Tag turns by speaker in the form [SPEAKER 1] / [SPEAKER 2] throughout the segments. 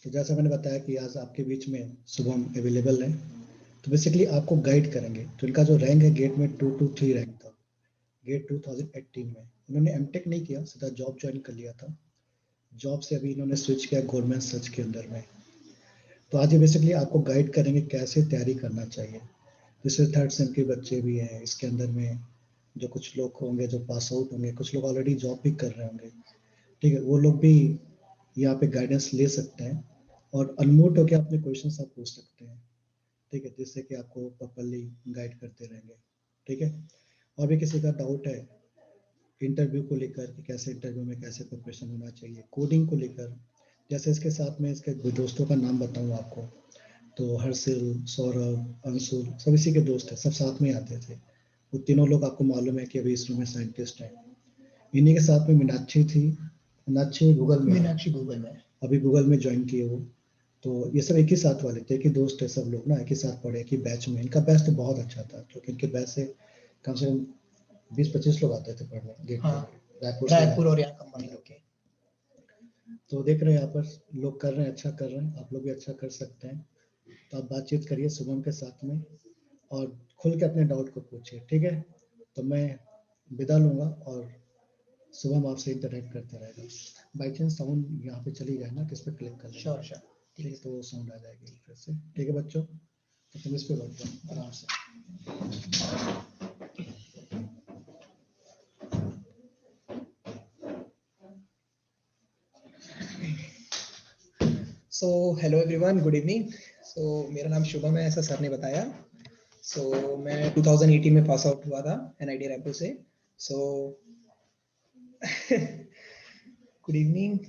[SPEAKER 1] तो जैसा मैंने बताया कि आज आपके बीच में शुभम अवेलेबल है, तो बेसिकली आपको गाइड करेंगे। तो इनका जो रैंक है गेट में 223 रैंक था गेट 2018 में। इन्होंने एमटेक नहीं किया, सीधा जॉब ज्वाइन कर लिया था। जॉब से अभी इन्होंने स्विच किया गवर्नमेंट सर्च के अंदर में। तो आज ये बेसिकली आपको गाइड करेंगे कैसे तैयारी करना चाहिए। जैसे थर्ड सेम के बच्चे भी हैं इसके अंदर में, जो कुछ लोग होंगे जो पास आउट होंगे, कुछ लोग ऑलरेडी जॉब भी कर रहे होंगे, ठीक है, वो लोग भी यहाँ पे गाइडेंस ले सकते हैं और अनम्यूट होकर अपने क्वेश्चन आप पूछ सकते हैं, ठीक है, जिससे कि आपको प्रॉपरली गाइड करते रहेंगे, ठीक है। और भी किसी का डाउट है इंटरव्यू को लेकर कि कैसे इंटरव्यू में कैसे प्रिपरेशन होना चाहिए, कोडिंग को लेकर, जैसे इसके साथ में इसके दोस्तों का नाम बताऊँ आपको, तो हर्षिल, सौरभ, अंशुल, सब इसी के दोस्त हैं, सब साथ में आते थे। वो तीनों लोग आपको मालूम है कि अभी इसरो में साइंटिस्ट हैं। इन्हीं के साथ में मीनाक्षी थी, मीनाक्षी गूगल में अभी गूगल में ज्वाइन किए वो। तो ये सब एक ही साथ वाले थे, एक ही दोस्त है सब लोग ना, एक ही साथ पढ़े, एक ही बैच में। इनका बैच तो बहुत अच्छा था क्योंकि इनके बैच से कम से कम 20-25 लोग आते थे पढ़ने गेट के, रायपुर और यहाँ कंबाइन होके। तो देख रहे हैं यहाँ पर लोग कर रहे हैं, अच्छा कर रहे हैं, आप लोग भी अच्छा कर सकते हैं। तो आप बातचीत करिए शुभम के साथ में और खुल के अपने डाउट को पूछिए, ठीक है। तो मैं विदा लूंगा और शुभम आपसे इंटरेक्ट करता रहेगा। बाई चांस साउंड यहाँ पे चली जाए ना, किस पे क्लिक कर, श्योर ठीक है, तो वो साउंड आ जाएगी फिर से, ठीक है बच्चों। तो तुम इस पे बैठ जाओ आराम से।
[SPEAKER 2] So hello everyone, good evening. So मेरा नाम शुभम है, ऐसा सर ने बताया। सो मैं 2018 में पास आउट हुआ था एनआईटी रायपुर से। So good evening.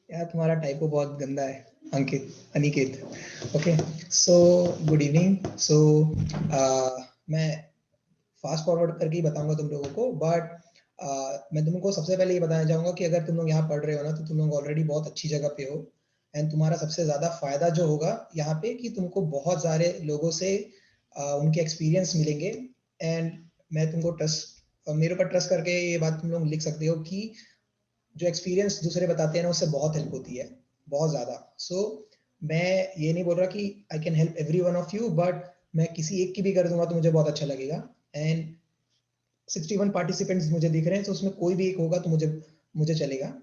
[SPEAKER 2] यार तुम्हारा टाइपो बहुत गंदा है Aniket. Okay, so good evening. So मैं फास्ट फॉरवर्ड करके ही बताऊंगा तुम लोगों को, बट मैं तुमको सबसे पहले ये बताना चाहूंगा कि अगर तुम लोग यहाँ पढ़ रहे हो ना, तो तुम लोग ऑलरेडी बहुत अच्छी जगह पे हो। एंड तुम्हारा सबसे ज्यादा फायदा जो होगा यहाँ पे कि तुमको बहुत सारे लोगों से उनके एक्सपीरियंस मिलेंगे। एंड मैं तुमको मेरे ऊपर ट्रस्ट करके ये बात तुम लोग लिख सकते हो कि जो एक्सपीरियंस दूसरे बताते हैं ना, उससे बहुत हेल्प होती है, बहुत ज्यादा। सो मैं ये नहीं बोल रहा कि I can help every one of you, but मैं किसी एक की भी कर दूंगा तो मुझे बहुत अच्छा लगेगा। एंड 61 पार्टिसिपेंट्स मुझे दिख रहे हैं, तो उसमें कोई भी एक होगा तो मुझे चलेगा।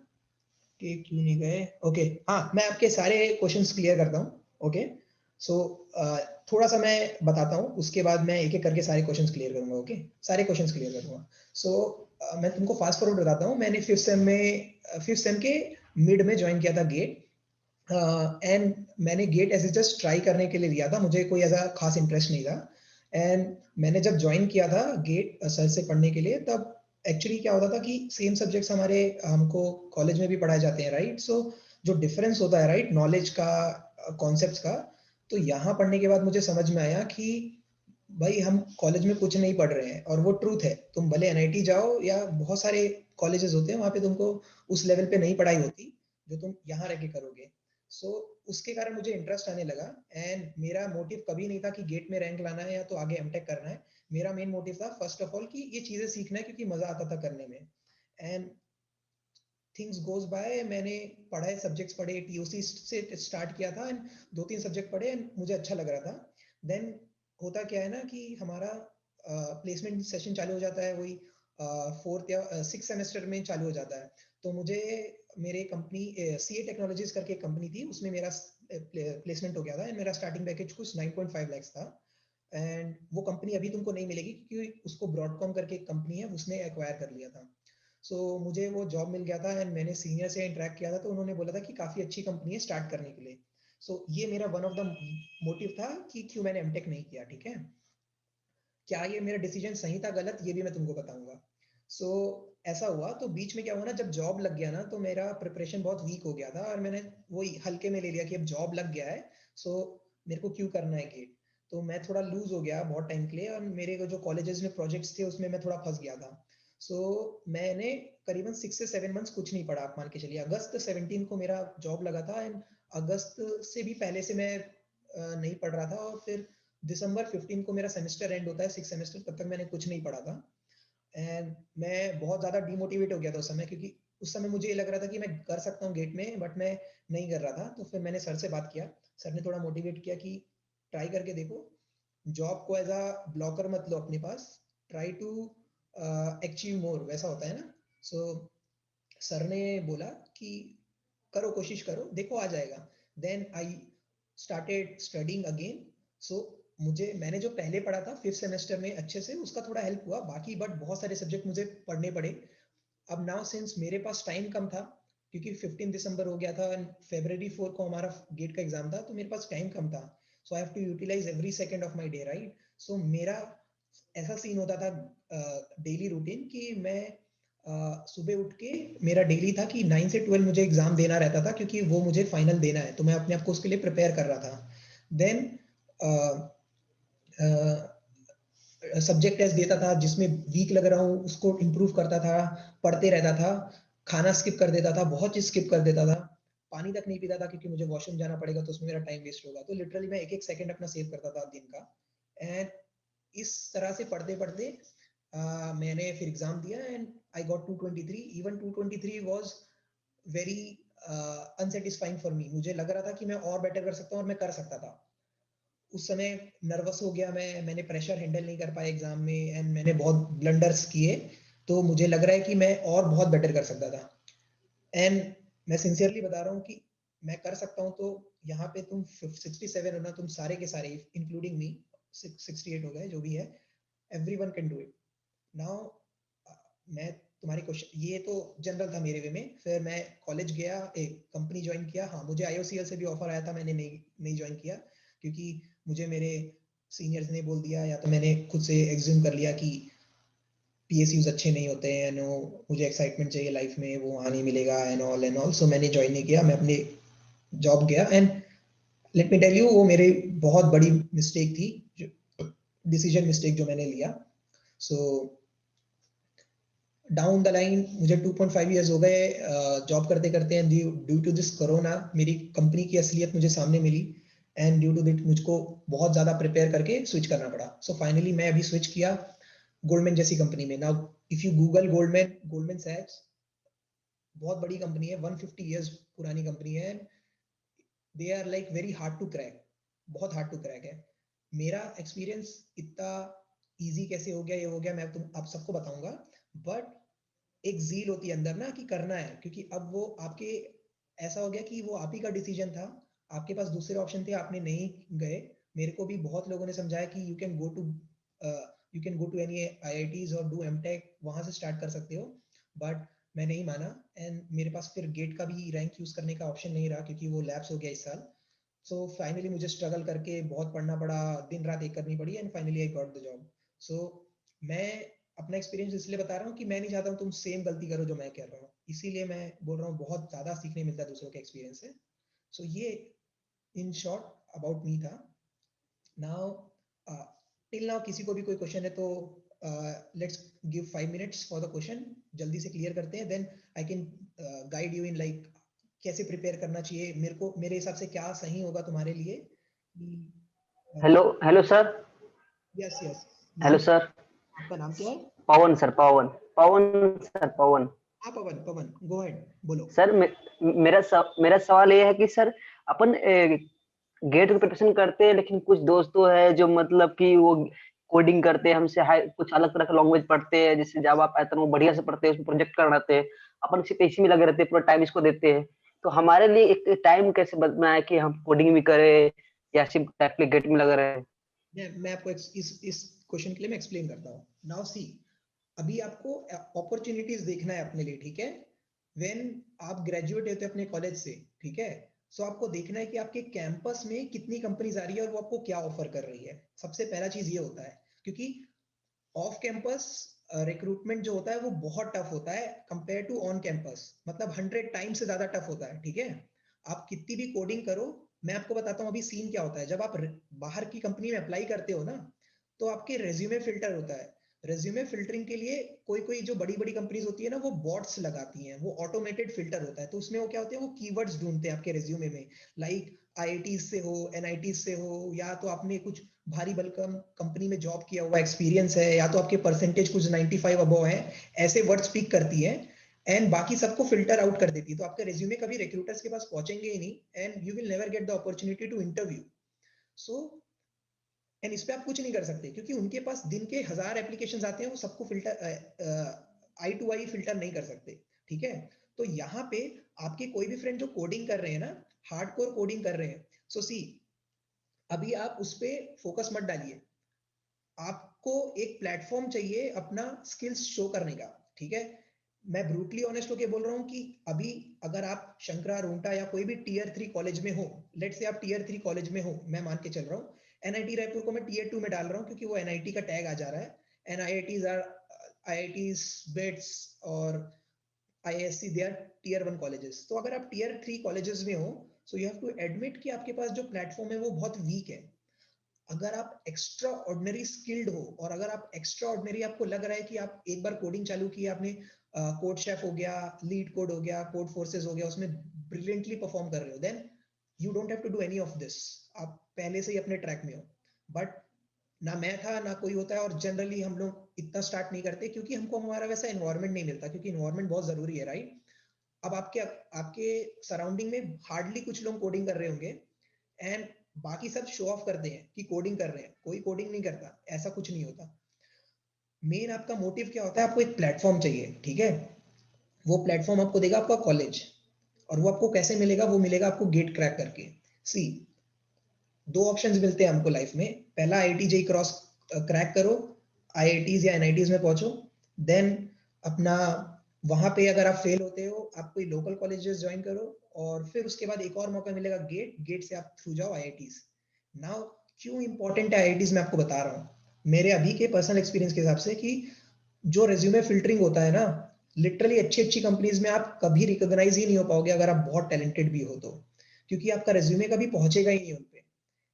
[SPEAKER 2] कि क्यों नहीं गए? ओके, हाँ, मैं आपके सारे क्वेश्चंस क्लियर करता हूँ। ओके, सो थोड़ा सा मैं बताता हूँ, उसके बाद मैं एक एक करके सारे क्वेश्चंस क्लियर करूंगा। ओके, सारे क्वेश्चंस क्लियर करूंगा। सो मैं तुमको फास्ट फॉरवर्ड बताता हूँ। मैंने फिफ्थ सेम के मिड में ज्वाइन किया था गेट। एंड मैंने गेट ऐसे जस्ट ट्राई करने के लिए लिया था, मुझे कोई ऐसा खास इंटरेस्ट नहीं था। एंड मैंने जब ज्वाइन किया था गेट सर से पढ़ने के लिए, तब एक्चुअली क्या होता था कि सेम सब्जेक्ट्स हमको कॉलेज में भी पढ़ाए जाते हैं, राइट। सो जो डिफरेंस होता है, राइट, नॉलेज का, कॉन्सेप्ट्स का, तो यहाँ पढ़ने के बाद मुझे समझ में आया कि भाई हम कॉलेज में कुछ नहीं पढ़ रहे हैं। और वो ट्रूथ है, तुम भले एनआईटी जाओ या बहुत सारे कॉलेजेस होते हैं, वहां पे तुमको उस लेवल पे नहीं पढ़ाई होती जो तुम यहाँ रह के करोगे। सो उसके कारण मुझे इंटरेस्ट आने लगा। एंड मेरा मोटिव कभी नहीं था कि गेट में रैंक लाना है या तो आगे एमटेक करना है। मेरा मेन मोटिव था फर्स्ट ऑफ ऑल कि ये चीजें सीखना है, क्योंकि मजा आता था करने में। एंड थिंग्स गोज बाय, मैंने पढ़ाए, सब्जेक्ट्स पढ़े, टीओसी से स्टार्ट किया था एंड 2-3 सब्जेक्ट पढ़े एंड मुझे अच्छा लग रहा था। देन होता क्या है ना कि हमारा प्लेसमेंट सेशन चालू हो जाता है, वही 4th या 6th सेमेस्टर में चालू हो जाता है। तो मुझे मेरे कंपनी सीए टेक्नोलॉजीज करके एक कंपनी थी, उसमें मेरा प्लेसमेंट हो गया था। मेरा स्टार्टिंग पैकेज कुछ 9.5 लाख था। एंड वो कंपनी अभी तुमको नहीं मिलेगी, क्योंकि उसको ब्रॉडकॉम करके एक कंपनी है, उसने एक्वायर कर लिया था। सो मुझे वो जॉब मिल गया था एंड मैंने सीनियर से इंटरेक्ट किया था, तो उन्होंने बोला था कि काफी अच्छी कंपनी है स्टार्ट करने के लिए। सो ये मेरा वन ऑफ द मोटिव था कि क्यों मैंने एमटेक नहीं किया, ठीक है। क्या ये मेरा डिसीजन सही था गलत, ये भी मैं तुमको बताऊंगा। सो ऐसा हुआ, तो बीच में क्या हुआ ना, जब जॉब लग गया ना, तो मेरा प्रिपरेशन बहुत वीक हो गया था और मैंने वही हल्के में ले लिया कि अब जॉब लग गया है, सो मेरे को क्यों करना है गेट। तो मैं थोड़ा लूज हो गया बहुत टाइम के लिए, और मेरे जो कॉलेजेस में प्रोजेक्ट्स थे उसमें मैं थोड़ा फंस गया था। सो मैंने करीबन 6 से 7 मंथ्स कुछ नहीं पढ़ा, आप मान के चलिए। अगस्त 17 को मेरा जॉब लगा था एंड अगस्त से भी पहले से मैं नहीं पढ़ रहा था। और फिर दिसंबर 15 को मेरा सेमेस्टर एंड होता है, 6 सेमेस्टर, तब तक मैंने कुछ नहीं पढ़ा था। एंड मैं बहुत ज्यादा डिमोटिवेट हो गया था उस समय, क्योंकि उस समय मुझे ये लग रहा था कि मैं कर सकता हूँ गेट में, बट मैं नहीं कर रहा था। तो फिर मैंने सर से बात किया, सर ने थोड़ा मोटिवेट किया कि ट्राई करके देखो, जॉब को एज अ ब्लॉकर मत लो अपने पास, ट्राई टू अचीव मोर, वैसा होता है ना। सो सर ने बोला कि करो, कोशिश करो, देखो आ जाएगा। Then I started studying again. So मैंने जो पहले पढ़ा था 5th सेमेस्टर में अच्छे से, उसका थोड़ा हेल्प हुआ, बाकी बट बहुत सारे सब्जेक्ट मुझे पढ़ने पड़े। अब नाउ सिंस मेरे पास टाइम कम था, क्योंकि 15 दिसंबर हो गया था, February 4 को हमारा गेट का एग्जाम था, तो मेरे पास टाइम कम था। So I have to utilise every second of my day, right. So मेरा ऐसा सीन होता था डेली रूटीन कि मैं सुबह उठ के, मेरा डेली था कि 9 से 12 मुझे एग्जाम देना रहता था, क्योंकि वो मुझे फाइनल देना है, तो मैं अपने आप को उसके लिए प्रिपेयर कर रहा था। देन सब्जेक्ट टेस्ट देता था, जिसमें वीक लग रहा हूँ उसको इम्प्रूव करता था, पढ़ते रहता था, खाना स्किप कर देता था, बहुत चीज स्किप कर देता था, पानी तक नहीं पीता था, क्योंकि मुझे वॉशरूम जाना पड़ेगा तो उसमें मेरा टाइम वेस्ट होगा। तो लिटरली मैं एक एक सेकंड अपना सेव करता था दिन का। एंड इस तरह से पढ़ते पढ़ते मैंने फिर एग्जाम दिया and I got 223। Even 223 was very unsatisfying for me. मुझे लग रहा था कि मैं और बेटर कर सकता हूँ, और मैं कर सकता था। उस समय नर्वस हो गया मैंने प्रेशर हैंडल नहीं कर पाया एग्जाम में, एंड मैंने बहुत ब्लंडर्स किए। तो मुझे लग रहा है कि मैं और बहुत बेटर कर सकता था। एंड मैं सिंसियरली बता रहा हूँ कि मैं कर सकता हूँ। तो यहाँ पे तुम 67 हो ना, तुम सारे के सारे इंक्लूडिंग मी 68 हो गए, जो भी है, everyone can do it. Now मैं तुम्हारी क्वेश्चन, ये तो जनरल था मेरे वे में। फिर मैं कॉलेज गया, एक कंपनी ज्वाइन किया। हाँ, मुझे IOCL से भी ऑफर आया था, मैंने नहीं ज्वाइन किया, क्योंकि मुझे मेरे सीनियर्स ने बोल दिया, या तो मैंने खुद से एग्ज्यूम कर लिया कि PSUs अच्छे नहीं होते हैं, नो, मुझे एक्साइटमेंट चाहिए लाइफ में, वो वहाँ नहीं मिलेगा, एंड ऑल। सो मैंने ज्वाइन नहीं किया, मैं अपनी जॉब गया। And let me tell you, वो मेरी बहुत बड़ी मिस्टेक थी, डिसीजन मिस्टेक जो मैंने लिया। सो डाउन द लाइन मुझे 2.5 इयर्स हो गए जॉब करते करते, and due to this corona मेरी कंपनी की असलियत मुझे सामने मिली, एंड ड्यू टू दिट मुझको बहुत ज्यादा प्रिपेयर करके स्विच करना पड़ा। सो फाइनली मैं अभी स्विच किया गोल्डमैन जैसी कंपनी में। Now if you Google Goldman सैक्स, बहुत बड़ी कंपनी है, 150 इयर्स पुरानी कंपनी है। They are like very hard to crack, बहुत हार्ड टू क्रैक है। मेरा एक्सपीरियंस इतना इजी कैसे हो गया, ये हो गया, मैं आप सबको बताऊंगा। बट एक जील होती है अंदर ना, कि करना है, क्योंकि अब वो आपके, ऐसा हो गया कि वो आप ही का डिसीजन था, आपके पास दूसरे ऑप्शन थे, आपने नहीं गए। मेरे को भी बहुत लोगों ने समझाया कि you can go to any IITs और डू MTech, वहां से स्टार्ट कर सकते हो, बट मैं नहीं माना। एंड मेरे पास फिर गेट का भी रैंक यूज करने का ऑप्शन नहीं रहा, क्योंकि वो लैप्स हो गया इस साल। सो फाइनली मुझे स्ट्रगल करके बहुत पढ़ना पड़ा, दिन रात एक करनी पड़ी, and finally I got the job. So मैं अपना एक्सपीरियंस इसलिए बता रहा हूँ कि मैं नहीं चाहता हूँ तुम सेम गलती करो जो मैं कर रहा हूँ, इसीलिए मैं बोल रहा हूँ, बहुत ज्यादा सीखने मिलता है दूसरों के एक्सपीरियंस से। सो ये इन शॉर्ट अबाउट मी था। नाउ टिल नाउ किसी को भी कोई क्वेश्चन है तो let's give 5 minutes for the question, जल्दी से क्लियर करते हैं, then I can guide you in like कैसे प्रिपेयर करना चाहिए, मेरे हिसाब से क्या सही होगा तुम्हारे लिए।
[SPEAKER 3] Hello hello sir.
[SPEAKER 2] Yes yes.
[SPEAKER 3] Hello
[SPEAKER 2] नाम,
[SPEAKER 3] सर।
[SPEAKER 2] आपका नाम क्या है?
[SPEAKER 3] पवन सर, पवन। पवन सर, पवन।
[SPEAKER 2] हाँ पवन, पवन गो अहेड, बोलो।
[SPEAKER 3] सर मेरा सवाल ये है कि सर अपन गेट की प्रिपरेशन करते हैं, लेकिन कुछ दोस्त तो है जो मतलब कि वो कोडिंग करते हैं हमसे, हाई कुछ अलग तरह का लैंग्वेज पढ़ते हैं, जैसे जावा पाइथन, वो बढ़िया से पढ़ते हैं, उसमें प्रोजेक्ट कराते हैं। अपन सिर्फ इसी में लगे रहते हैं, पूरा टाइम इसको देते हैं। तो हमारे लिए एक टाइम कैसे बनाए कि हम कोडिंग भी करें या सिर्फ डायरेक्टली गेट में लगे रहे?
[SPEAKER 2] मैं आपको इस क्वेश्चन के लिए मैं एक्सप्लेन करता हूँ। नाउ सी, अभी आपको अपॉर्चुनिटीज देखना है अपने लिए, ठीक है। व्हेन आप ग्रेजुएट होते हैं अपने कॉलेज से, ठीक है, सो आपको देखना है कि आपके कैंपस में कितनी कंपनीज आ रही है और वो आपको क्या ऑफर कर रही है। सबसे पहला चीज ये होता है, क्योंकि ऑफ कैंपस रिक्रूटमेंट जो होता है वो बहुत टफ होता है कंपेयर टू ऑन कैंपस, मतलब 100 टाइम से ज्यादा टफ होता है, ठीक है। आप कितनी भी कोडिंग करो, मैं आपको बताता हूँ अभी सीन क्या होता है। जब आप बाहर की कंपनी में अप्लाई करते हो ना, तो आपके रेज्यूमे फिल्टर होता है। रेज्यूमे फिल्टरिंग के लिए कोई कोई जो बड़ी बड़ी कंपनीज होती है ना, वो बॉट्स लगाती हैं, वो ऑटोमेटेड फिल्टर होता है। तो उसमें वो क्या होते हैं, वो कीवर्ड्स ढूंढते हैं आपके रेज्यूमे में, लाइक IIT से हो, NIT से हो, या तो आपने कुछ भारी बलकम कंपनी में जॉब किया हुआ एक्सपीरियंस है, या तो आपके परसेंटेज कुछ 95 अबव है, ऐसे वर्ड स्पीक करती है। एंड बाकी सबको फिल्टर आउट कर देती है, तो आपके रिज्यूमे कभी रिक्रूटर्स के पास पहुंचेंगे ही नहीं and you will never get the opportunity to interview. So and इस पे आप कुछ नहीं कर सकते क्योंकि उनके पास दिन के 1000 एप्लीकेशंस आते हैं, वो सबको filter eye to eye filter नहीं कर सकते, ठीक है। तो यहाँ पे आपके कोई भी फ्रेंड जो कोडिंग कर रहे हैं ना, हार्डकोर कोडिंग कर रहे हैं, सो सी अभी आप उस पे फोकस मत डालिए, आपको एक प्लेटफॉर्म चाहिए अपना स्किल्स शो करने का, ठीक है। मैं ब्रूटली ऑनेस्ट होके बोल रहा हूँ कि अभी अगर आप शंकरा रूंटा या कोई भी टियर 3 कॉलेज में हो, लेट से आप टियर 3 कॉलेज में हो, मैं मान के चल रहा हूँ, एनआईटी रायपुर को मैं टियर 2 में डाल रहा हूँ क्योंकि वो एनआईटी का टैग आ जा रहा है, एंड आईआईटीज बिट्स और IISc they are tier 1 colleges. तो अगर आप टियर 3 कॉलेजेस में हो, so you have to admit कि आपके पास जो प्लेटफॉर्म है वो बहुत वीक है। अगर आप एक्स्ट्रा ऑर्डिनरी स्किल्ड हो और अगर आप एक्स्ट्रा ऑर्डिनरी आपको लग रहा है कि आप एक बार कोडिंग चालू की, आपने कोड शेफ हो गया, लीड कोड हो गया, कोड फोर्सेस हो गया, उसमें ब्रिलियंटली परफॉर्म कर रहे हो, then you don't have to do any of this, आप पहले से ही अपने ट्रैक में हो। बट ना मैं था ना कोई होता है, और जनरली हम लोग इतना स्टार्ट नहीं करते क्योंकि हमको हमारा वैसा एनवायरनमेंट नहीं मिलता, क्योंकि एनवायरनमेंट बहुत जरूरी है, राइट। अब आपके सराउंडिंग में हार्डली कुछ लोग कोडिंग कर रहे होंगे एंड बाकी सब शो ऑफ करते हैं कि कोडिंग कर रहे हैं, कोई कोडिंग नहीं करता, ऐसा कुछ नहीं होता। मेन आपका मोटिव क्या होता है, आपको एक प्लेटफॉर्म चाहिए, ठीक है। वो प्लेटफॉर्म आपको देगा आपका कॉलेज, और वो आपको कैसे मिलेगा, वो मिलेगा आपको गेट क्रैक करके। सी दो ऑप्शंस मिलते हैं हमको लाइफ में, पहला आईआईटी जेईई क्रॉस क्रैक करो, आईआईटीज या एनआईटीज में पहुंचो, देन अपना वहां पे अगर आप फेल होते हो आप कोई लोकल कॉलेजेस ज्वाइन करो, और फिर उसके बाद एक और मौका मिलेगा गेट से आप थ्रू जाओ आईआईटीज। नाउ क्यों इंपॉर्टेंट है आईआईटीज, मैं आपको बता रहा हूँ मेरे अभी के पर्सनल एक्सपीरियंस के हिसाब से, कि जो रेज्यूमे फिल्टरिंग होता है ना, लिटरली अच्छी अच्छी कंपनीज में आप कभी रिकॉग्नाइज ही नहीं हो पाओगे अगर आप बहुत टैलेंटेड भी हो तो, क्योंकि आपका रेज्यूमे कभी पहुंचेगा ही नहीं उनपे।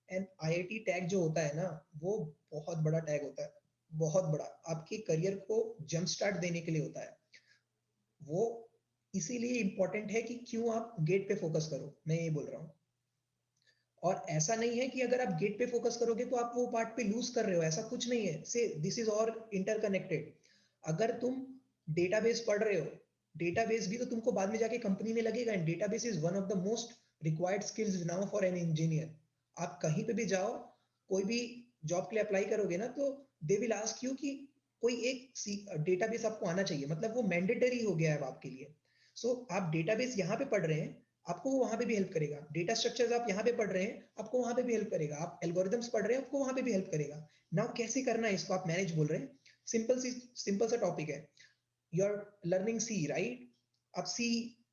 [SPEAKER 2] एंड आईआईटी टैग जो होता है ना, वो बहुत बड़ा टैग होता है, बहुत बड़ा, आपके करियर को जंप स्टार्ट देने के लिए होता है वो, इसीलिए इंपॉर्टेंट है कि क्यों आप गेट पे फोकस करो, मैं ये बोल रहा हूँ। और ऐसा नहीं है कि अगर आप गेट पे फोकस करोगे तो आप वो पार्ट पे लूज कर रहे हो, ऐसा कुछ नहीं है, से दिस इज ऑल इंटरकनेक्टेड। अगर तुम डेटाबेस पढ़ रहे हो, डेटाबेस भी तो तुमको बाद में जाके कंपनी में लगेगा, and database is one of the most required skills now for an engineer. आप कहीं पे भी जाओ, कोई भी जॉब के लिए अप्लाई करोगे ना, तो दे विल आस्क यू कि कोई एक डेटाबेस आपको आना चाहिए, मतलब वो मैंडेटरी हो गया है आपके लिए। सो आप डेटाबेस यहाँ पे पढ़ रहे हैं, आपको वो वहां पे भी हेल्प करेगा, डेटा स्ट्रक्चर्स आप यहाँ पे पढ़ रहे हैं, आपको वहां पे भी हेल्प करेगा, आप एल्गोरिथम्स पढ़ रहे हैं, आपको वहां पे भी हेल्प करेगा। नाउ कैसे करना है इसको, आप मैनेज बोल रहे हैं, सिंपल सा टॉपिक है, you are learning C, right. आप सी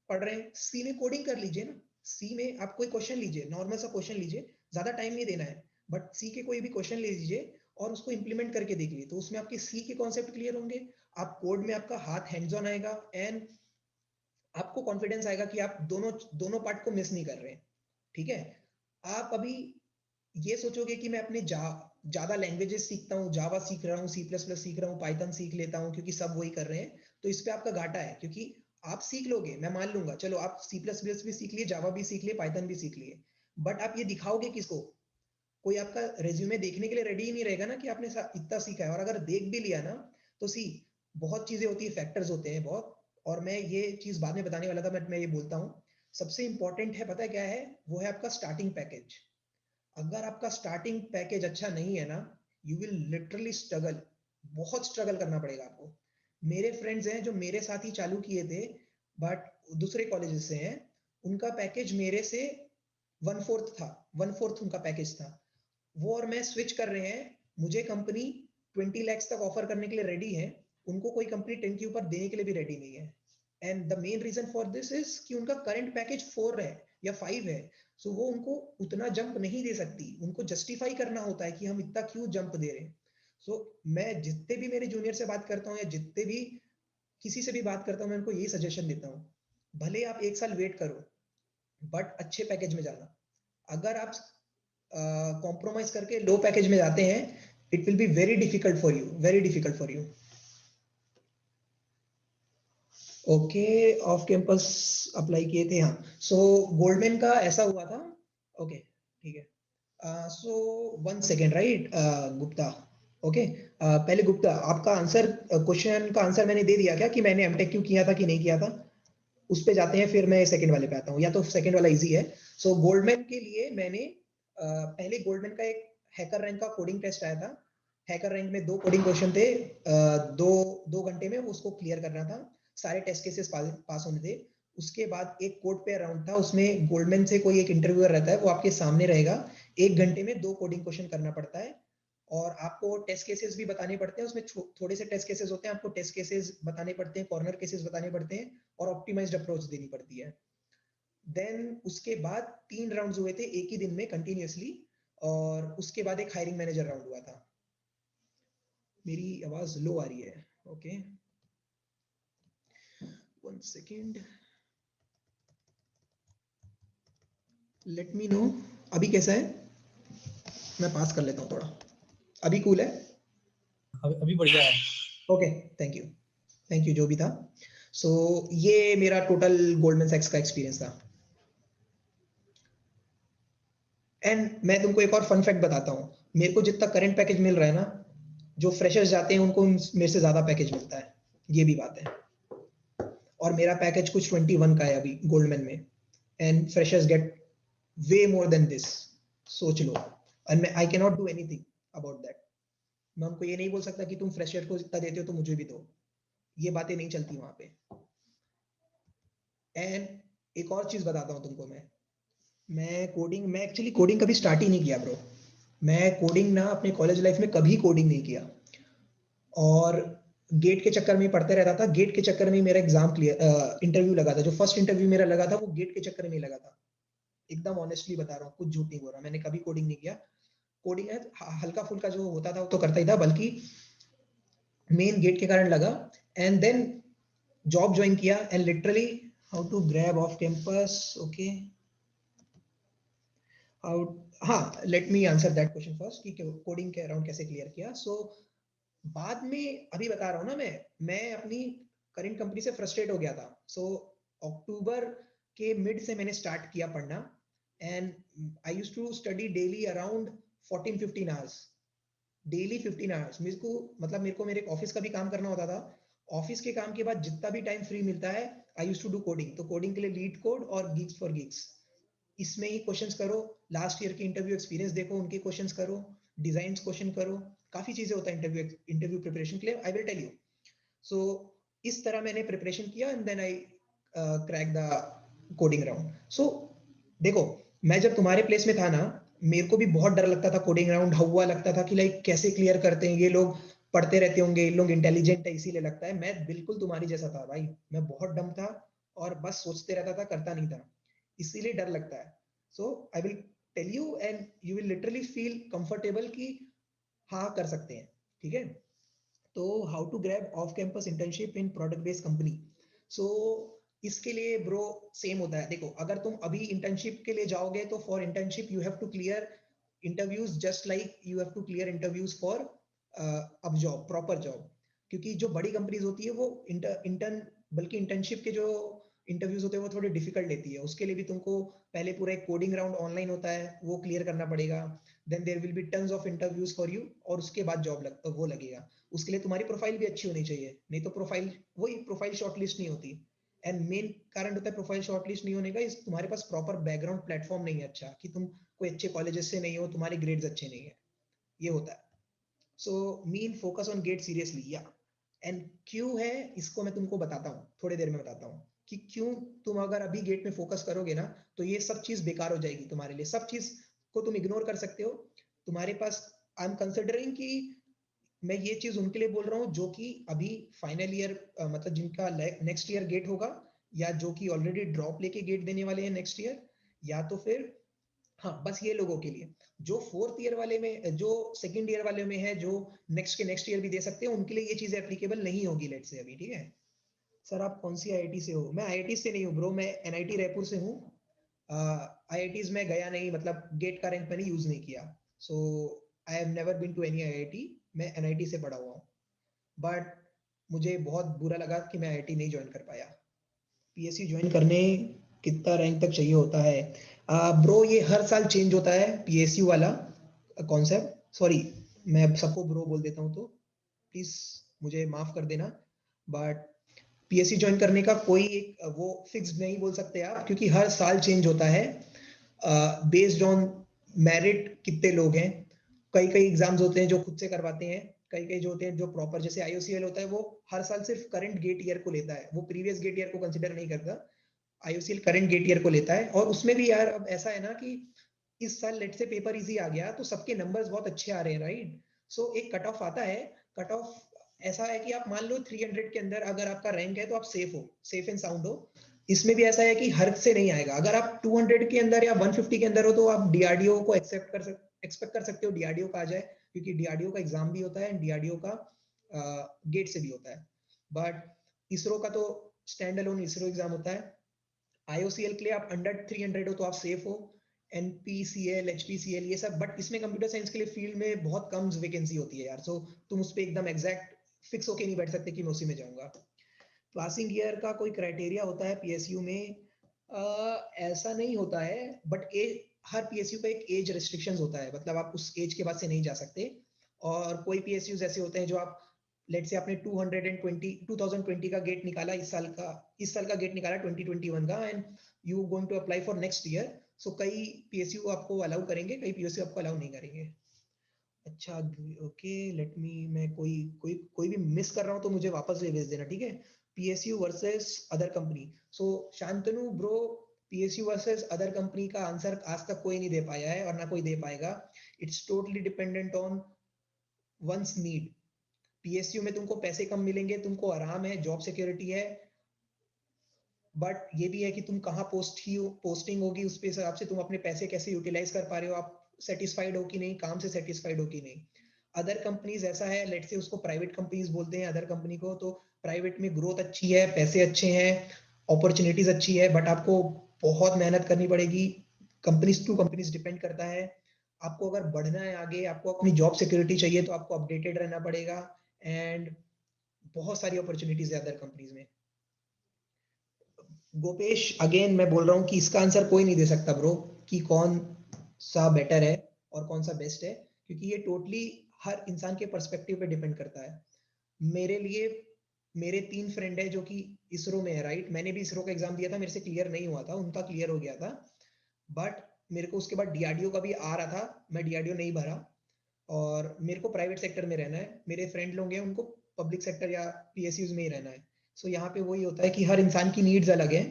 [SPEAKER 2] पढ़ रहे हैं, सी में कोडिंग कर लीजिए ना, सी में आप कोई क्वेश्चन लीजिए, नॉर्मल सा क्वेश्चन लीजिए, ज्यादा टाइम नहीं देना है, बट सी के कोई भी क्वेश्चन ले लीजिए और उसको इंप्लीमेंट करके देख लीजिए, तो उसमें आपके सी के कॉन्सेप्ट क्लियर होंगे, आप कोड में आपका हाथ हैंड्स ऑन आएगा, एंड आपको कॉन्फिडेंस आएगा कि आप दोनों दोनों पार्ट को मिस नहीं कर रहे हैं, ठीक है। आप अभी ये सोचोगे कि मैं अपने ज्यादा लैंग्वेजेस सीखता हूँ, जावा सीख रहा हूँ, सी प्लस प्लस सीख रहा हूँ, पाइथन सीख लेता हूँ क्योंकि सब वही कर रहे हैं, तो इस पे आपका घाटा है, क्योंकि आप सीख लोगे, मैं मान लूंगा, चलो आप सी प्लस प्लस भी सीख लिए, जावा भी सीख लिए, पाइथन भी सीख लिए, बट आप ये दिखाओगे किसको, कोई आपका रेज्यूमे देखने के लिए रेडी ही नहीं रहेगा ना कि आपने इतना सीखा है। और अगर देख भी लिया ना, तो सी बहुत चीजें होती है, फैक्टर्स होते हैं बहुत, और मैं ये चीज बाद में बताने वाला था, बट मैं ये बोलता हूँ, सबसे इंपॉर्टेंट है, पता है क्या है, वो है आपका स्टार्टिंग पैकेज। अगर आपका स्टार्टिंग पैकेज अच्छा नहीं है ना, यू विल लिटरली स्ट्रगल, बहुत स्ट्रगल करना पड़ेगा आपको। मेरे फ्रेंड्स हैं जो मेरे साथ ही चालू किए थे, बट दूसरे कॉलेजेस से हैं, उनका पैकेज मेरे से 1/4 था, 1/4 उनका पैकेज था, वो और मैं स्विच कर रहे हैं, मुझे कंपनी 20 lakhs तक ऑफर करने के लिए रेडी है, उनको कोई कंपनी 10 के ऊपर देने के लिए भी रेडी नहीं है। And the main reason for this is कि उनका करंट पैकेज 4 है या 5 है, सो वो उनको उतना जंप नहीं दे सकती, उनको जस्टिफाई करना होता है कि हम इतना क्यों जंप दे रहे हैं। सो मैं जितने भी मेरे जूनियर से बात करता हूँ या जितने भी किसी से भी बात करता हूँ, मैं उनको यही सजेशन देता हूँ, भले आप 1 साल वेट करो, बट अच्छे पैकेज में जाना। अगर आप कॉम्प्रोमाइज करके लो पैकेज में जाते हैं, it will be very difficult for you, very difficult for you. Okay, off campus apply किए थे, हाँ। सो गोल्डमैन का ऐसा हुआ था, ओके ठीक है। सो 1 सेकेंड, राइट गुप्ता, ओके पहले गुप्ता, आपका आंसर, क्वेश्चन का आंसर मैंने दे दिया क्या कि मैंने एमटेक क्यों किया था कि नहीं किया था? उस पे जाते हैं, फिर मैं सेकंड वाले पे आता हूँ, या तो सेकंड वाला इजी है। सो गोल्डमैन के लिए मैंने पहले गोल्डमैन का एक हैकर रैंक का कोडिंग टेस्ट आया था। हैकर रैंक में 2 कोडिंग क्वेश्चन थे, दो घंटे में उसको क्लियर करना था, सारे टेस्ट केसेस पास होने थे। उसके बाद एक कोड पे राउंड था, उसमें गोल्डमैन से कोई एक इंटरव्यूअर रहता है, वो आपके सामने रहेगा, 1 घंटे में 2 कोडिंग क्वेश्चन करना पड़ता है, और आपको टेस्ट केसेस भी बताने पड़ते हैं। उसमें थोड़े से टेस्ट केसेस होते हैं, आपको टेस्ट केसेस बताने पड़ते हैं, कॉर्नर केसेस बताने पड़ते हैं, और ऑप्टिमाइज्ड अप्रोच देनी पड़ती है। देन उसके बाद 3 राउंड्स हुए थे एक ही दिन में कंटिन्यूअसली, और उसके बाद एक हायरिंग मैनेजर राउंड हुआ था। मेरी आवाज लो आ रही है, okay 1 second, let me know अभी कैसा है, मैं पास कर लेता हूँ थोड़ा, अभी कूल है?
[SPEAKER 4] अभी बढ़िया है।
[SPEAKER 2] ओके थैंक यू जो भी था। सो ये मेरा टोटल गोल्डमैन सैक्स का एक्सपीरियंस था। एंड मैं तुमको एक और फन फैक्ट बताता हूँ, मेरे को जितना करंट पैकेज मिल रहा है ना, जो फ्रेशर्स जाते हैं उनको मेरे से ज्यादा पैकेज मिलता है, ये भी बात है। और मेरा पैकेज कुछ 21 का है अभी गोल्डमैन में, and freshers get way more than this, सोच लो। And I can not do anything about that. मैं उनको ये नहीं बोल सकता कि तुम फ्रेशर को जितना देते हो तो मुझे भी दो, ये बातें नहीं चलती वहां पे। एंड एक और चीज बताता हूँ तुमको, मैं एक्चुअली कोडिंग कभी स्टार्ट ही नहीं किया ब्रो। मैं कोडिंग ना अपने कॉलेज लाइफ में कभी कोडिंग नहीं किया, और गेट के चक्कर में पढ़ते रहता था। गेट के चक्कर में मेरा एग्जाम क्लियर, इंटरव्यू लगा था, जो फर्स्ट इंटरव्यू मेरा लगा था वो गेट के चक्कर में लगा था। एकदम ऑनेस्टली बता रहा हूँ, कुछ झूठ नहीं बोल रहा, मैंने कभी कोडिंग नहीं किया। कोडिंग है हल्का फुल्का जो होता था वो तो करता ही था, बल्कि मेन गेट के कारण लगा। एंड देन जॉब ज्वाइन किया, and literally how to grab off campus, okay हाँ, let me answer that question first कि कोडिंग के अराउंड कैसे क्लियर किया। सो बाद में अभी बता रहा हूँ ना, मैं अपनी करंट कंपनी से फ्रस्ट्रेट हो गया था। सो अक्टूबर के मिड से मैंने स्टार्ट किया पढ़ना, and I used to study daily around 14-15 hours, daily 15 hours. मेरे को मेरे ऑफिस का भी काम करना होता था। ऑफिस के काम के बाद जितना भी टाइम फ्री मिलता है, I used to do coding. तो कोडिंग के लिए लीड कोड और गीक्स फॉर गीक्स, इसमें ही क्वेश्चंस करो, लास्ट ईयर के इंटरव्यू एक्सपीरियंस देखो, उनके क्वेश्चंस करो, डिजाइन क्वेश्चन करो, काफी चीजें होता है इंटरव्यू प्रिपरेशन के लिए, I will tell you. So इस तरह मैंने प्रिपरेशन किया, and then I crack the coding round. So देखो, मैं जब तुम्हारे प्लेस में था ना, मेरे को भी बहुत डर लगता था कोडिंग राउंड, हवा लगता था कि लाइक कैसे क्लियर करते हैं ये लोग, पढ़ते रहते होंगे, ये लोग इंटेलिजेंट है इसीलिए लगता है। मैं बिल्कुल तुम्हारी जैसा था भाई, मैं बहुत डम था, और बस सोचते रहता था, करता नहीं था, इसीलिए डर लगता है। So I will tell you, and you will literally feel comfortable कि हाँ कर सकते हैं, ठीक है? तो how to grab off campus internship in product based company. So इसके लिए ब्रो सेम होता है। देखो, अगर तुम अभी इंटर्नशिप के लिए जाओगे तो for internship you have to clear interviews just like you have to clear interviews for अब जॉब, प्रॉपर जॉब। क्योंकि जो बड़ी कंपनीज होती है वो इंटर्न बल्कि इंटर्नशिप के जो इंटरव्यूज होते हैं वो थोड़े डिफिकल्ट लेती है। उसके लिए भी तुमको पहले पूरा एक कोडिंग राउंड ऑनलाइन होता है, वो क्लियर करना पड़ेगा। Then there will be tons of interviews for you, और उसके बाद जॉब वो लगेगा। उसके लिए तुम्हारी प्रोफाइल भी अच्छी होनी चाहिए, नहीं तो प्रोफाइल शॉर्टलिस्ट नहीं होती। एंड मेन कारण होता है प्रोफाइल शॉर्टलिस्ट नहीं होने का, इस तुम्हारे पास प्रॉपर बैकग्राउंड प्लेटफॉर्म नहीं है अच्छा, कि तुम कोई अच्छे कॉलेजेस से नहीं हो, तुम्हारे ग्रेड्स अच्छे नहीं है, ये होता है। So mean focus on GATE seriously, या एंड क्यों है इसको मैं तुमको बताता हूँ, थोड़ी देर में बताता हूँ कि क्यों तुम अगर अभी गेट में फोकस करोगे ना तो ये सब चीज बेकार हो जाएगी तुम्हारे लिए। सब चीज को तुम इग्नोर कर सकते हो तुम्हारे पास। आई एम कंसिडरिंग कि मैं ये चीज उनके लिए बोल रहा हूँ जो कि अभी फाइनल ईयर, मतलब जिनका नेक्स्ट ईयर गेट होगा, या जो कि ऑलरेडी ड्रॉप लेके गेट देने वाले हैं नेक्स्ट ईयर, या तो फिर हाँ बस ये लोगों के लिए। जो 4th ईयर वाले में, जो 2nd ईयर वाले में है, जो नेक्स्ट ईयर भी दे सकते हैं, उनके लिए ये चीज एप्लीकेबल नहीं होगी लेट से अभी, ठीक है? सर आप कौन सी आईआईटी से हो? मैं आईआईटी से नहीं हूँ ब्रो, मैं एनआईटी रायपुर से हूँ। आईआईटीज में गया नहीं, मतलब गेट का रैंक मैंने यूज नहीं किया। So I have never been to any IIT, मैं एनआईटी से पढ़ा हुआ हूँ। बट मुझे बहुत बुरा लगा कि मैं आईआईटी नहीं ज्वाइन कर पाया। पीएसयू ज्वाइन करने कितना रैंक तक चाहिए होता है? ब्रो ये हर साल चेंज होता है पीएसयू वाला कॉन्सेप्ट, सॉरी मैं सबको ब्रो बोल देता हूँ तो प्लीज मुझे माफ कर देना, बट पीएसयू ज्वाइन करने का कोई एक वो फिक्स नहीं बोल सकते आप, क्योंकि हर साल चेंज होता है बेस्ड ऑन मेरिट। कितने लोग हैं, कई कई एग्जाम्स होते हैं जो खुद से करवाते हैं, कई कई जो होते हैं जो प्रॉपर, जैसे आईओसीएल होता है वो हर साल सिर्फ करंट गेट ईयर को लेता है, वो प्रीवियस गेट ईयर को कंसिडर नहीं करता। आईओसीएल करंट गेट ईयर को लेता है, और उसमें भी यार अब ऐसा है ना कि इस साल लेट से पेपर इजी आ गया तो सबके नंबर्स बहुत अच्छे आ रहे हैं, राइट। सो एक कट ऑफ आता है, कट ऑफ ऐसा है कि आप मान लो 300 के अंदर अगर आपका रैंक है तो आप सेफ हो, सेफ एंड साउंड हो। इसमें भी ऐसा है कि हर से नहीं आएगा, अगर आप 200 के अंदर या 150 के अंदर हो तो आप डीआरडीओ को एक्सपेक्ट कर सकते हो डीआरडीओ का आ जाए, क्योंकि डीआरडीओ का एग्जाम भी होता है एंड डीआरडीओ का गेट से भी होता है। बट इसरो का तो स्टैंड अलोन इसरो एग्जाम होता है। आईओसीएल के लिए आप अंडर 300 हो तो आप सेफ हो, एनपीसीएल एचपीसीएल ये सब, बट इसमें कंप्यूटर साइंस के लिए फील्ड में बहुत कम वैकेंसी होती है यार, सो तुम उस पर एकदम एग्जैक्ट फिक्स होके नहीं बैठ सकते कि मैं उसी में जाऊंगा। पासिंग ईयर का कोई क्राइटेरिया होता है पीएसयू में? ऐसा नहीं होता है, बट हर पीएसयू का एक एज रेस्ट्रिक्शंस होता है, मतलब आप उस एज के बाद से नहीं जा सकते। और कोई पीएसयू ऐसे होते हैं जो आप लेट से आपने 2020 का गेट निकाला, इस साल का गेट निकाला 2021 का, and you going to apply for next year. So कई पीएसयू आपको अलाउ करेंगे, कई पीएसयू आपको अलाउ नहीं करेंगे। अच्छा ओके, लेट मी, मैं कोई भी मिस कर रहा हूँ तो मुझे वापस से भेज देना, ठीक है। PSU versus other company, so Shantanu bro, PSU versus other company का आंसर आज तक कोई नहीं दे पाया है और ना कोई दे पाएगा। It's totally dependent on one's need. PSU में तुमको पैसे कम मिलेंगे, तुमको आराम है, जॉब सिक्योरिटी है, बट ये भी है कि तुम कहाँ पोस्टिंग होगी उस हिसाब से तुम अपने पैसे कैसे यूटिलाइज कर पा रहे हो, आप सेटिस्फाइड हो कि नहीं, काम से सेटिस्फाइड हो कि नहीं। अदर कंपनीज ऐसा है, लेट से उसको प्राइवेट कंपनीज बोलते हैं अदर कंपनी को, तो प्राइवेट में ग्रोथ अच्छी है, पैसे अच्छे हैं, अपॉर्चुनिटीज अच्छी है, बट आपको बहुत मेहनत करनी पड़ेगी। कंपनीज टू कंपनीज डिपेंड करता है। आपको अगर बढ़ना है आगे, आपको अपनी जॉब सिक्योरिटी चाहिए तो आपको अपडेटेड रहना पड़ेगा, एंड बहुत सारी अपॉर्चुनिटीज है अदर कंपनीज में। गोपेश, अगेन मैं बोल रहा हूँ कि इसका आंसर कोई नहीं दे सकता ब्रो, कि कौन सा बेटर है और कौन सा बेस्ट है, क्योंकि ये टोटली हर इंसान के पर्सपेक्टिव पे डिपेंड करता है। मेरे लिए मेरे 3 फ्रेंड है जो कि इसरो में है, राइट। मैंने भी इसरो का एग्जाम दिया था, मेरे से क्लियर नहीं हुआ था, उनका क्लियर हो गया था, बट मेरे को उसके बाद डीआरडीओ का भी आ रहा था, मैं डीआरडीओ नहीं भरा, और मेरे को प्राइवेट सेक्टर में रहना है। मेरे फ्रेंड लोग हैं उनको पब्लिक सेक्टर या पीएसयूज में ही रहना है। सो यहाँ पे वही होता है कि हर इंसान की नीड्स अलग है,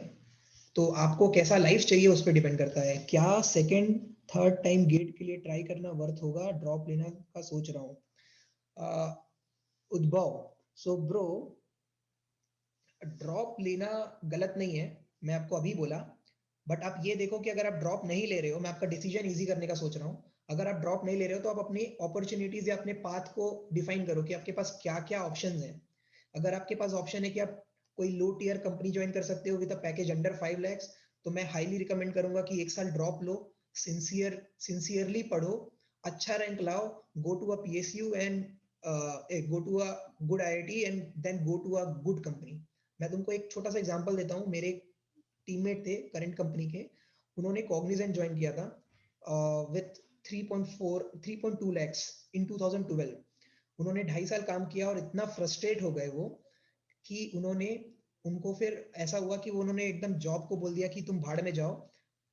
[SPEAKER 2] तो आपको कैसा लाइफ चाहिए उस पर डिपेंड करता है। क्या सेकंड थर्ड टाइम गेट के लिए ट्राई करना वर्थ होगा, ड्रॉप लेना का सोच रहा हूँ। उद्भव, सो ब्रो ड्रॉप लेना गलत नहीं है, मैं आपको अभी बोला, बट आप ये देखो कि अगर आप ड्रॉप नहीं ले रहे हो, मैं आपका डिसीजन इजी करने का सोच रहा हूँ, अगर आप ड्रॉप नहीं ले रहे हो तो आप अपनी अपॉर्चुनिटीज या अपने पाथ को डिफाइन करो कि आपके पास क्या क्या ऑप्शंस हैं। अगर आपके पास ऑप्शन है कि आप कोई लो टीयर कंपनी ज्वाइन कर सकते हो with a package under 5 lakhs, तो मैं हाईली रिकमेंड करूंगा कि एक साल ड्रॉप लो, सिंसियरली पढ़ो, अच्छा रैंक लाओ, go to a PSU and go to a good IIT and then go to a good company. मैं तुमको एक छोटा सा एग्जांपल देता हूँ, मेरे टीममेट थे करंट कंपनी के, उन्होंने कॉग्निजेंट ज्वाइन किया था विथ 3.2 lakhs इन 2012। उन्होंने 2.5 साल काम किया और इतना फ्रस्ट्रेट हो गए वो कि उनको फिर ऐसा हुआ कि उन्होंने एकदम जॉब को बोल दिया कि तुम भाड़ में जाओ।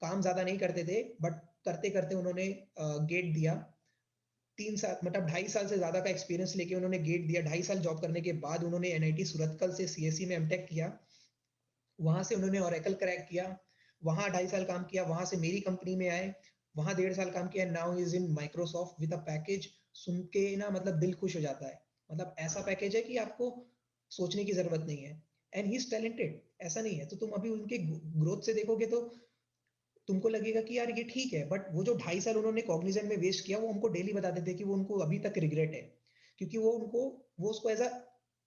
[SPEAKER 2] काम ज्यादा नहीं करते थे, बट करते करते उन्होंने गेट दिया। 3 साल मतलब 2.5 साल से ज्यादा का एक्सपीरियंस लेके उन्होंने गेट दिया। 2.5 साल जॉब करने के बाद उन्होंने एनआईटी सूरतकल से सीएसई में एमटेक किया, वहां से उन्होंने ओरेकल क्रैक किया, वहां 2.5 साल काम किया, वहां से मेरी कंपनी में आए, वहां 1.5 साल काम किया, now is in Microsoft with a package. सुन के ना मतलब दिल खुश हो जाता है, मतलब ऐसा पैकेज है कि आपको सोचने की जरूरत नहीं है, एंड ही इज टैलेंटेड, ऐसा नहीं है। तो तुम अभी उनके ग्रोथ से देखोगे तो तुमको लगेगा कि यार ये ठीक है, बट वो जो 2.5 साल उन्होंने कॉग्निजेंट में वेस्ट किया, वो हमको डेली बताते थे कि वो उनको अभी तक रिग्रेट है, क्योंकि वो उसको एज अ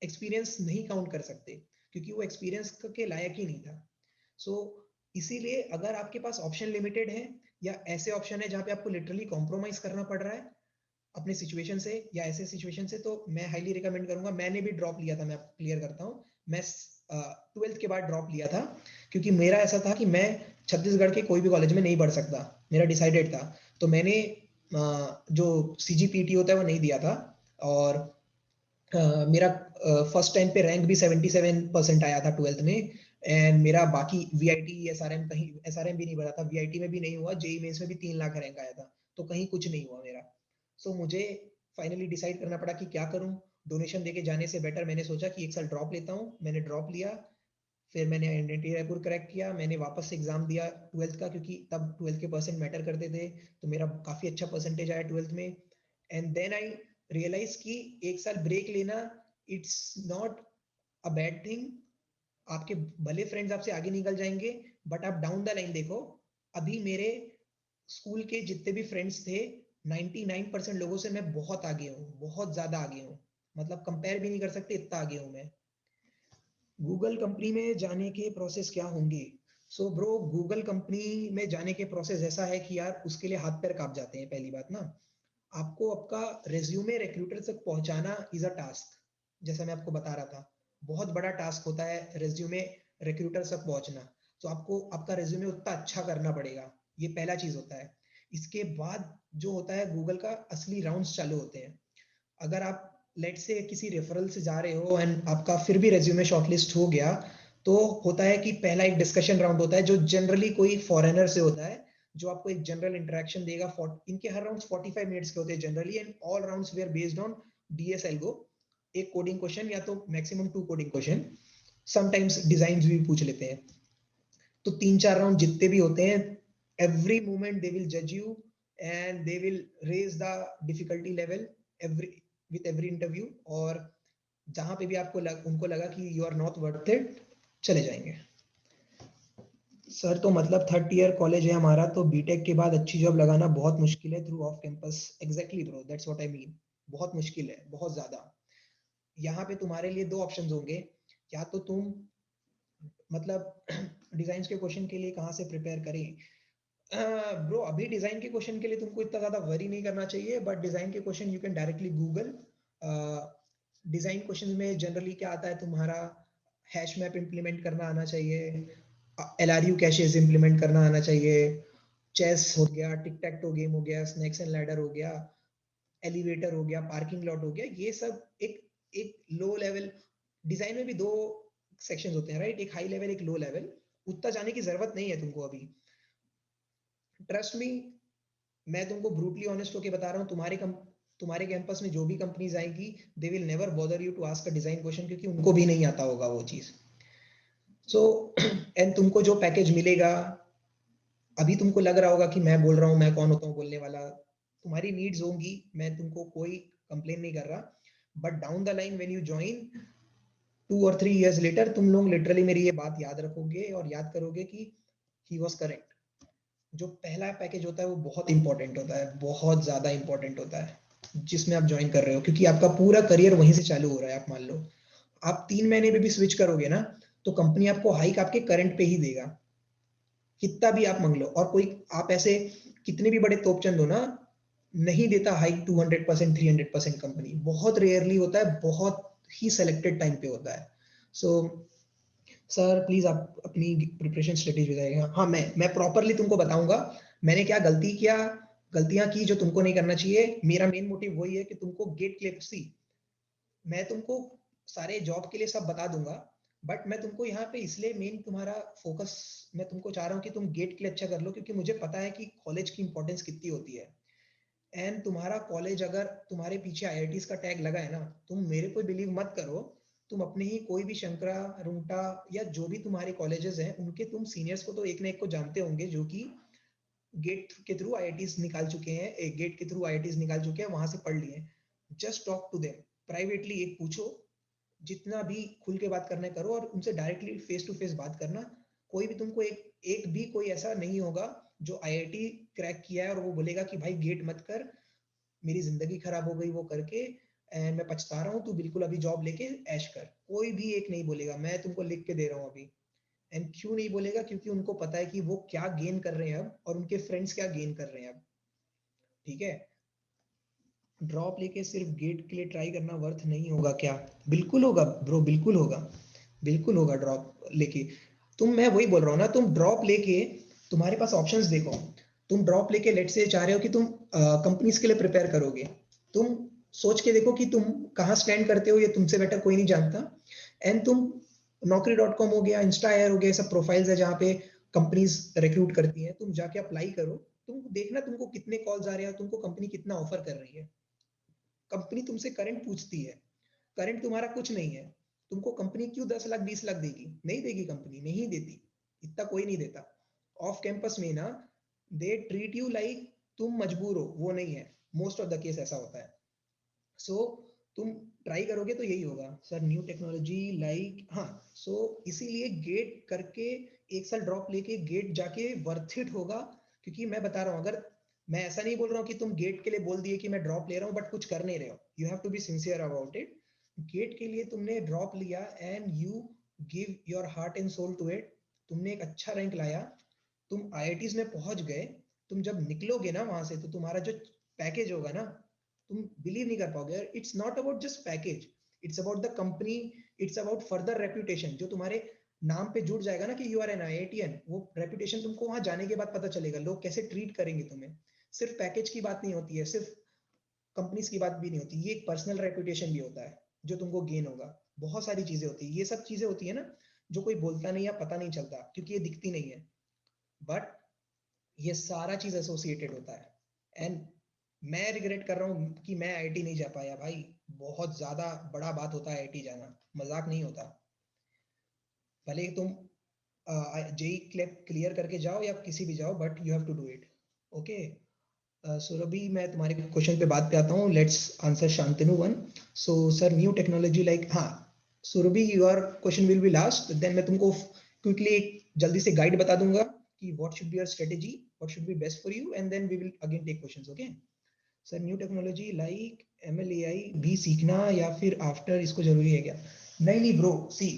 [SPEAKER 2] एक्सपीरियंस नहीं काउंट कर सकते, क्योंकि वो एक्सपीरियंस के लायक ही नहीं था। सो इसीलिए अगर आपके पास ऑप्शन लिमिटेड है, या ऐसे ऑप्शन है जहाँ पे आपको लिटरली कॉम्प्रोमाइज करना पड़ रहा है अपने सिचुएशन से या ऐसे सिचुएशन से, तो मैं हाईली रिकमेंड करूंगा। मैंने भी ड्रॉप लिया था, मैं आपको क्लियर करता हूँ, मैं 12th के बाद ड्रॉप लिया था, क्योंकि मेरा ऐसा था कि मैं छत्तीसगढ़ के कोई भी कॉलेज में नहीं पढ़ सकता, मेरा डिसाइडेड था। तो मैंने जो CGPT होता है वो नहीं दिया था, और मेरा फर्स्ट टाइम पे रैंक भी 77% आया था 12th में, एंड मेरा बाकी VIT SRM कहीं SRM भी नहीं भरा था, VIT में भी नहीं हुआ, JEE मेंस में भी 3 लाख रैंक आया था, तो कहीं कुछ नहीं हुआ मेरा। सो मुझे फाइनली डिसाइड करना पड़ा कि क्या करूं। डोनेशन देके जाने से बेटर मैंने सोचा कि 1 साल ड्रॉप लेता हूं। मैंने ड्रॉप लिया, फिर मैंने IIT रायपुर क्रैक किया, मैंने वापस से एग्जाम दिया 12th का, क्योंकि तब 12th के परसेंट मैटर करते थे, तो मेरा काफी अच्छा परसेंटेज आया 12th में। एंड देन आई रियलाइज कि 1 साल ब्रेक लेना it's not a bad thing. आपके भले फ्रेंड्स आपसे आगे निकल जाएंगे, बट आप डाउन द लाइन देखो, अभी मेरे स्कूल के जितने भी फ्रेंड्स थे 99% लोगों से मैं बहुत आगे हूँ, बहुत ज्यादा आगे हूँ, मतलब कंपेयर भी नहीं कर सकते, इतना आगे हूँ मैं। गूगल कंपनी में जाने के प्रोसेस क्या होंगे? सो ब्रो, गूगल कंपनी में जाने के प्रोसेस ऐसा है कि यार उसके लिए हाथ पैर कांप जाते हैं। पहली बात ना, आपको आपका रेज्यूमे रिक्रूटर तक पहुंचाना इज अ टास्क। जैसा मैं आपको बता रहा था, बहुत बड़ा टास्क होता है रेज्यूमे रिक्रूटर तक पहुंचना। तो आपको आपका रेज्यूमे उतना अच्छा करना पड़ेगा, ये पहला चीज होता है। इसके बाद जो होता है, गूगल का असली राउंड्स चालू होते हैं। अगर आप लेट से किसी रेफरल से जा रहे हो एंड आपका फिर भी रेज्यूमे शॉर्टलिस्ट हो गया, तो होता है कि पहला एक डिस्कशन राउंड होता है, जो जनरली कोई फॉरेनर से होता है, जो आपको एक जनरल इंटरेक्शन देगा। इनके हर राउंड्स 45 मिनट्स के होते हैं generally, and all rounds were based on DS algo. एक कोडिंग क्वेश्चन या तो maximum 2 coding question, sometimes design भी पूछ लेते हैं। तो 3-4 राउंड जितने भी होते हैं, एवरी मोमेंट दे विल जज you and they will raise the difficulty level with every interview, और जहां पे भी आपको उनको लगा कि you are not worth it, चले जाएंगे। सर तो मतलब 3rd ईयर कॉलेज है हमारा, तो बीटेक के बाद अच्छी जॉब लगाना बहुत मुश्किल है through off campus. Exactly bro, that's what I mean, बहुत मुश्किल है, बहुत ज्यादा। यहाँ पे तुम्हारे लिए 2 ऑप्शंस होंगे, या तो तुम मतलब डिजाइन के क्वेश्चन के लिए कहाँ से प्रिपेयर करें? ब्रो अभी डिजाइन के क्वेश्चन के लिए तुमको इतना ज्यादा वरी नहीं करना चाहिए, बट डिजाइन के question you can directly Google. Design question में जनरली क्या आता है, तुम्हारा हैश मैप इंप्लीमेंट करना आना चाहिए, LRU कैशेस इंप्लीमेंट करना आना चाहिए, चेस हो गया, टिक टैक टो गेम हो गया, स्नेक्स एंड लैडर हो गया, एलिवेटर हो गया, पार्किंग लॉट हो गया। ये सब एक एक लो लेवल, डिजाइन में भी 2 सेक्शंस होते हैं राइट, एक हाई लेवल एक लो लेवल। उतना जाने की जरूरत नहीं है तुमको अभी, ट्रस्ट मी। मैं तुमको ब्रूटली ऑनेस्ट होके बता रहा हूँ, तुम्हारे कैंपस में जो भी कंपनीज आएंगी, they will never bother you to ask a design question, क्योंकि उनको भी नहीं आता होगा वो चीज। सो एंड तुमको जो पैकेज मिलेगा, अभी तुमको लग रहा होगा कि मैं बोल रहा हूँ, मैं कौन होता हूँ बोलने वाला, तुम्हारी नीड्स होंगी, मैं तुमको कोई कंप्लेन नहीं कर रहा, but down the line when you join 2 और 3 इयर्स लेटर, तुम लोग लिटरली मेरी ये बात याद रखोगे और याद करोगे कि ही वाज करेक्ट। जो पहला पैकेज होता है वो बहुत इंपॉर्टेंट होता है, बहुत ज्यादा इंपॉर्टेंट होता है, जिसमें आप ज्वाइन कर रहे हो, क्योंकि आपका पूरा करियर वहीं से चालू हो रहा है। आप मान लो आप 3 महीने में भी स्विच करोगे ना, तो कंपनी आपको हाइक आपके करंट पे ही देगा, कितना भी आप मांग लो। और कोई आप ऐसे कितने भी बड़े तोपचंद हो ना, नहीं देता हाइक 200% 300%। कंपनी बहुत रेयरली होता है, बहुत ही सेलेक्टेड टाइम पे होता है। सो सर प्लीज आप अपनी प्रिपरेशन स्ट्रेटेजी बताइएगा। हाँ, मैं प्रॉपरली तुमको बताऊंगा मैंने क्या गलतियां की जो तुमको नहीं करना चाहिए। मेरा मेन मोटिव वही है कि तुमको गेट क्लियर सी, मैं तुमको सारे जॉब के लिए सब बता दूंगा, बट मैं तुमको यहाँ पे इसलिए मेन तुम्हारा फोकस, मैं तुमको चाह रहा हूँ कि तुम गेट के लिए अच्छा कर लो, क्योंकि मुझे पता है कि कॉलेज की इंपॉर्टेंस कितनी होती है। एंड तुम्हारा कॉलेज अगर तुम्हारे पीछे IITs का टैग लगा है ना, तुम मेरे को बिलीव मत करो, तुम अपने ही कोई भी शंकरा, रुंगटा या जो भी तुम्हारे कॉलेजेस हैं, उनके तुम सीनियर्स को तो एक ना एक को जानते होंगे, जो कि गेट के थ्रू IITs निकाल चुके हैं, एक गेट के थ्रू IITs निकाल चुके हैं, वहां से पढ़ लिए। Just talk to them privately, एक पूछो, जितना भी खुल के बात करना है करो, और उनसे डायरेक्टली फेस टू फेस बात करना। कोई भी तुमको एक भी कोई ऐसा नहीं होगा जो IIT क्रैक किया है और वो बोलेगा कि भाई गेट मत कर, मेरी जिंदगी खराब हो गई वो करके, एंड मैं पछता रहा हूँ, तू बिल्कुल अभी जॉब लेके ऐश कर। कोई भी एक नहीं बोलेगा, मैं तुमको लिख के दे रहा हूँ अभी। एंड क्यों नहीं बोलेगा? क्योंकि उनको पता है कि वो क्या गेन कर रहे हैं अब, और उनके फ्रेंड्स क्या गेन कर रहे हैं अब। ठीक है, ड्रॉप लेके सिर्फ गेट के लिए ट्राई करना वर्थ नहीं होगा क्या? बिल्कुल होगा ब्रो, बिल्कुल होगा, बिल्कुल होगा ड्रॉप लेके। मैं वही बोल रहा हूँ ना, तुम ड्रॉप लेके तुम्हारे पास ऑप्शंस देखो। तुम ड्रॉप लेके लेट से चाह रहे हो कि तुम कंपनीज के लिए प्रिपेयर करोगे, तुम सोच के देखो कि तुम कहाँ स्टैंड करते हो, ये तुमसे बेटर कोई नहीं जानता। एंड तुम naukri.com हो गया, इंस्टाएयर हो गया, सब प्रोफाइल्स है जहाँ पे कंपनीज रिक्रूट करती हैं, तुम जाके अप्लाई करो, तुम देखना तुमको कितने कॉल्स आ रहे हैं, तुमको कंपनी कितना ऑफर कर रही है। कंपनी तुमसे करंट पूछती है, करंट तुम्हारा कुछ नहीं है, तुमको कंपनी क्यों 10 लाख 20 लाख देगी? नहीं देगी, कंपनी नहीं देती, इतना कोई नहीं देता। ऑफ कैंपस में ना दे ट्रीट यू लाइक तुम मजबूर हो, वो नहीं है, मोस्ट ऑफ द केस ऐसा होता है। सो तुम ट्राई करोगे तो यही होगा सर, न्यू टेक्नोलॉजी लाइक, हाँ। सो इसीलिए गेट करके 1 साल ड्रॉप लेके गेट जाके वर्थ इट होगा, क्योंकि मैं बता रहा हूँ, अगर मैं ऐसा नहीं बोल रहा हूँ कि तुम गेट के लिए बोल दिए कि मैं ड्रॉप ले रहा हूँ बट कुछ कर नहीं रहे हो, you have to be sincere about it. GATE के लिए तुमने ड्रॉप लिया and you give your heart and soul to it, तुमने एक अच्छा रैंक लाया, तुम आईआईटीज में पहुंच गए, तुम जब निकलोगे ना वहां से तो तुम्हारा जो पैकेज होगा ना, तुम बिलीव नहीं कर पाओगे। It's not about just package, it's about the company, it's about further reputation, जो तुम्हारे नाम पे जुड़ जाएगा ना कि यू आर एन आईआईटीएन, वो रेप्यूटेशन तुमको वहां जाने के बाद पता चलेगा, लोग कैसे ट्रीट करेंगे तुम्हें। सिर्फ पैकेज की बात नहीं होती है, सिर्फ कंपनीज की बात भी नहीं होती, ये एक पर्सनल रेप्यूटेशन भी होता है जो तुमको गेन होगा। बहुत सारी चीजें होती है, ये सब चीजें होती है ना जो कोई बोलता नहीं या पता नहीं चलता क्योंकि ये दिखती नहीं है, बट ये सारा चीज एसोसिएटेड होता है। एंड मैं रिग्रेट कर रहा हूँ कि मैं आईआईटी नहीं जा पाया भाई, बहुत ज्यादा बड़ा बात होता है आईआईटी जाना, मजाक नहीं होता। भले तुम जेई क्लियर करके जाओ या किसी भी जाओ, but you have to do it. Okay Surabhi, मैं तुम्हारे क्वेश्चन पे बात पे आता हूँ, let's answer Shantanu one. So sir new technology like, हाँ Surabhi your question will be last, then मैं तुमको क्विकली जल्दी से गाइड बता दूंगा कि what should be your strategy, what should be best for you, and then we will again take questions. Okay sir, new technology like ML AI भी सीखना या फिर आफ्टर इसको जरूरी है क्या? नहीं नहीं bro, see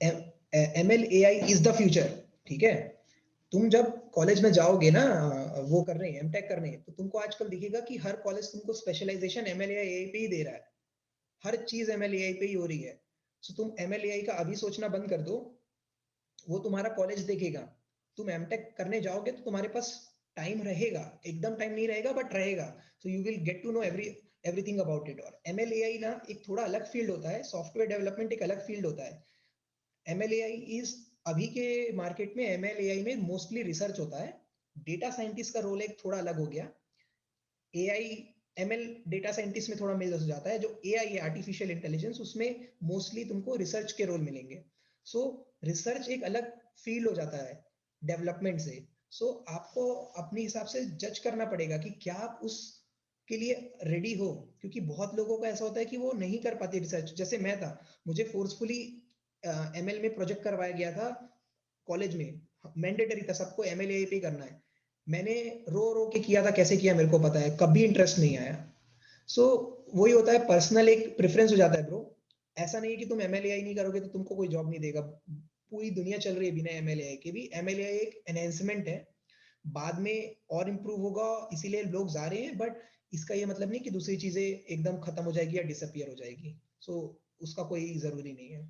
[SPEAKER 2] ML AI is the future, ठीक है। तुम जब कॉलेज में जाओगे ना वो करने, एमटेक करने, तो तुमको आजकल दिखेगा कि हर कॉलेज तुमको स्पेशलाइजेशन एमएल एआई पे ही दे रहा है, हर चीज एमएल एआई पे ही हो रही है। सो तुम एमएल एआई का अभी सोचना बंद कर दो, वो तुम्हारा कॉलेज देखेगा। तुम एमटेक करने जाओगे तो तुम्हारे पास टाइम रहेगा, एकदम टाइम नहीं रहेगा बट रहेगा, so you will get to know everything about it. और एमएल एआई ना एक थोड़ा अलग फील्ड होता है, सॉफ्टवेयर डेवलपमेंट एक अलग फील्ड होता है। एमएल एआई इज, अभी के मार्केट में एमएल एआई में मोस्टली रिसर्च होता है, डेटा साइंटिस्ट का रोल एक थोड़ा अलग हो गया। एआई एमएल डेटा साइंटिस्ट में थोड़ा मिल जाता है, जो एआई है आर्टिफिशियल इंटेलिजेंस, उसमें मोस्टली तुमको रिसर्च के रोल मिलेंगे। सो रिसर्च एक अलग फील्ड हो जाता है डेवलपमेंट से। सो आपको अपने हिसाब से जज करना पड़ेगा कि क्या आप उस के लिए रेडी हो, क्योंकि बहुत लोगों का ऐसा होता है कि वो नहीं कर पाते रिसर्च। जैसे मैं था, मुझे फोर्सफुली एमएल में प्रोजेक्ट करवाया गया था कॉलेज में, मैंडेटरी था, सबको एमएल एआई पे करना है। मैंने रो रो के किया था, कैसे किया मेरे को पता है, कभी इंटरेस्ट नहीं आया। सो वही होता है, पर्सनल एक प्रेफरेंस हो जाता है ब्रो। ऐसा नहीं है कि तुम एमएलएआई नहीं करोगे तो तुमको कोई जॉब नहीं देगा, पूरी दुनिया चल रही है बिना एमएलएआई के भी। एमएलएआई एक एनहेंसमेंट है, बाद में और इम्प्रूव होगा, इसीलिए लोग जा रहे हैं, बट इसका ये मतलब नहीं कि दूसरी चीजें एकदम खत्म हो जाएगी या डिसअपियर हो जाएगी। सो उसका कोई जरूरी नहीं है।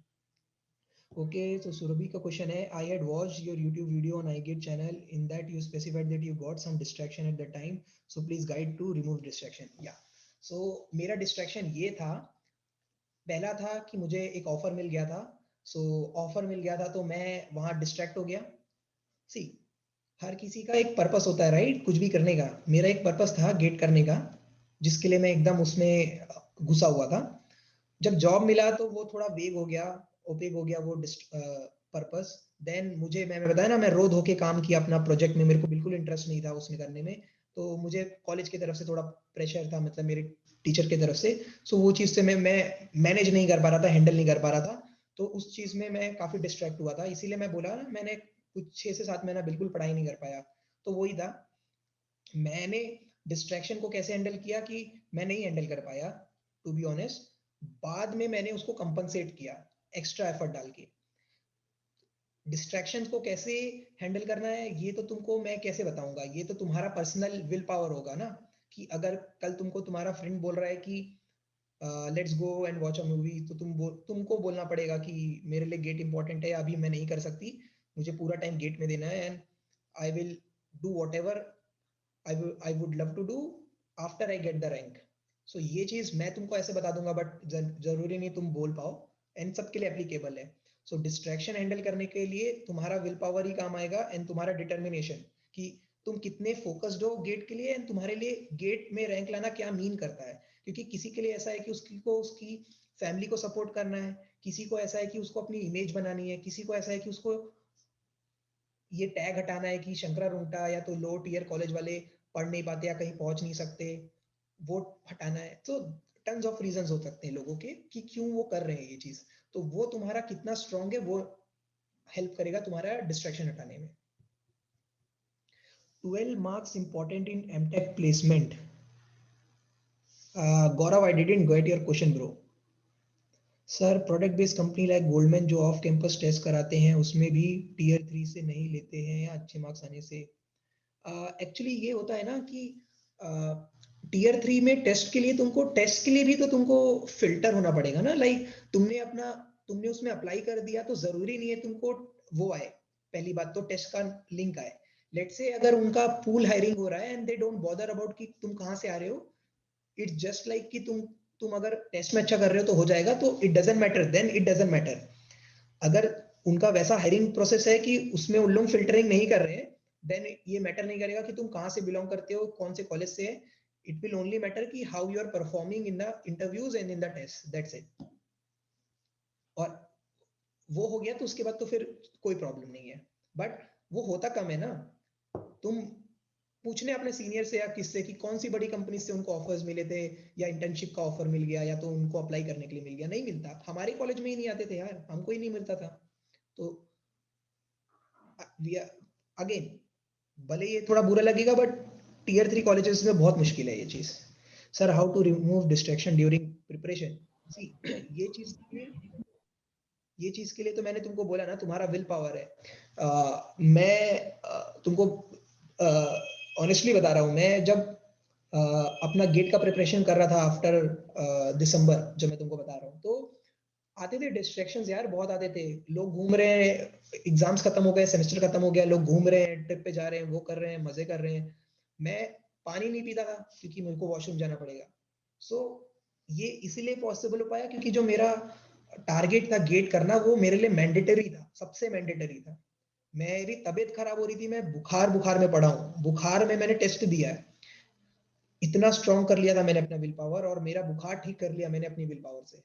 [SPEAKER 2] ओके, तो सुरभि का क्वेश्चन है, I had watched your YouTube video on iGate channel, in that you specified that you got some distraction at the time, so please guide to remove distraction. या सो मेरा डिस्ट्रैक्शन ये था, पहला था कि मुझे एक ऑफर मिल गया था। सो ऑफर मिल गया था तो मैं वहां डिस्ट्रैक्ट हो गया। सी, हर किसी का एक पर्पस होता है राइट, कुछ भी करने का। मेरा एक पर्पस था गेट करने का, जिसके लिए मैं एकदम उसमें घुसा हुआ था। जब जॉब मिला तो वो थोड़ा वेग हो गया, ओपेक हो गया वो पर्पस। देन मुझे, मैं बताया ना, मैं रो धो के काम किया अपना प्रोजेक्ट में, मेरे को बिल्कुल इंटरेस्ट नहीं था उसमें करने में। तो मुझे कॉलेज की तरफ से थोड़ा प्रेशर था, मतलब मेरे टीचर की तरफ से। सो वो चीज से मैं मैनेज नहीं कर पा रहा था, हैंडल नहीं कर पा रहा था। तो उस चीज में मैं काफी डिस्ट्रैक्ट हुआ था, इसीलिए मैं बोला ना, मैंने कुछ 6 से 7 महीना बिल्कुल पढ़ाई नहीं कर पाया। तो वही था, मैंने डिस्ट्रैक्शन को कैसे हैंडल किया कि मैं नहीं हैंडल कर पाया टू बी ऑनेस्ट, बाद में मैंने उसको कंपनसेट किया एक्स्ट्रा एफर्ट डाल के। डिस्ट्रैक्शन को कैसे हैंडल करना है ये तो तुमको मैं कैसे बताऊंगा, ये तो तुम्हारा पर्सनल विल पावर होगा ना। कि अगर कल तुमको तुम्हारा फ्रेंड बोल रहा है कि let's go and watch a movie, तो तुमको बोलना पड़ेगा कि मेरे लिए गेट इंपॉर्टेंट है, अभी मैं नहीं कर सकती, मुझे पूरा टाइम गेट में देना है, and I will do what ever I would love to do after I get the rank. So ये चीज मैं तुमको ऐसे बता दूंगा, बट जरूरी नहीं तुम बोल पाओ, एंड सबके लिए एप्लीकेबल है. सो डिस्ट्रैक्शन हैंडल करने के लिए तुम्हारा विल पावर ही काम आएगा, एंड तुम्हारा डिटर्मिनेशन कि तुम कितने फोकस्ड हो गेट के लिए, एंड तुम्हारे लिए गेट में रैंक लाना क्या मीन करता है. क्योंकि किसी के लिए ऐसा है कि उसकी फैमिली को सपोर्ट करना है, किसी को ऐसा है कि उसको अपनी इमेज बनानी है, किसी को ऐसा है कि उसको ये टैग हटाना है कि शंकरा रुंगटा या तो लो टियर कॉलेज वाले पढ़ नहीं पाते या कहीं पहुंच नहीं सकते, वो हटाना है. तो टन्स ऑफ रीजंस हो सकते हैं लोगों के कि क्यों वो कर रहे हैं ये चीज. तो वो तुम्हारा कितना स्ट्रांग है वो हेल्प करेगा तुम्हारा डिस्ट्रैक्शन हटाने में. 12 marks important in MTech placement. Gaurav, I didn't get your question, bro. Sir product based company like Goldman जो ऑफ कैंपस टेस्ट कराते हैं उसमें भी टीयर 3 से नहीं लेते हैं या अच्छे मार्क्स आने से. एक्चुअली ये होता है ना कि टीयर 3 में टेस्ट के लिए भी तो तुमको फिल्टर होना पड़ेगा ना. लाइक तुमने उसमें अप्लाई कर दिया तो जरूरी नहीं है तुमको वो आए. पहली बात तो टेस्ट का लिंक आए. लेट्स से अगर उनका पूल हायरिंग हो रहा है and they don't bother about कि तुम कहाँ से आ रहे हो, इट्स जस्ट लाइक कि तुम अगर टेस्ट में अच्छा कर रहे हो तो हो जाएगा, तो it doesn't matter. Then it doesn't matter. अगर उनका वैसा हायरिंग प्रोसेस है कि उसमें उन लोग फिल्टरिंग नहीं कर रहे हैं, देन ये मैटर नहीं करेगा कि तुम कहाँ से बिलोंग करते हो, कौन से कॉलेज से है. इट विल ओनली मैटर कि how you are performing in the interviews and in the test. That's it. और वो हो गया तो उसके बाद तो फिर कोई प्रॉब्लम नहीं है. बट वो होता कम है ना. तुम पूछने अपने सीनियर से या किससे कि कौन सी बड़ी कंपनी से उनको ऑफर्स मिले थे, या इंटर्नशिप का ऑफर मिल गया, या तो उनको अप्लाई करने के लिए मिल गया. नहीं मिलता. हमारे कॉलेज में ही नहीं आते थे यार, हमको ही नहीं मिलता था. तो अगेन भले ये थोड़ा बुरा लगेगा, बट टीयर 3 कॉलेजेस में बहुत मुश्किल है ये चीज. Sir how to remove distraction during preparation. See ये चीज के लिए तो मैंने तुमको बोला ना, तुम्हारा विल पावर है. मैं तुमको ऑनेस्टली बता रहा हूँ. मैं जब अपना गेट का प्रिपरेशन कर रहा था आफ्टर दिसंबर, जब मैं तुमको बता रहा हूँ, तो आते थे डिस्ट्रैक्शंस यार, बहुत आते थे. लोग घूम रहे हैं, एग्जाम्स खत्म हो गए, सेमेस्टर खत्म हो गया, लोग घूम रहे हैं, ट्रिप पे जा रहे हैं, वो कर रहे हैं, मजे कर रहे हैं. मैं पानी नहीं पीता था क्योंकि मेरे को वॉशरूम जाना पड़ेगा. सो ये इसीलिए पॉसिबल हो पाया क्योंकि जो मेरा टारगेट था गेट करना, वो मेरे लिए मैंडेटरी था, सबसे मैंडेटरी था. मेरी तबीयत खराब हो रही थी, मैं बुखार में पड़ा हूँ, बुखार में मैंने टेस्ट दिया है. इतना स्ट्रॉन्ग कर लिया था मैंने अपना विल पावर, और मेरा बुखार ठीक कर लिया मैंने अपनी विल पावर से.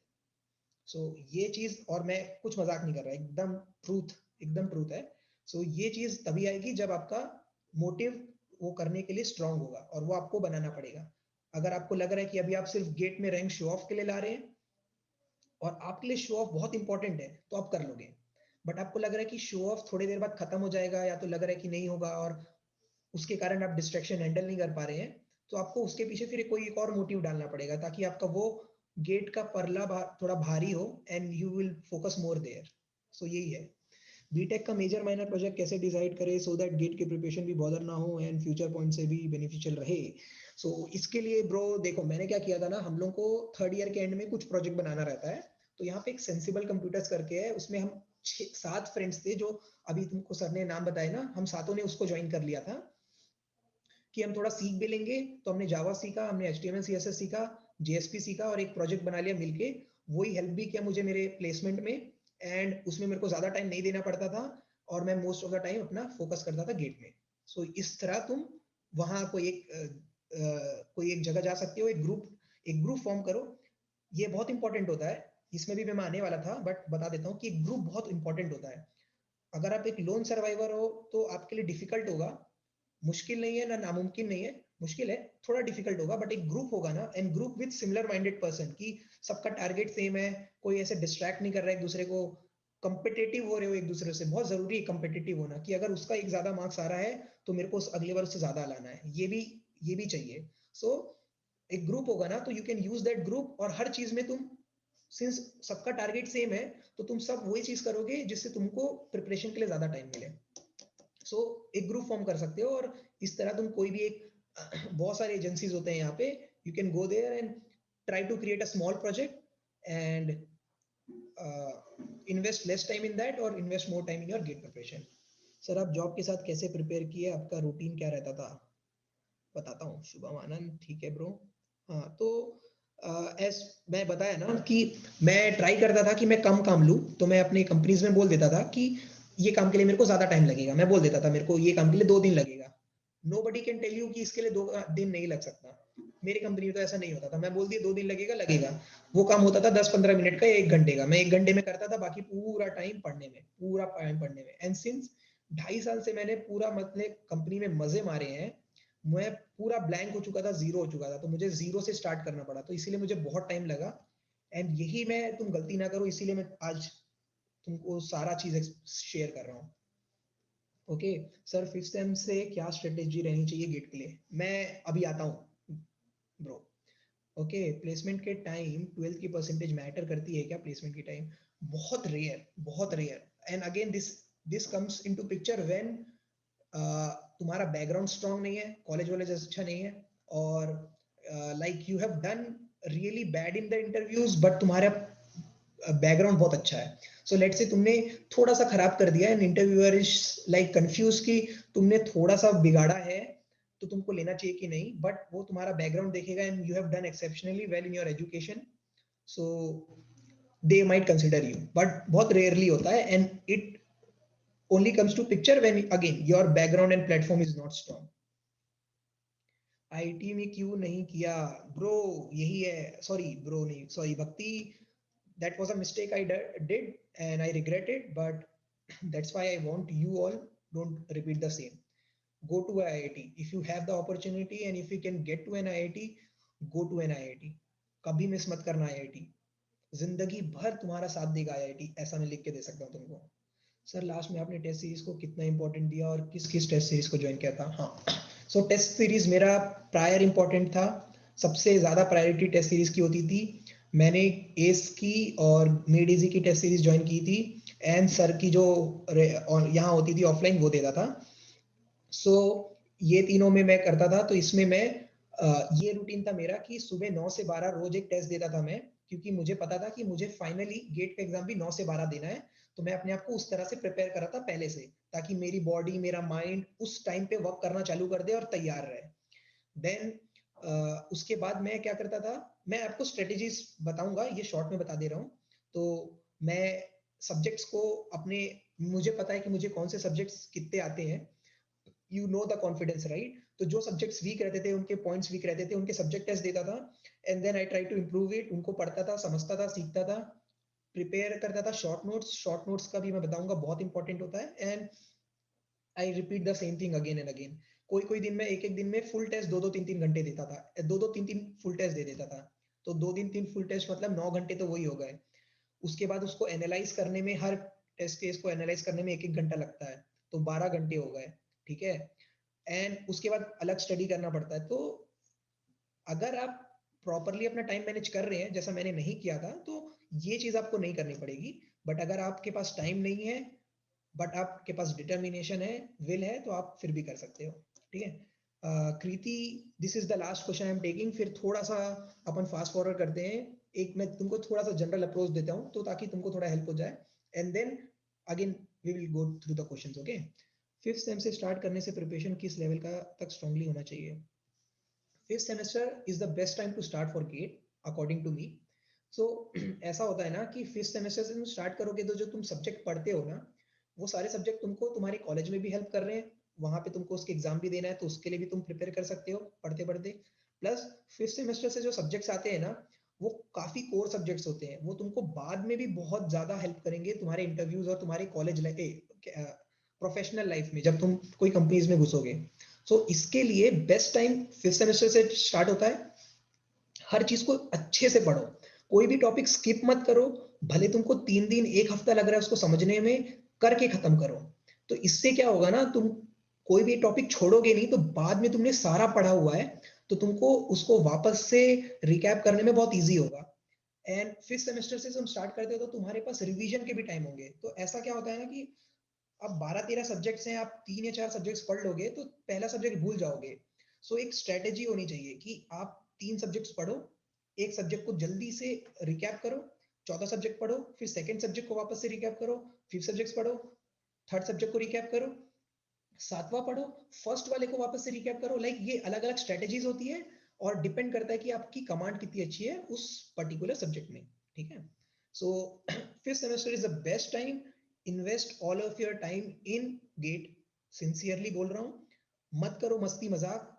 [SPEAKER 2] सो ये चीज, और मैं कुछ मजाक नहीं कर रहा, एकदम ट्रूथ है. सो ये चीज तभी आएगी जब आपका मोटिव वो करने के लिए स्ट्रांग होगा, और वो आपको बनाना पड़ेगा. अगर आपको लग रहा है कि अभी आप सिर्फ गेट में रैंक शो ऑफ के लिए ला रहे हैं, और आपके लिए शो ऑफ बहुत इंपॉर्टेंट है, तो आप कर लोगे. बट आपको लग रहा है कि शो ऑफ थोड़ी देर बाद खत्म हो जाएगा, या तो लग रहा है कि नहीं होगा, और उसके कारण आप डिस्ट्रैक्शन हैंडल नहीं कर पा रहे हैं, तो आपको उसके पीछे फिर कोई एक और मोटिव डालना पड़ेगा, ताकि आपका वो गेट का परला थोड़ा भारी हो, and you will focus more there. So यही है. बीटेक का मेजर माइनर प्रोजेक्ट कैसे डिसाइड करें सो दैट गेट की प्रिपरेशन भी बॉदर ना हो एंड फ्यूचर पॉइंट से भी बेनिफिशियल रहे. सो इसके लिए ब्रो देखो, मैंने क्या किया था ना, हम लोग को थर्ड ईयर के एंड में कुछ प्रोजेक्ट बनाना रहता है. तो यहाँ पे एक सेंसिबल कंप्यूटर्स करके है, उसमें हम 7 फ्रेंड्स थे, जो अभी तुमको सर ने नाम बताए ना, हम सातों ने उसको ज्वाइन कर लिया था कि हम थोड़ा सीख भी लेंगे. तो हमने जावा सीखा, हमने HTML CSS सीखा, JSP सीखा, और एक प्रोजेक्ट बना लिया मिलके. वही हेल्प भी किया मुझे मेरे प्लेसमेंट में, एंड उसमें मेरे को ज्यादा टाइम नहीं देना पड़ता था, और मैं मोस्ट ऑफ द टाइम अपना फोकस करता था गेट में. सो इस तरह तुम वहां कोई एक जगह जा सकते हो, एक ग्रुप फॉर्म करो. ये बहुत इंपॉर्टेंट होता है. इसमें भी मैं आने वाला था, बट बता देता हूँ कि एक ग्रुप बहुत इंपॉर्टेंट होता है. अगर आप एक लोन सर्वाइवर हो तो आपके लिए डिफिकल्ट होगा. मुश्किल नहीं है ना, नामुमकिन नहीं है, मुश्किल है, थोड़ा डिफिकल्ट होगा. बट एक ग्रुप होगा ना, and group with similar minded person, कि सबका टारगेट सेम है, कोई ऐसे डिस्ट्रैक्ट नहीं कर रहा है एक दूसरे को, कंपिटेटिव हो रहे हो एक दूसरे से. बहुत जरूरी है कंपिटेटिव होना, कि अगर उसका एक ज्यादा मार्क्स आ रहा है तो मेरे को अगली बार उससे ज्यादा लाना है. ये भी चाहिए. सो एक ग्रुप होगा ना, तो you can use that group, और हर चीज में तुम, सिंस सबका टारगेट सेम है, तो तुम सब वही चीज करोगे जिससे तुमको प्रिपरेशन के लिए ज्यादा टाइम मिले. सो एक ग्रुप फॉर्म कर सकते हो, और इस तरह तुम कोई भी एक बहुत सारे एजेंसीज होते हैं यहाँ पे, you can go there and try to create a small project and invest less time in that, और invest more time in your GATE preparation. Sir आप जॉब के साथ कैसे प्रिपेयर किए, आपका रूटीन क्या रहता था? बताता हूँ। शुभम आनंद, ठीक है ब्रो। हाँ, तो एस मैं बताया ना कि मैं ट्राई करता था कि मैं कम काम लूँ, तो मैं अपनी कंपनीज में बोल देता था कि ये काम के लिए मेरे को ज्यादा टाइम लगेगा। मैं बोल देता था मेरे को ये काम के लिए 2 दिन लगेगा। नोबडी कैन टेल यू कि इसके लिए 2 दिन नहीं लग सकता। मेरी कंपनी में तो ऐसा नहीं होता था। मैं बोल दिया 2 दिन लगेगा, लगेगा। वो काम होता था 10-15 मिनट का या 1 घंटे का। मैं 1 घंटे में करता था, बाकी पूरा टाइम पढ़ने में। एंड सिंस 2.5 साल से मैंने पूरा मतलब कंपनी में मजे मारे हैं। मैं पूरा ब्लैंक हो चुका था, जीरो हो चुका था, तो मुझे जीरो से स्टार्ट करना पड़ा, तो इसीलिए मुझे बहुत टाइम लगा। एंड यही मैं तुम गलती ना करो, इसीलिए मैं आज तुमको सारा चीज शेयर कर रहा हूँ। ओके सर, 5th सेम से क्या स्ट्रेटेजी रहनी चाहिए गेट के लिए? मैं अभी आता हूँ ब्रो। ओके, प्लेसमेंट के टाइम 12th की परसेंटेज मैटर करती है क्या? प्लेसमेंट की टाइम बहुत रेयर, बहुत rare. And again this comes into picture when तुम्हारा बैकग्राउंड स्ट्रांग नहीं है, कॉलेज वॉलेज अच्छा नहीं है, और like you have done really bad in the interviews, but तुम्हारा बैकग्राउंड बहुत अच्छा है। सो लेट से तुमने थोड़ा सा खराब कर दिया and interviewer is like confuse कि तुमने थोड़ा सा बिगाड़ा है, तो तुमको लेना चाहिए कि नहीं, बट वो तुम्हारा बैकग्राउंड देखेगा and you have done exceptionally well in your education, so they might consider you, but बहुत रेयरली होता है। And it only comes to picture when again your background and platform is not strong. IT में क्यों नहीं किया bro? यही है, sorry bro नहीं, सॉरी भक्ति, that was a mistake I did and I regret it, but that's why I want you all don't repeat the same. Go to IIT if you have the opportunity, and if you can get to an IIT, go to an IIT. कभी miss मत करना IIT, जिंदगी भर तुम्हारा साथ देगा IIT, ऐसा मैं लिख के दे सकता हूँ तुमको। सर लास्ट में आपने टेस्ट सीरीज को कितना इंपॉर्टेंट दिया और किस किस टेस्ट सीरीज को ज्वाइन किया था? हाँ, सो टेस्ट सीरीज मेरा प्रायर इंपॉर्टेंट था, सबसे ज्यादा प्रायोरिटी टेस्ट सीरीज की होती थी। मैंने एस की और मेड इजी की टेस्ट सीरीज ज्वाइन की थी, एंड सर की जो यहाँ होती थी ऑफलाइन वो देता था। सो ये तीनों में मैं करता था। तो इसमें मैं ये रूटीन था मेरा कि सुबह 9 से 12 रोज एक टेस्ट देता था मैं, क्योंकि मुझे पता था कि मुझे फाइनली गेट का एग्जाम भी 9 से 12 देना है। तो मैं अपने आप को उस तरह से प्रिपेयर करा था पहले से, ताकि मेरी बॉडी, मेरा माइंड उस टाइम पे वर्क करना चालू कर दे और तैयार रहे। देन उसके बाद मैं क्या करता था, मैं आपको स्ट्रेटेजीज बताऊंगा, ये शॉर्ट में बता दे रहा हूँ। तो मैं सब्जेक्ट्स को अपने, मुझे पता है कि मुझे कौन से सब्जेक्ट्स कितने आते हैं, you know the confidence right. तो जो सब्जेक्ट्स वीक रहते थे, उनके पॉइंट्स वीक रहते थे, उनके सब्जेक्ट टेस्ट देता था, and then I try to improve it. उनको पढ़ता था, समझता था, सीखता था, प्रिपेयर करता था। शॉर्ट नोट्स का भी मैं बताऊंगा, बहुत इंपॉर्टेंट होता है। And I repeat the same thing again and again. कोई कोई दिन में एक दिन में फुल टेस्ट 2-3 घंटे देता था, 2-3 फुल टेस्ट दे देता था। तो 2 दिन 3 फुल टेस्ट मतलब 9 घंटे तो वही हो गए। उसके बाद उसको एनालाइज करने में, हर टेस्ट केस को एनालाइज करने में 1-1 घंटा लगता है, तो 12 घंटे हो गए, ठीक है। एंड उसके बाद अलग स्टडी करना पड़ता है। तो अगर आप प्रॉपरली अपना टाइम मैनेज कर रहे हैं, जैसा मैंने नहीं किया था, तो ये चीज आपको नहीं करनी पड़ेगी। बट अगर आपके पास टाइम नहीं है, बट आपके पास डिटर्मिनेशन है, विल है, तो आप फिर भी कर सकते हो, ठीक है। Kriti, this is the last question I am taking, फिर थोड़ा सा अपन फास्ट फॉरवर्ड करते हैं। एक मैं तुमको थोड़ा सा जनरल अप्रोच देता हूँ, तो ताकि तुमको थोड़ा हेल्प हो जाए, and then again we will go through the questions. Okay, 5th sem से स्टार्ट करने से प्रिपरेशन किस लेवल का तक स्ट्रांगली होना चाहिए? 5th semester is the best time to start for GATE according to me. So ऐसा होता है ना कि 5th semester से तुम स्टार्ट करोगे, तो जो तुम सब्जेक्ट पढ़ते हो ना, वो सारे सब्जेक्ट तुमको तुम्हारे कॉलेज में भी हेल्प कर रहे हैं, वहां पे तुमको उसके एग्जाम भी देना है, तो उसके लिए भी तुम प्रिपेयर कर सकते हो पढ़ते पढ़ते। प्लस 5th सेमेस्टर से जो सब्जेक्ट्स आते हैं ना, वो काफी कोर सब्जेक्ट्स होते हैं, वो तुमको बाद में भी बहुत ज्यादा हेल्प करेंगे तुम्हारे इंटरव्यूज और तुम्हारे कॉलेज प्रोफेशनल लाइफ में, जब तुम कोई कंपनीज में घुसोगे। सो इसके लिए बेस्ट टाइम 5th सेमेस्टर से स्टार्ट होता है। हर चीज को अच्छे से पढ़ो, कोई भी टॉपिक स्किप मत करो, भले तुमको 3 दिन 1 हफ्ता लग रहा है उसको समझने में, करके खत्म करो। तो इससे क्या होगा ना, तुम कोई भी टॉपिक छोड़ोगे नहीं, तो बाद में तुमने सारा पढ़ा हुआ है, तो तुमको उसको वापस से रिकैप करने में बहुत ईजी होगा। एंड 5th सेमेस्टर से तुम स्टार्ट करते हो, तो तुम्हारे पास रिवीजन के भी टाइम होंगे। तो ऐसा क्या होता है ना कि अब 12-13 सब्जेक्ट्स हैं, आप 3 या 4 सब्जेक्ट्स पढ़ लोगे तो पहला सब्जेक्ट भूल जाओगे। सो एक स्ट्रेटेजी होनी चाहिए कि आप 3 सब्जेक्ट्स पढ़ो, एक सब्जेक्ट को जल्दी से रिकैप करो, चौथा सब्जेक्ट पढ़ो, फिर सेकंड सब्जेक्ट को वापस से रिकैप करो, फिफ्थ सब्जेक्ट पढ़ो, थर्ड सब्जेक्ट को रिकैप करो, 7वां पढ़ो, फर्स्ट वाले को वापस से रिकैप करो। लाइक ये अलग अलग स्ट्रेटेजीज होती है और डिपेंड करता है कि आपकी कमांड कितनी अच्छी है उस पर्टिकुलर सब्जेक्ट में, ठीक है। So fifth semester is the best time, invest all of your time in GATE, sincerely बोल रहा हूं। मत करो मस्ती मजाक,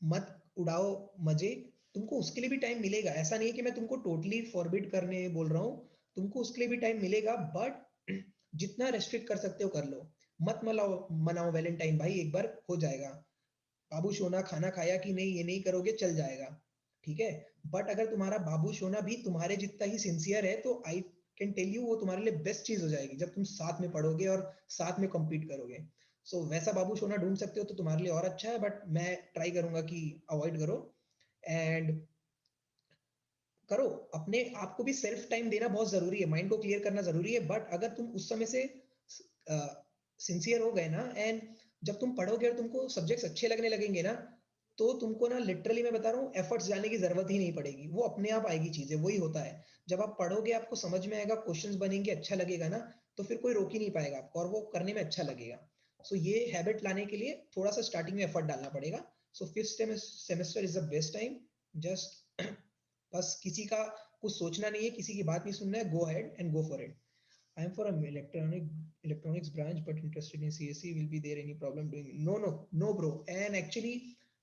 [SPEAKER 2] मत उड़ाओ मजे, तुमको उसके लिए भी टाइम मिलेगा। ऐसा नहीं कि मैं तुमको टोटली फॉरबिड करने बोल रहा हूँ, तुमको उसके लिए भी टाइम मिलेगा, बट जितना रेस्ट्रिक्ट कर सकते हो कर लो। मत मनाओ वैलेंटाइन भाई, एक बार हो जाएगा। बाबू सोना खाना खाया कि नहीं ये नहीं करोगे चल जाएगा, ठीक है। बट अगर तुम्हारा बाबू सोना भी तुम्हारे जितना ही सिंसियर है तो आई कैन टेल यू वो तुम्हारे लिए बेस्ट चीज हो जाएगी जब तुम साथ में पढ़ोगे और साथ में कम्पीट करोगे। सो वैसा बाबू सोना ढूंढ सकते हो तो तुम्हारे लिए और अच्छा है, बट मैं ट्राई करूंगा कि अवॉइड करो। एंड करो, अपने आप को भी सेल्फ टाइम देना बहुत जरूरी है, माइंड को क्लियर करना जरूरी है। बट अगर तुम उस समय से सिंसियर हो गए ना, एंड जब तुम पढ़ोगे और तुमको सब्जेक्ट्स अच्छे लगने लगेंगे ना, तो तुमको ना लिटरली मैं बता रहा हूँ एफर्ट्स जाने की जरूरत ही नहीं पड़ेगी, वो अपने आप आएगी चीजें। वही होता है, जब आप पढ़ोगे आपको समझ में आएगा, क्वेश्चंस बनेंगे, अच्छा लगेगा ना, तो फिर कोई रोक ही नहीं पाएगा आपको और वो करने में अच्छा लगेगा। सो ये हैबिट लाने के लिए थोड़ा सा स्टार्टिंग में एफर्ट डालना पड़ेगा। सो fifth semester is the best time, just बस किसी का कुछ सोचना नहीं है, किसी की बात नहीं सुनना है, go ahead and go for it. I am for a electronics branch, but interested in CSE. Will be there any problem doing? No, bro. And actually,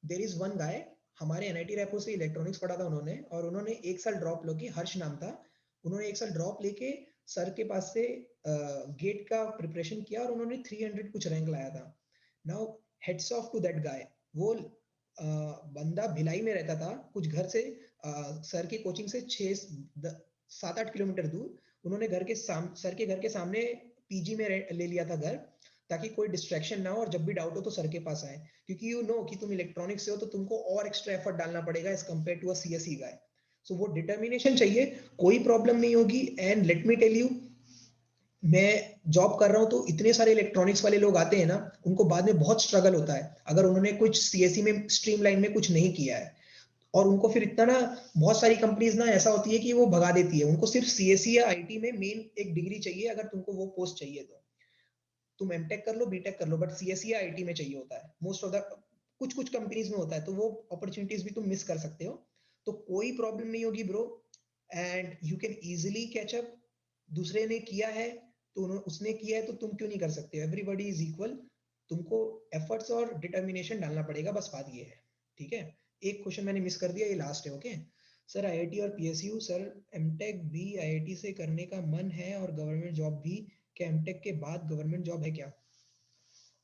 [SPEAKER 2] there is one guy. हमारे NIT रायपुर से electronics पढ़ा था उन्होंने, और उन्होंने एक साल drop लेके, हर्ष नाम था, उन्होंने एक साल ड्रॉप लेके सर के पास से गेट का प्रिपरेशन किया और उन्होंने 300 कुछ रैंक लाया था। Now heads off to that guy. वो बंदा भिलाई में रहता था, कुछ घर से सर की कोचिंग से 7-8 किलोमीटर दूर। उन्होंने सर के घर के सामने पीजी में ले लिया था घर, ताकि कोई डिस्ट्रैक्शन ना हो और जब भी डाउट हो तो सर के पास आए। क्योंकि यू नो कि तुम इलेक्ट्रॉनिक्स से हो तो तुमको और एक्स्ट्रा एफर्ट डालना पड़ेगा as compare to a CSE guy. So वो डिटर्मिनेशन चाहिए, कोई प्रॉब्लम नहीं होगी। And let me tell you, मैं जॉब कर रहा हूं तो इतने सारे इलेक्ट्रॉनिक्स वाले लोग आते हैं ना, उनको बाद में बहुत स्ट्रगल होता है अगर उन्होंने कुछ सीएसई में स्ट्रीम लाइन में कुछ नहीं किया है। और उनको फिर इतना ना, बहुत सारी कंपनीज ना ऐसा होती है कि वो भगा देती है, उनको सिर्फ सीएसई या आईटी में मेन एक डिग्री चाहिए अगर तुमको वो पोस्ट चाहिए तो। तुम एमटेक कर लो, बीटेक कर लो, बट सीएसई या आईटी में चाहिए होता है मोस्ट ऑफ द, कुछ कुछ कंपनीज में होता है, तो वो अपॉर्चुनिटीज भी तुम मिस कर सकते हो। तो कोई प्रॉब्लम नहीं होगी bro, and you can easily catch up. दूसरे ने किया है तो उसने किया है तो तुम क्यों नहीं कर सकते? एवरीबॉडी इज इक्वल, तुमको एफर्ट्स और डिटर्मिनेशन डालना पड़ेगा, बस बात ये है, ठीक है। एक क्वेश्चन मैंने मिस कर दिया, ये लास्ट है, ओके। सर आईआईटी और पीएसयू, सर एमटेक भी आईआईटी से करने का मन है और गवर्नमेंट जॉब भी, क्या एमटेक के बाद गवर्नमेंट जॉब है क्या?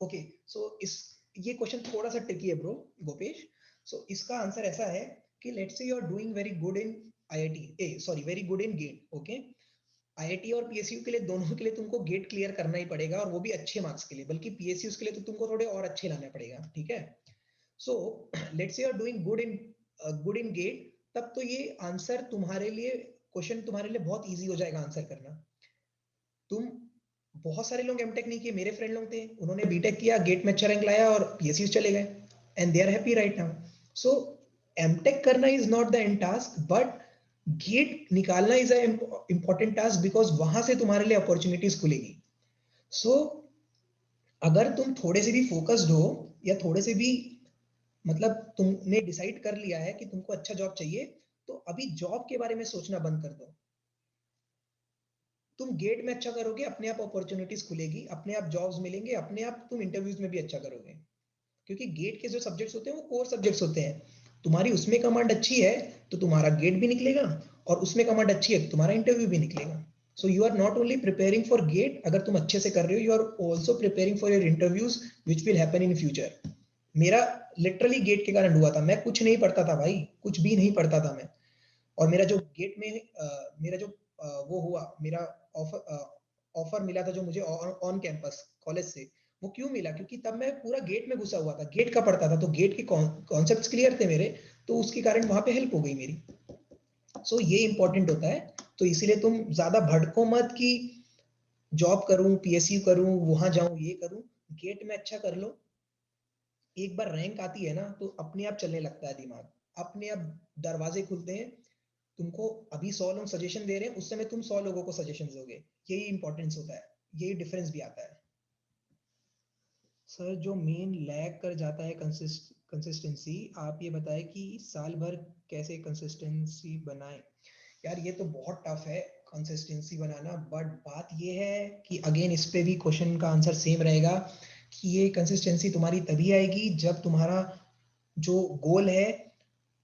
[SPEAKER 2] ओके, सो इस ये क्वेश्चन थोड़ा सा ट्रिकी है ब्रो गोपेश। सो इसका आंसर ऐसा है कि let's say you are doing very good in IIT, sorry very good in GATE, okay. IIT और पीएसयू के लिए, दोनों के लिए तुमको गेट क्लियर करना ही पड़ेगा, और वो भी अच्छे मार्क्स के लिए, बल्कि पीएसयू के लिए तो तुमको थोड़े और अच्छे लाने पड़ेगा, ठीक है। So let's say you are doing good in GATE, तब तो ये आंसर तुम्हारे लिए, क्वेश्चन तुम्हारे लिए बहुत इजी हो जाएगा आंसर करना। तुम, बहुत सारे लोग एमटेक नहीं किए, मेरे फ्रेंड लोग थे, उन्होंने बीटेक किया, गेट में अच्छा रैंक लाया और पीएसयू चले गए, and they are happy right now. So MTech करना is not the end task, but GATE निकालना is a important task, because वहां से तुम्हारे लिए अपॉर्चुनिटीज खुलेगी। सो अगर तुम थोड़े से भी फोकस्ड हो, या थोड़े से भी, मतलब तुमने डिसाइड कर लिया है कि तुमको अच्छा जॉब चाहिए, तो अभी जॉब के बारे में सोचना बंद कर दो। तुम गेट में अच्छा करोगे, अपने आप अपॉर्चुनिटीज खुलेगी, अपने आप जॉब्स मिलेंगे, अपने आप तुम इंटरव्यूज में भी अच्छा करोगे। क्योंकि गेट के जो सब्जेक्ट्स होते हैं वो कोर सब्जेक्ट्स होते हैं। तुम्हारी उसमें कमांड अच्छी है तो तुम्हारा गेट भी निकलेगा, और उसमें कमांड अच्छी है तो तुम्हारा इंटरव्यू भी निकलेगा। So you are not only preparing for GATE, अगर तुम अच्छे से कर रहे हो, you are also preparing for your interviews which will happen in future. मेरा लिटरली गेट के कारण हुआ था, मैं कुछ नहीं पढ़ता था भाई, कुछ भी नहीं पढ़ता था मैं। और मेरा जो गेट में मेरा जो वो हुआ, मेरा ऑफर मिला था जो मुझे ऑन कैंपस कॉलेज से, वो क्यों मिला? क्योंकि तब मैं पूरा गेट में घुसा हुआ था, गेट का पढ़ता था, तो गेट के कॉन्सेप्ट्स क्लियर थे मेरे, तो उसके कारण वहां पे हेल्प हो गई मेरी। सो ये इंपॉर्टेंट होता है। तो इसीलिए तुम ज्यादा भटको मत कि जॉब करूं, पीएसयू करूं, वहां जाऊं, ये करूं। गेट में अच्छा कर लो, एक बार रैंक आती है ना तो अपने आप चलने लगता है दिमाग, अपने आप दरवाजे खुलते हैं। तुमको अभी 100 लोग सजेशन दे रहे हैं, उस समय तुम 100 लोगों को सजेशन दोगे, यही इंपॉर्टेंस होता है, यही डिफरेंस भी आता है। सर जो मेन लैग कर जाता है कंसिस्टेंसी, आप ये बताएं कि साल भर कैसे कंसिस्टेंसी बनाएं। यार ये तो बहुत टफ है कंसिस्टेंसी बनाना, बट बात ये है कि अगेन इस पे भी क्वेश्चन का आंसर सेम रहेगा कि ये कंसिस्टेंसी तुम्हारी तभी आएगी जब तुम्हारा जो गोल है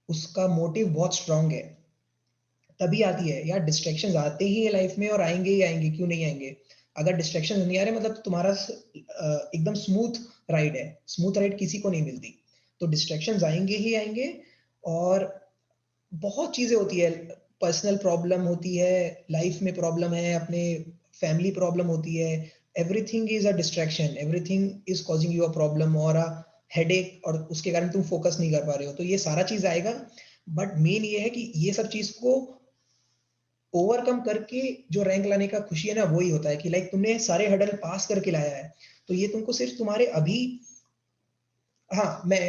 [SPEAKER 2] उसका मोटिव बहुत स्ट्रांग है, तभी आती है। यार डिस्ट्रैक्शंस आते ही है लाइफ में और आएंगे ही आएंगे, क्यों नहीं आएंगे। अगर डिस्ट्रैक्शंस नहीं आ रहे मतलब तुम्हारा एकदम स्मूथ राइड है, स्मूथ राइड किसी को नहीं मिलती, तो डिस्ट्रैक्शंस आएंगे ही आएंगे। और बहुत चीजें होती है, पर्सनल प्रॉब्लम होती है, लाइफ में प्रॉब्लम है, अपने फैमिली प्रॉब्लम होती है, everything is a distraction, everything is causing you a problem और अ हेडेक, और उसके कारण तुम फोकस नहीं कर पा रहे हो, तो ये सारा चीज आएगा। बट मेन ये है कि ये सब चीज को ओवरकम करके जो रैंक लाने का खुशी है ना, वही होता है कि लाइक तुमने सारे हडल पास करके लाया है, तो ये तुमको सिर्फ तुम्हारे अभी, हाँ मैं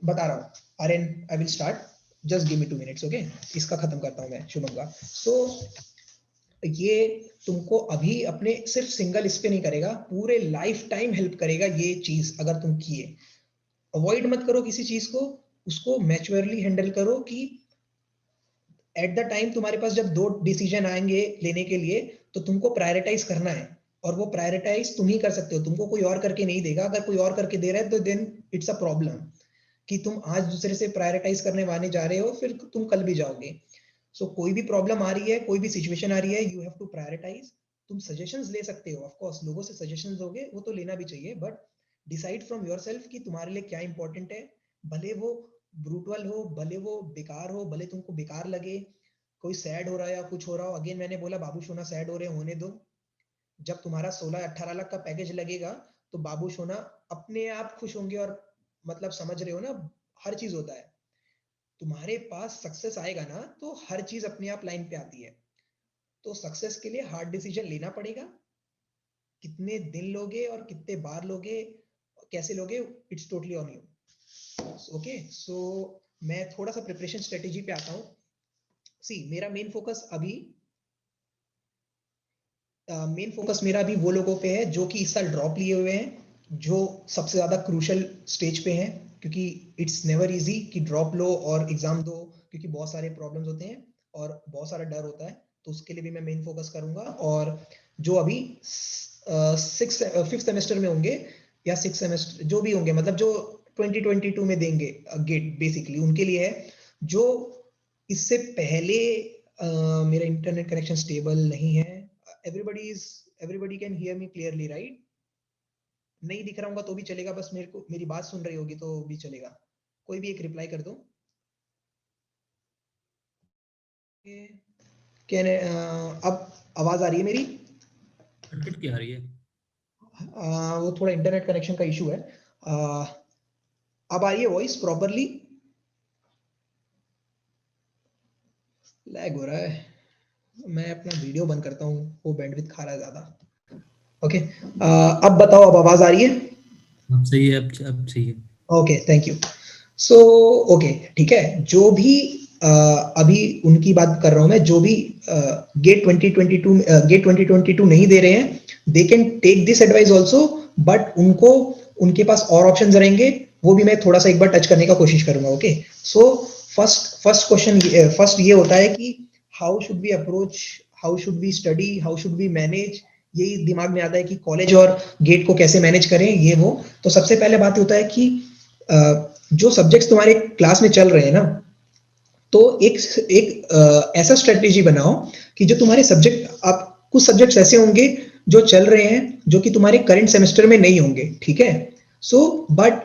[SPEAKER 2] बता रहा हूँ Aryan, I will start, just give me 2 minutes, okay. इसका खत्म करता हूँ मैं शुभम का। सो ये तुमको अभी अपने सिर्फ सिंगल इस पे नहीं करेगा, पूरे लाइफ टाइम हेल्प करेगा ये चीज अगर तुम किए। अवॉइड मत करो किसी चीज को, उसको मैच्योरली हैंडल करो कि एट द टाइम तुम्हारे पास जब 2 डिसीजन आएंगे लेने के लिए, तो तुमको प्रायोरिटाइज करना है, और वो प्रायोरिटाइज तुम ही कर सकते हो, तुमको कोई और करके नहीं देगा। अगर कोई और करके दे रहा है तो देन इट्स अ प्रॉब्लम, कि तुम आज दूसरे से प्रायोरिटाइज करने वाने जा रहे हो, फिर तुम कल भी जाओगे। सो कोई भी प्रॉब्लम आ रही है, कोई भी सिचुएशन आ रही है, यू हैव टू प्रायोरिटाइज। तुम सजेशंस ले सकते हो, ऑफ कोर्स लोगों से सजेशंस दोगे, वो तो लेना भी चाहिए, बट डिसाइड फ्रॉम योरसेल्फ कि तुम्हारे लिए क्या इंपॉर्टेंट है। भले वो ब्रूटल हो, भले वो बेकार हो, भले तुमको बेकार लगे, कोई सैड हो रहा है या कुछ हो रहा हो, अगेन मैंने बोला बाबू सोना सैड हो रहे होने दो। जब तुम्हारा 16-18 लाख का पैकेज लगेगा तो बाबू सोना अपने आप खुश होंगे, और मतलब समझ रहे हो ना, हर चीज होता है। तुम्हारे पास सक्सेस आएगा ना तो हर चीज अपने आप लाइन पे आती है। तो सक्सेस के लिए हार्ड डिसीजन लेना पड़ेगा, कितने दिन लोगे और कितने बार लोगे, कैसे लोगे, it's totally on you. Okay, so मैं थोड़ा सा प्रिपरेशन स्ट्रेटेजी पे आता हूँ। सी मेरा मेन फोकस मेरा अभी वो लोगों पे है जो कि इस साल ड्रॉप लिए हुए हैं, जो सबसे ज्यादा क्रूशल स्टेज पे हैं, क्योंकि इट्स नेवर इजी कि ड्रॉप लो और एग्जाम दो, क्योंकि बहुत सारे प्रॉब्लम्स होते हैं और बहुत सारा डर होता है, तो उसके लिए भी मैं मेन फोकस करूंगा। और जो अभी 5th सेमेस्टर में होंगे या 6th सेमेस्टर जो भी होंगे, मतलब जो 2022 में देंगे गेट, बेसिकली उनके लिए है। जो इससे पहले मेरा इंटरनेट कनेक्शन स्टेबल नहीं है, everybody can hear me clearly, right? नहीं दिख रहा होगा तो भी चलेगा, बस मेरी बात सुन रही होगी तो भी चलेगा। कोई भी एक रिप्लाई कर दो। अब आवाज आ रही है मेरी?
[SPEAKER 4] कट के आ रही है।
[SPEAKER 2] वो थोड़ा इंटरनेट कनेक्शन का इशू है। अब आ रही है वॉइस प्रॉपरली? लैग हो रहा है, मैं अपना वीडियो बंद करता हूँ, वो बैंडविड्थ खा रहा है ज्यादा। ओके, अब बताओ, अब आवाज आ रही है?
[SPEAKER 4] अब सही है, अब सही है।
[SPEAKER 2] Okay, thank you. So okay, ठीक है। जो भी अभी उनकी बात कर रहा हूं मैं, जो भी गेट 2022 नहीं दे रहे हैं, they can take this advice also, but उनके पास और ऑप्शन रहेंगे, वो भी मैं थोड़ा सा एक बार टच करने का कोशिश करूंगा। ओके, सो फर्स्ट ये होता है कि how should we approach, how should we study, how should we manage. यही दिमाग में आता है कि कॉलेज और गेट को कैसे मैनेज करें, ये वो। तो सबसे पहले बात होता है कि जो सब्जेक्ट्स तुम्हारे क्लास में चल रहे हैं ना, तो एक ऐसा स्ट्रेटेजी बनाओ कि जो तुम्हारे सब्जेक्ट, आप कुछ सब्जेक्ट्स ऐसे होंगे जो चल रहे हैं जो कि तुम्हारे करंट सेमेस्टर में नहीं होंगे, ठीक है। सो बट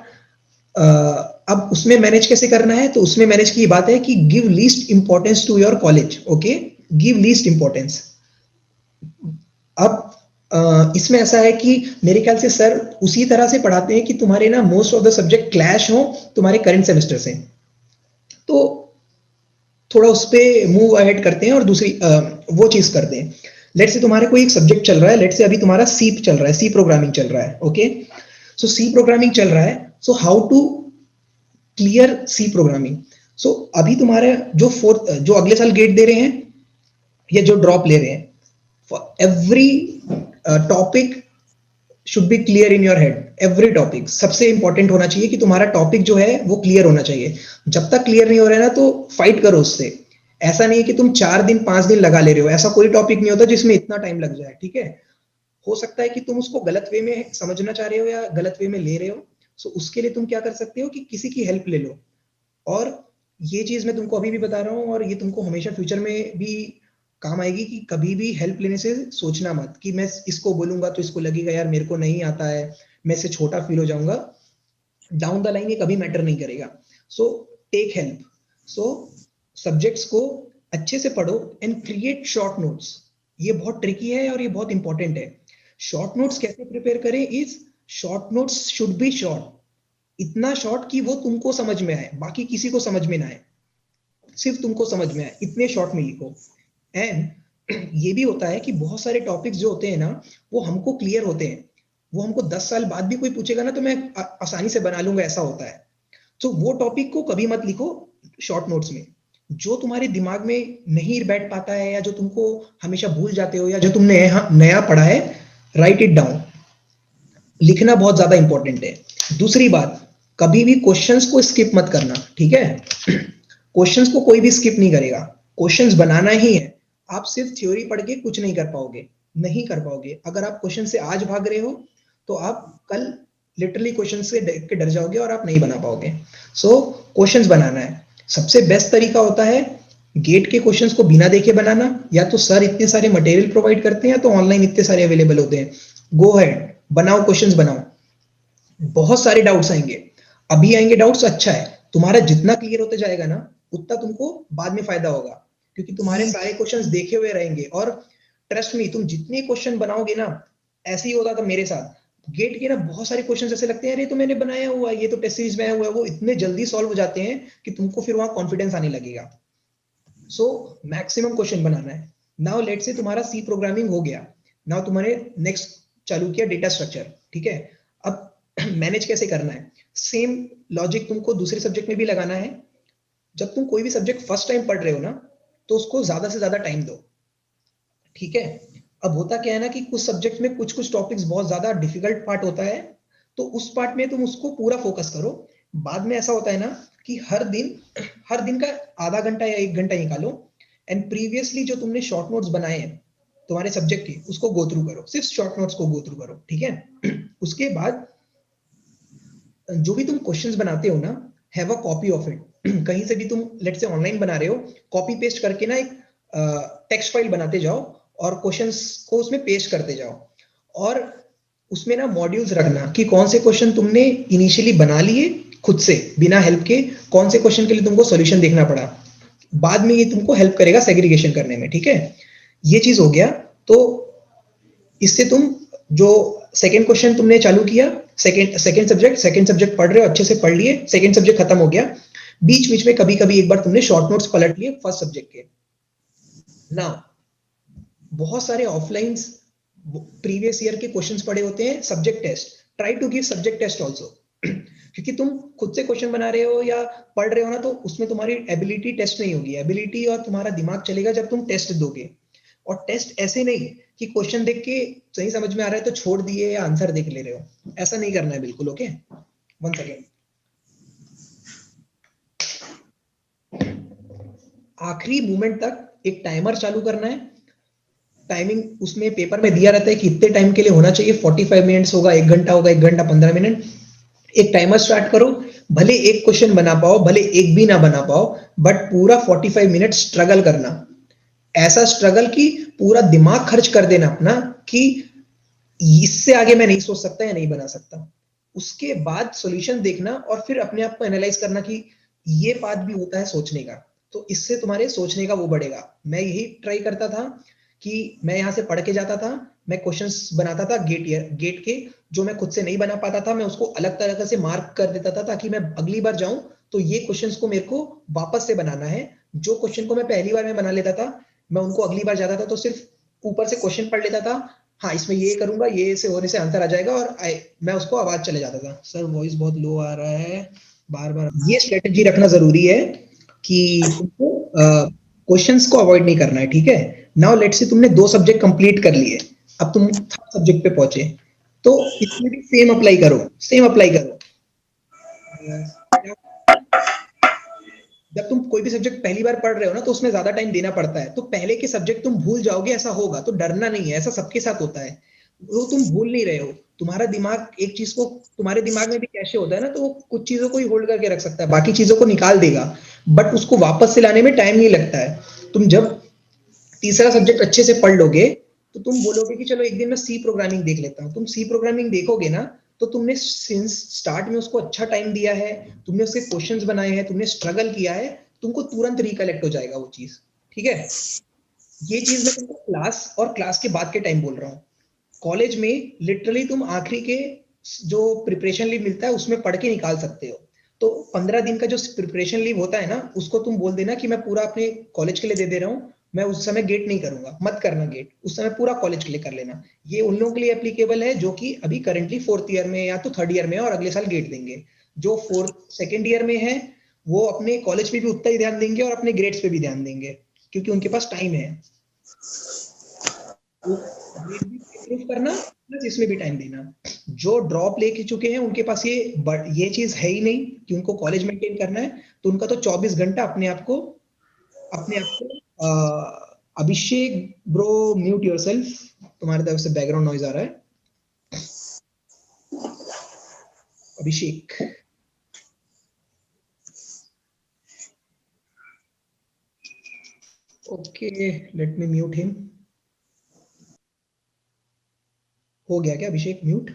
[SPEAKER 2] अब उसमें मैनेज कैसे करना है, तो उसमें मैनेज की बात है कि give least importance to your college. Okay, give least importance. अब इसमें ऐसा है कि मेरे ख्याल से सर उसी तरह से पढ़ाते हैं कि तुम्हारे ना most of the subject clash हो तुम्हारे करंट सेमेस्टर से, तो थोड़ा उस पर मूव अहेड करते हैं और दूसरी वो चीज करते हैं। लेट से तुम्हारे कोई एक सब्जेक्ट चल रहा है, लेट से अभी तुम्हारा सी चल रहा है, सी प्रोग्रामिंग चल रहा है। ओके, सो सी प्रोग्रामिंग चल रहा है, so how to clear C programming. So अभी तुम्हारे जो अगले साल गेट दे रहे हैं या जो ड्रॉप ले रहे हैं, for every topic should be clear in your head every topic. सबसे इंपॉर्टेंट होना चाहिए कि तुम्हारा टॉपिक जो है वो क्लियर होना चाहिए। जब तक क्लियर नहीं हो रहा है ना तो फाइट करो उससे। ऐसा नहीं है कि तुम 4 दिन 5 दिन लगा ले रहे हो, ऐसा कोई टॉपिक नहीं होता जिसमें इतना टाइम लग जाए, ठीक है। हो सकता है कि तुम उसको गलत वे में समझना चाह रहे हो या गलत वे में ले रहे हो, सो उसके लिए तुम क्या कर सकते हो कि किसी की हेल्प ले लो। और ये चीज मैं तुमको अभी भी बता रहा हूँ और ये तुमको हमेशा फ्यूचर में भी काम आएगी कि कभी भी हेल्प लेने से सोचना मत कि मैं इसको बोलूंगा तो इसको लगेगा यार मेरे को नहीं आता है, मैं इससे छोटा फील हो जाऊंगा। डाउन द लाइन ये कभी मैटर नहीं करेगा। So take help. So subjects को अच्छे से पढ़ो एंड क्रिएट शॉर्ट नोट्स। ये बहुत ट्रिकी है और ये बहुत इंपॉर्टेंट है। शॉर्ट नोट्स कैसे प्रिपेयर करें is short notes should be short, इतना शॉर्ट कि वो तुमको समझ में आए, बाकी किसी को समझ में ना आए, सिर्फ तुमको समझ में आए, इतने शॉर्ट में लिखो। एंड ये भी होता है कि बहुत सारे टॉपिक्स जो होते हैं ना वो हमको क्लियर होते हैं, वो हमको 10 साल बाद भी कोई पूछेगा ना तो मैं आसानी से बना लूंगा, ऐसा होता है। तो वो टॉपिक को कभी मत लिखो शॉर्ट नोट्स में। जो तुम्हारे दिमाग में नहीं बैठ पाता है या जो तुमको हमेशा भूल जाते हो या जो तुमने नया पढ़ा है, राइट इट डाउन। लिखना बहुत ज्यादा इंपॉर्टेंट है। दूसरी बात, कभी भी क्वेश्चंस को स्किप मत करना, ठीक है। क्वेश्चंस को कोई भी स्किप नहीं करेगा, क्वेश्चंस बनाना ही है। आप सिर्फ थ्योरी पढ़ के कुछ नहीं कर पाओगे, नहीं कर पाओगे। अगर आप क्वेश्चन से आज भाग रहे हो तो आप कल लिटरली क्वेश्चन से देख के डर जाओगे और आप नहीं बना पाओगे। सो क्वेश्चंस बनाना है। सबसे बेस्ट तरीका होता है गेट के क्वेश्चंस को बिना देखे बनाना, या तो सर इतने सारे मटेरियल प्रोवाइड करते हैं या तो ऑनलाइन इतने सारे अवेलेबल होते हैं। गो हेड, बनाओ, क्वेश्चंस बनाओ। बहुत सारे डाउट्स आएंगे, अभी आएंगे डाउट्स, अच्छा है। तुम्हारा जितना क्लियर होते जाएगा ना उतना तुमको बाद में फायदा होगा, क्योंकि तुम्हारे सारे क्वेश्चंस देखे हुए रहेंगे। और ट्रस्ट मी, तुम जितने क्वेश्चन बनाओगे ना, ऐसे ही होता था मेरे साथ। गेट के ना बहुत सारे क्वेश्चंस ऐसे लगते हैं अरे तो मैंने बनाया हुआ है, ये तो टेस्ट सीरीज में आया हुआ है, वो इतने जल्दी सॉल्व हो जाते हैं कि तुमको फिर वहां कॉन्फिडेंस आने लगेगा। सो मैक्सिमम क्वेश्चन बनाना है। नाउ लेट्स से तुम्हारा सी प्रोग्रामिंग हो गया, नाउ तुम्हारे नेक्स्ट चालू किया डेटा स्ट्रक्चर, ठीक है। अब मैनेज कैसे करना है, सेम लॉजिक तुमको दूसरे सब्जेक्ट में भी लगाना है। जब तुम कोई भी सब्जेक्ट फर्स्ट टाइम पढ़ रहे हो ना तो उसको ज्यादा से ज्यादा टाइम दो, ठीक है। अब होता क्या है ना कि कुछ सब्जेक्ट में कुछ कुछ टॉपिक्स बहुत ज्यादा डिफिकल्ट पार्ट होता है, तो उस पार्ट में तुम उसको पूरा फोकस करो। बाद में ऐसा होता है ना कि हर दिन का आधा घंटा या 1 घंटा निकालो एंड प्रीवियसली जो तुमने शॉर्ट नोट्स बनाए हैं तुम्हारे सब्जेक्ट के, उसको गो थ्रू करो, सिर्फ शॉर्ट नोट्स को गो थ्रू करो, ठीक है। उसके बाद जो भी तुम क्वेश्चंस बनाते हो ना, have a copy of it. कहीं से भी तुम लेट्स से ऑनलाइन बना रहे हो, कॉपी पेस्ट करके ना एक टेक्स्ट फाइल बनाते जाओ और क्वेश्चंस को उसमें पेस्ट करते जाओ। और उसमें ना मॉड्यूल्स रखना कि कौन से क्वेश्चन तुमने इनिशियली बना लिए खुद से बिना हेल्प के, कौन से क्वेश्चन के लिए तुमको सॉल्यूशन देखना पड़ा। बाद में ये तुमको हेल्प करेगा सेग्रीगेशन करने में, ठीक है। ये चीज हो गया। तो इससे तुम जो सेकंड क्वेश्चन तुमने चालू किया, सेकंड सब्जेक्ट पढ़ रहे हो, अच्छे से पढ़ लिए, सेकंड सब्जेक्ट खत्म हो गया। बीच बीच में कभी कभी एक बार तुमने शॉर्ट नोट्स पलट लिए फर्स्ट सब्जेक्ट के। नाउ बहुत सारे ऑफलाइन प्रीवियस ईयर के क्वेश्चंस पड़े होते हैं, subject test, try to give subject test also. क्योंकि तुम खुद से क्वेश्चन बना रहे हो या पढ़ रहे हो ना, तो उसमें तुम्हारी एबिलिटी टेस्ट नहीं होगी। एबिलिटी और तुम्हारा दिमाग चलेगा जब तुम टेस्ट दोगे। और टेस्ट ऐसे नहीं कि क्वेश्चन देख के सही समझ में आ रहा है तो छोड़ दिए या आंसर देख ले रहे हो, ऐसा नहीं करना है बिल्कुल, ओके। वन सेकेंड, आखिरी मोमेंट तक एक टाइमर चालू करना है। टाइमिंग उसमें पेपर में दिया रहता है कि इतने टाइम के लिए होना चाहिए, 45 मिनट्स होगा, 1 घंटा होगा, 1 घंटा 15 मिनट। एक टाइमर स्टार्ट करो, भले एक क्वेश्चन बना पाओ, भले एक भी ना बना पाओ, बट पूरा 45 मिनट स्ट्रगल करना। ऐसा स्ट्रगल कि पूरा दिमाग खर्च कर देना अपना कि इससे आगे मैं नहीं सोच सकता या नहीं बना सकता। उसके बाद सॉल्यूशन देखना और फिर अपने आप को एनालाइज करना कि ये बात भी होता है सोचने का, तो इससे तुम्हारे सोचने का वो बढ़ेगा। मैं यही ट्राई करता था कि मैं यहाँ से पढ़ के जाता था, मैं क्वेश्चंस बनाता था गेट के, जो मैं खुद से नहीं बना पाता था मैं उसको अलग तरह से मार्क कर देता था, ताकि मैं अगली बार जाऊं तो ये क्वेश्चंस को मेरे को वापस से बनाना है। जो क्वेश्चन को मैं पहली बार में बना लेता था, मैं उनको अगली बार जाता था तो सिर्फ ऊपर से क्वेश्चन पढ़ लेता था, हाँ इसमें ये करूंगा, ये से होने से आंसर आ जाएगा, और मैं उसको आवाज चले जाता था। सर वॉइस बहुत लो आ रहा है बार बार। ये स्ट्रेटेजी रखना जरूरी है कि तुमको क्वेश्चंस को अवॉइड नहीं करना है, ठीक है। नाउ लेट्स से तुमने 2 सब्जेक्ट कंप्लीट कर लिए, अब तुम थर्ड सब्जेक्ट पे पहुंचे। तो इसमें भी सेम अप्लाई करो। जब तुम कोई भी सब्जेक्ट पहली बार पढ़ रहे हो ना तो उसमें ज्यादा टाइम देना पड़ता है, तो पहले के सब्जेक्ट तुम भूल जाओगे, ऐसा होगा, तो डरना नहीं है, ऐसा सबके साथ होता है। वो तुम भूल नहीं रहे हो, तुम्हारा दिमाग एक चीज को, तुम्हारे दिमाग में भी कैसे होता है ना, तो वो कुछ चीजों को ही होल्ड करके रख सकता है, बाकी चीजों को निकाल देगा, बट उसको वापस से लाने में टाइम नहीं लगता है। तुम जब तीसरा सब्जेक्ट अच्छे से पढ़ लोगे तो तुम बोलोगे कि चलो एक दिन मैं सी प्रोग्रामिंग देख लेता हूँ। तुम सी प्रोग्रामिंग देखोगे ना तो तुमने सिंस स्टार्ट में उसको अच्छा टाइम दिया है, तुमने उसके क्वेश्चंस बनाए हैं, तुमने स्ट्रगल किया है, तुमको तुरंत रिकलेक्ट हो जाएगा वो चीज। ठीक है, ये चीज मैं तुमको क्लास और क्लास के बाद के टाइम बोल रहा हूँ। कॉलेज में लिटरली तुम आखिरी के जो प्रिपरेशन लीव मिलता है उसमें पढ़ के निकाल सकते हो। तो 15 दिन का जो प्रिपरेशन लीव होता है ना, उसको तुम बोल देना कि मैं पूरा अपने कॉलेज के लिए दे दे रहा हूँ, मैं उस समय गेट नहीं करूंगा, मत करना गेट, उस समय पूरा कॉलेज के लिए कर लेना। ये उन लोगों के लिए एप्लीकेबल है जो कि अभी करंटली 4th ईयर में या तो 3rd ईयर में है और अगले साल गेट देंगे। जो 2nd ईयर में है वो अपने कॉलेज पे भी उतना ही ध्यान देंगे और अपने ग्रेड्स पे भी ध्यान देंगे, क्योंकि उनके पास टाइम है। ग्रेड भी इम्प्रूव करना प्लस इसमें भी टाइम देना। जो ड्रॉप लेके चुके हैं उनके पास ये चीज है ही नहीं कि उनको कॉलेज मेंटेन करना है, तो उनका तो 24 घंटा अपने आप को अभिषेक ब्रो म्यूट योरसेल्फ, तुम्हारी तरफ से बैकग्राउंड नॉइज आ रहा है। Abhishek, okay let me mute him. हो गया क्या अभिषेक म्यूट?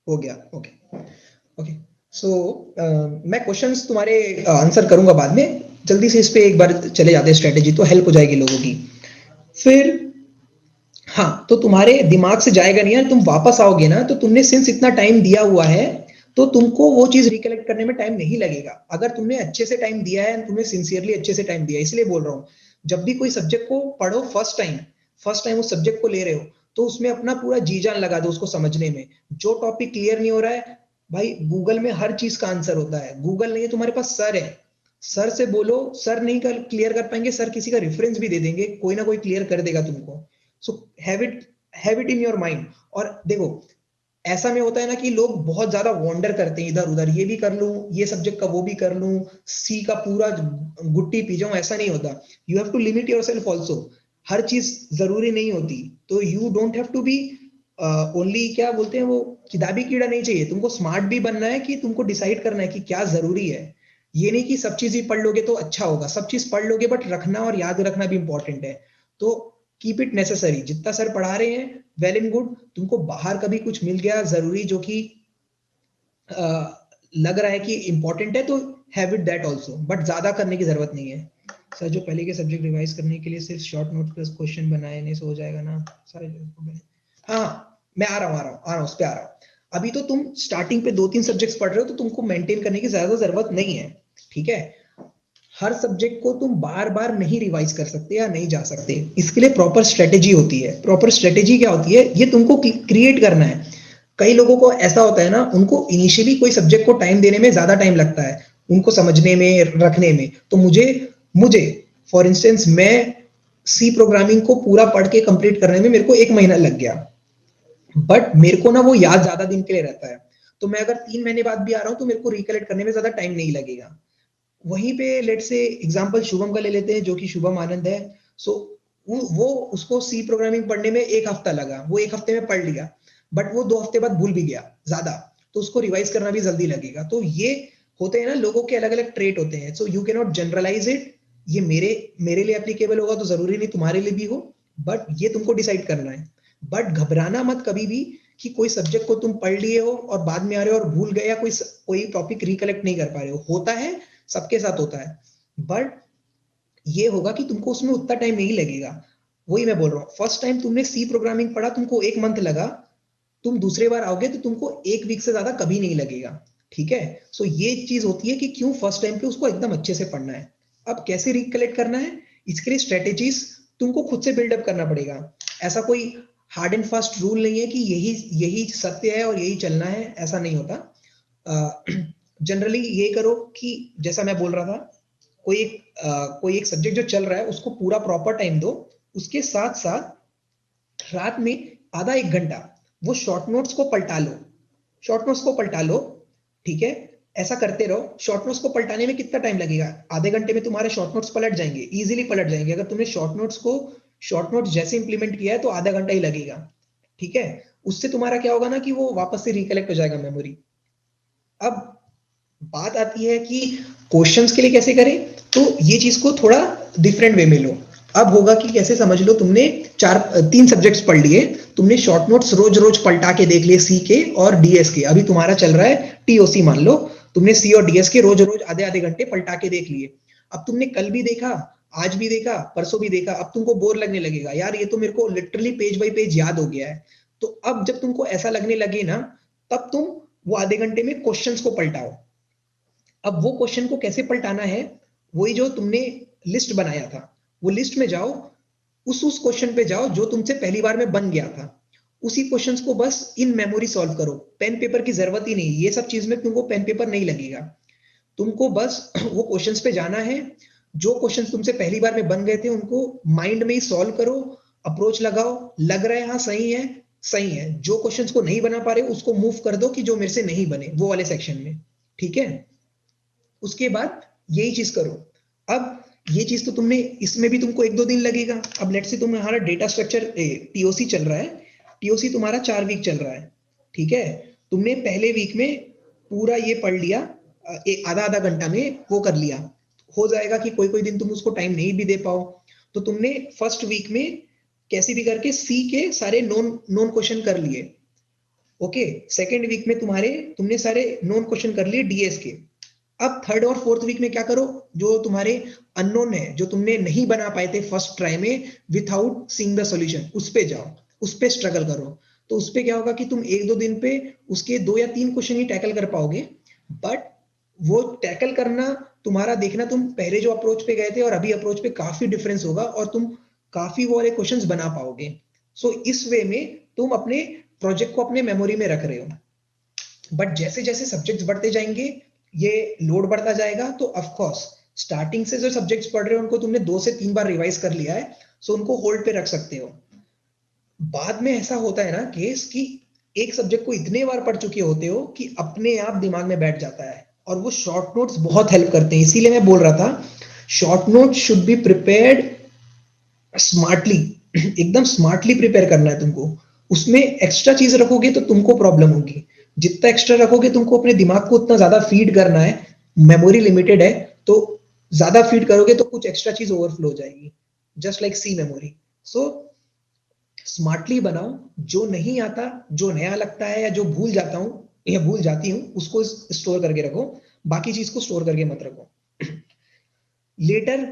[SPEAKER 2] हो गया, ओके ओके। सो मैं क्वेश्चंस तुम्हारे आंसर करूंगा बाद में, जल्दी से इस पे एक बार चले जाते हैं, स्ट्रेटेजी तो हेल्प हो जाएगी लोगों की। फिर हाँ, तो तुम्हारे दिमाग से जाएगा नहीं है, तुम वापस आओगे ना तो तुमने सिंस इतना टाइम दिया हुआ है तो तुमको वो चीज रिकलेक्ट करने में टाइम नहीं लगेगा। अगर तुमने अच्छे से टाइम दिया है, तुमने सिंसियरली अच्छे से टाइम दिया है, इसलिए बोल रहा हूँ जब भी कोई सब्जेक्ट को पढ़ो फर्स्ट टाइम उस सब्जेक्ट को ले रहे हो तो उसमें अपना पूरा जी जान लगा दो उसको समझने में। जो टॉपिक क्लियर नहीं हो रहा है भाई, गूगल में हर चीज का आंसर होता है। गूगल नहीं है तुम्हारे पास, सर है, सर से बोलो, सर नहीं कर क्लियर कर पाएंगे, सर किसी का रेफरेंस भी दे देंगे, कोई ना कोई क्लियर कर देगा तुमको। So have it in your mind. और देखो ऐसा में होता है ना कि लोग बहुत ज्यादा वॉन्डर करते हैं इधर उधर, ये भी कर लूं, ये सब्जेक्ट का वो भी कर लूं, सी का पूरा गुट्टी पी जाऊं, ऐसा नहीं होता। You have to limit yourself also. हर चीज जरूरी नहीं होती, तो you don't have to be only, क्या बोलते हैं वो, किताबी कीड़ा नहीं चाहिए, तुमको स्मार्ट भी बनना है कि तुमको डिसाइड करना है कि क्या जरूरी है। ये नहीं कि सब चीज ही पढ़ लोगे तो अच्छा होगा, सब चीज पढ़ लोगे बट रखना और याद रखना भी इंपॉर्टेंट है। तो कीप इट नेसेसरी, जितना सर पढ़ा रहे हैं वेल एंड गुड, तुमको बाहर कभी कुछ मिल गया जरूरी जो कि लग रहा है कि इंपॉर्टेंट है तो have it that also, but ज्यादा करने की जरूरत नहीं है। सर जो पहले के सब्जेक्ट रिवाइज करने के लिए सिर्फ शॉर्ट नोट प्लस क्वेश्चन बनाए नहीं सो हो जाएगा ना सारे? हाँ मैं आ रहा हूँ उस पे आ रहा हूँ। अभी तो तुम स्टार्टिंग पे 2-3 सब्जेक्ट्स पढ़ रहे हो तो तुमको मेंटेन करने की ज्यादा जरूरत नहीं है। ठीक है, हर सब्जेक्ट को तुम बार बार नहीं रिवाइज कर सकते या नहीं जा सकते, इसके लिए प्रॉपर स्ट्रेटेजी होती है। प्रॉपर स्ट्रेटेजी क्या होती है, ये तुमको क्रिएट करना है। कई लोगों को ऐसा होता है ना, उनको इनिशियली कोई सब्जेक्ट को टाइम देने में ज्यादा टाइम लगता है, उनको समझने में रखने में। तो मुझे फॉर इंस्टेंस मैं सी प्रोग्रामिंग को पूरा पढ़ के कंप्लीट करने में मेरे को 1 महीना लग गया, बट मेरे को ना वो याद ज्यादा दिन के लिए रहता है। तो मैं अगर 3 महीने बाद भी आ रहा हूँ तो मेरे को रिकलेक्ट करने में ज्यादा टाइम नहीं लगेगा। वहीं पे लेट से एग्जांपल शुभम का ले लेते हैं, जो कि शुभम आनंद है। सो वो उसको सी प्रोग्रामिंग पढ़ने में 1 हफ्ता लगा, वो 1 हफ्ते में पढ़ लिया, बट वो 2 हफ्ते बाद भूल भी गया ज्यादा, तो उसको रिवाइज करना भी जल्दी लगेगा। तो ये होते हैं ना, लोगों के अलग अलग ट्रेट होते हैं। So you can not generalize it. ये मेरे लिए एप्लीकेबल होगा तो जरूरी नहीं तुम्हारे लिए भी हो, बट ये तुमको डिसाइड करना है। बट घबराना मत कभी भी कि कोई सब्जेक्ट को तुम पढ़ लिए हो और बाद में आ रहे हो और भूल गए या कोई टॉपिक रिकलेक्ट नहीं कर पा रहे हो। होता है, सबके साथ होता है, बट ये होगा कि तुमको उसमें उतना टाइम नहीं लगेगा। वही मैं बोल रहा हूँ, फर्स्ट टाइम तुमने सी प्रोग्रामिंग पढ़ा, तुमको 1 मंथ लगा, तुम दूसरे बार आओगे तो तुमको 1 वीक से ज्यादा कभी नहीं लगेगा। ठीक है, सो ये चीज होती है कि क्यों फर्स्ट टाइम पे उसको एकदम अच्छे से पढ़ना है। अब कैसे रिकलेक्ट करना है, इसके लिए स्ट्रेटेजीज तुमको खुद से बिल्डअप करना पड़ेगा। ऐसा कोई हार्ड एंड फास्ट रूल नहीं है कि यही सत्य है और यही चलना है, ऐसा नहीं होता। जनरली ये करो कि जैसा मैं बोल रहा था, कोई एक सब्जेक्ट जो चल रहा है उसको पूरा प्रॉपर टाइम दो, उसके साथ साथ रात में आधा 1 घंटा वो शॉर्ट नोट्स को पलटा लो, शॉर्ट नोट्स को पलटा लो, ठीक है, ऐसा करते रहो। शॉर्ट नोट्स को पलटाने में कितना टाइम लगेगा? आधे घंटे में तुम्हारे शॉर्ट नोट्स पलट जाएंगे, इजीली पलट जाएंगे। अगर तुमने शॉर्ट नोट्स जैसे इंप्लीमेंट किया है तो आधा घंटा ही लगेगा, ठीक है। उससे तुम्हारा क्या होगा ना कि वो वापस से रिकलेक्ट हो जाएगा मेमोरी। अब बात आती है कि क्वेश्चंस के लिए कैसे करें, तो ये चीज को थोड़ा डिफरेंट वे में लो। अब होगा कि कैसे, समझ लो तुमने 3 सब्जेक्ट्स पढ़ लिए, तुमने शॉर्ट नोट्स रोज रोज पलटा के देख लिए सी के और डीएस के। अभी तुम्हारा चल रहा है टीओसी, मान लो तुमने सी और डीएस के रोज रोज आधे आधे घंटे पलटा के देख लिए। अब तुमने कल भी देखा, आज भी देखा, परसों भी देखा, अब तुमको बोर लगने लगेगा, यार ये तो मेरे को लिटरली पेज बाय पेज याद हो गया है। तो अब जब तुमको ऐसा लगने लगे ना, तब तुम वो आधे घंटे में क्वेश्चंस को पलटाओ। अब वो क्वेश्चन को कैसे पलटाना है, वही जो तुमने लिस्ट बनाया था, वो लिस्ट में जाओ, उस क्वेश्चन पे जाओ जो तुमसे पहली बार में बन गया था, उसी क्वेश्चंस को बस इन मेमोरी सॉल्व करो। पेन पेपर की जरूरत ही नहीं, ये सब चीज में तुमको पेन पेपर नहीं लगेगा। तुमको बस वो क्वेश्चंस पे जाना है, जो क्वेश्चंस तुमसे पहली बार में बन गए थे उनको माइंड में ही सॉल्व करो, अप्रोच लगाओ, लग रहा है हाँ सही है, सही है। जो क्वेश्चंस को नहीं बना पा रहे उसको मूव कर दो कि जो मेरे से नहीं बने वो वाले सेक्शन में, ठीक है। उसके बाद यही चीज करो। अब ये चीज तो तुमने, इसमें भी तुमको 1-2 दिन लगेगा। अब लेट्स से तुम्हारा डेटा स्ट्रक्चर टीओसी चल रहा है, टीओसी तुम्हारा 4 वीक चल रहा है, ठीक है। तुमने पहले वीक में पूरा ये पढ़ लिया, आधा आधा घंटा में वो कर लिया। हो जाएगा कि कोई कोई दिन तुम उसको टाइम नहीं भी दे पाओ, तो तुमने फर्स्ट वीक में कैसे भी करके सी के सारे नॉन क्वेश्चन कर लिए, ओके। सेकेंड वीक में तुमने सारे नॉन क्वेश्चन कर लिए डीएस के। अब थर्ड और फोर्थ वीक में क्या करो, जो तुम्हारे अननोन है, जो तुमने नहीं बना पाए थे फर्स्ट ट्राई में विथआउट सीइंग द सॉल्यूशन, उस पे जाओ, उस पे स्ट्रगल करो। तो उस पे क्या होगा कि तुम 1-2 दिन पे उसके 2 या 3 क्वेश्चन ही टैकल कर पाओगे। बट वो टैकल करना तुम्हारा, देखना तुम पहले जो अप्रोच पे गए थे और अभी अप्रोच पे काफी डिफरेंस होगा और तुम काफी वो वाले क्वेश्चंस बना पाओगे। सो इस वे में तुम अपने प्रोजेक्ट को अपने मेमोरी में रख रहे हो। बट जैसे जैसे सब्जेक्ट्स बढ़ते जाएंगे, ये लोड बढ़ता जाएगा, तो ऑफ कोर्स स्टार्टिंग से जो सब्जेक्ट्स पढ़ रहे हो उनको तुमने 2 से 3 बार रिवाइज कर लिया है, सो उनको होल्ड पे रख सकते हो। बाद में ऐसा होता है ना केस कि एक सब्जेक्ट को इतने बार पढ़ चुके होते हो कि अपने आप दिमाग में बैठ जाता है, और वो शॉर्ट नोट्स बहुत हेल्प करते हैं। इसीलिए मैं बोल रहा था short note should be prepared smartly, एकदम स्मार्टली प्रिपेयर करना है तुमको। उसमें एक्स्ट्रा चीज रखोगे तो तुमको प्रॉब्लम होगी, जितना एक्स्ट्रा रखोगे तुमको अपने दिमाग को उतना ज्यादा फीड करना है, मेमोरी लिमिटेड है, तो ज्यादा फीड करोगे तो कुछ एक्स्ट्रा चीज ओवरफ्लो हो जाएगी, जस्ट लाइक सी मेमोरी। सो स्मार्टली बनाओ, जो नहीं आता, जो नया लगता है या जो भूल जाता हूं या भूल जाती हूँ उसको स्टोर करके रखो, बाकी चीज को स्टोर करके मत रखो। लेटर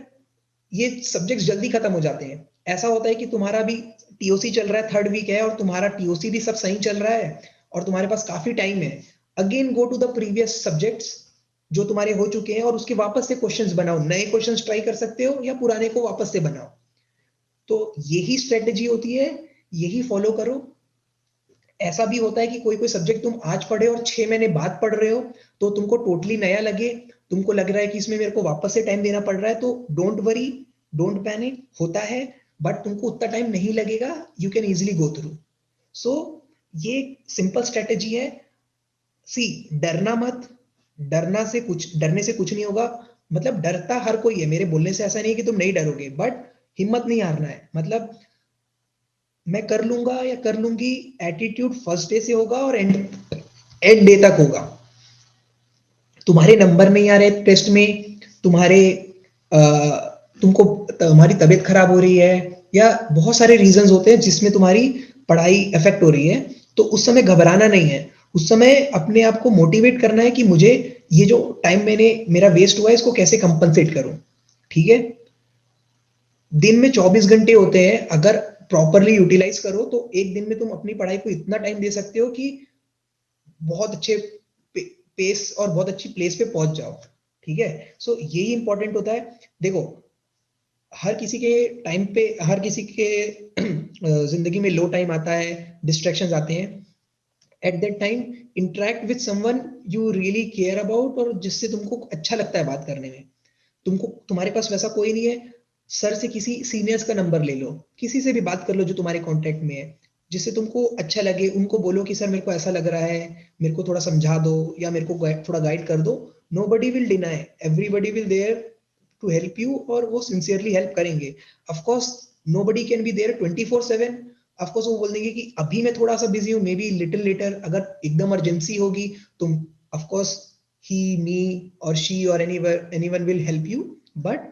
[SPEAKER 2] ये सब्जेक्ट्स जल्दी खत्म हो जाते हैं। ऐसा होता है कि तुम्हारा भी टीओसी चल रहा है, थर्ड वीक है और तुम्हारा टीओसी भी सब सही चल रहा है और तुम्हारे पास काफी टाइम है। Again go to the previous subjects जो तुम्हारे हो चुके हैं और उसके वापस से क्वेश्चंस बनाओ, नए क्वेश्चंस ट्राई कर सकते हो या पुराने को वापस से बनाओ। तो यही स्ट्रेटेजी होती है, यही फॉलो करो। ऐसा भी होता है कि कोई कोई सब्जेक्ट तुम आज पढ़े और 6 महीने बाद पढ़ रहे हो, तो तुमको टोटली नया लगे, तुमको लग रहा है कि इसमें मेरे को वापस से टाइम देना पड़ रहा है, तो डोंट वरी, डोंट पैनिक, होता है। बट तुमको उतना टाइम नहीं लगेगा, you can easily go through. So ये सिंपल स्ट्रेटेजी है। सी, डरना मत, डरने से कुछ नहीं होगा। मतलब डरता हर कोई है, मेरे बोलने से ऐसा नहीं है कि तुम नहीं डरोगे, बट हिम्मत नहीं हारना है। मतलब मैं कर लूंगा या कर लूंगी एटीट्यूड फर्स्ट डे से होगा और एंड डे तक होगा। तुम्हारे नंबर नहीं आ रहे टेस्ट में, तुम्हारी तबीयत खराब हो रही है या बहुत सारे रीजंस होते हैं जिसमें तुम्हारी पढ़ाई इफेक्ट हो रही है, तो उस समय घबराना नहीं है। उस समय अपने आप को मोटिवेट करना है कि मुझे ये जो टाइम मेरा वेस्ट हुआ है इसको कैसे कंपनसेट करूं, ठीक है। दिन में 24 घंटे होते हैं, अगर प्रॉपरली यूटिलाइज करो तो एक दिन में तुम अपनी पढ़ाई को इतना टाइम दे सकते हो कि बहुत अच्छे पेस और बहुत अच्छी प्लेस पे पहुंच जाओ, ठीक है। सो यही इंपॉर्टेंट होता है। देखो, हर किसी के टाइम पे, हर किसी के जिंदगी में लो टाइम आता है, डिस्ट्रैक्शंस आते हैं। At that time interact with someone you really care about, और जिससे तुमको अच्छा लगता है बात करने में। तुम्हारे पास वैसा कोई नहीं है, सर से किसी सीनियर्स का नंबर ले लो, किसी से भी बात कर लो जो तुम्हारे कांटेक्ट में है, जिससे तुमको अच्छा लगे, उनको बोलो कि सर मेरे को ऐसा लग रहा है, मेरे को थोड़ा समझा दो या मेरे को थोड़ा गाइड कर दो. Nobody will deny, everybody will there to help you, और वो sincerely help करेंगे. Of course nobody can be there 24/7. Of course वो बोल देंगे कि अभी मैं थोड़ा सा बिजी हूँ, मे बी लिटिल लेटर. अगर एकदम अर्जेंसी होगी तो of course he, me or she or anyone will help you, but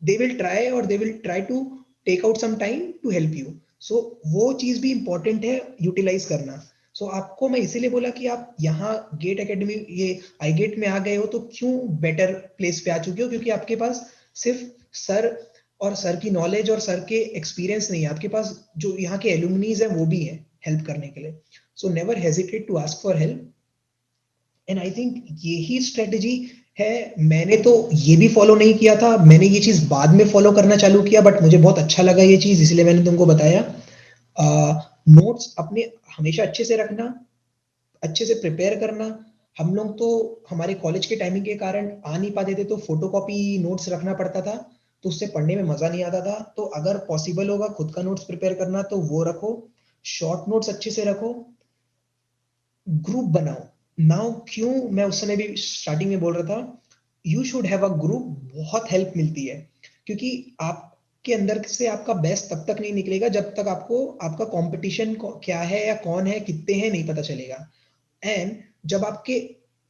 [SPEAKER 2] they will try, or they will try to take out some time to help you. So वो चीज भी important है utilise करना. सो आपको मैं इसीलिए बोला कि आप यहाँ गेट एकेडमी, ये आई गेट में आ गए हो तो क्यों बेटर प्लेस पे आ चुके हो, क्योंकि आपके पास सिर्फ सर और सर की नॉलेज और सर के एक्सपीरियंस नहीं है, आपके पास जो यहाँ के एलुमनीज हैं वो भी हैं हेल्प करने के लिए. So never hesitate to ask for help. And I think यही स्ट्रेटेजी है. मैंने तो ये भी फॉलो नहीं किया था, मैंने ये चीज बाद में फॉलो करना चालू किया, बट मुझे बहुत अच्छा लगा ये चीज, इसलिए मैंने तुमको बताया. नोट्स अपने हमेशा अच्छे से रखना, अच्छे से प्रिपेयर करना. हम लोग तो हमारे कॉलेज के टाइमिंग के कारण आ नहीं पाते थे, तो फोटोकॉपी नोट्स रखना पड़ता था, तो उससे पढ़ने में मजा नहीं आता था. तो अगर पॉसिबल होगा खुद का नोट्स प्रिपेयर करना तो वो रखो, शॉर्ट नोट्स अच्छे से रखो, ग्रुप बनाओ. नाउ क्यों मैं उस समय भी स्टार्टिंग में बोल रहा था, you should have a group. बहुत हेल्प मिलती है, क्योंकि आपके अंदर से आपका बेस्ट तब तक नहीं निकलेगा जब तक आपको आपका कंपटीशन क्या है या कौन है कितने हैं नहीं पता चलेगा. एंड जब आपके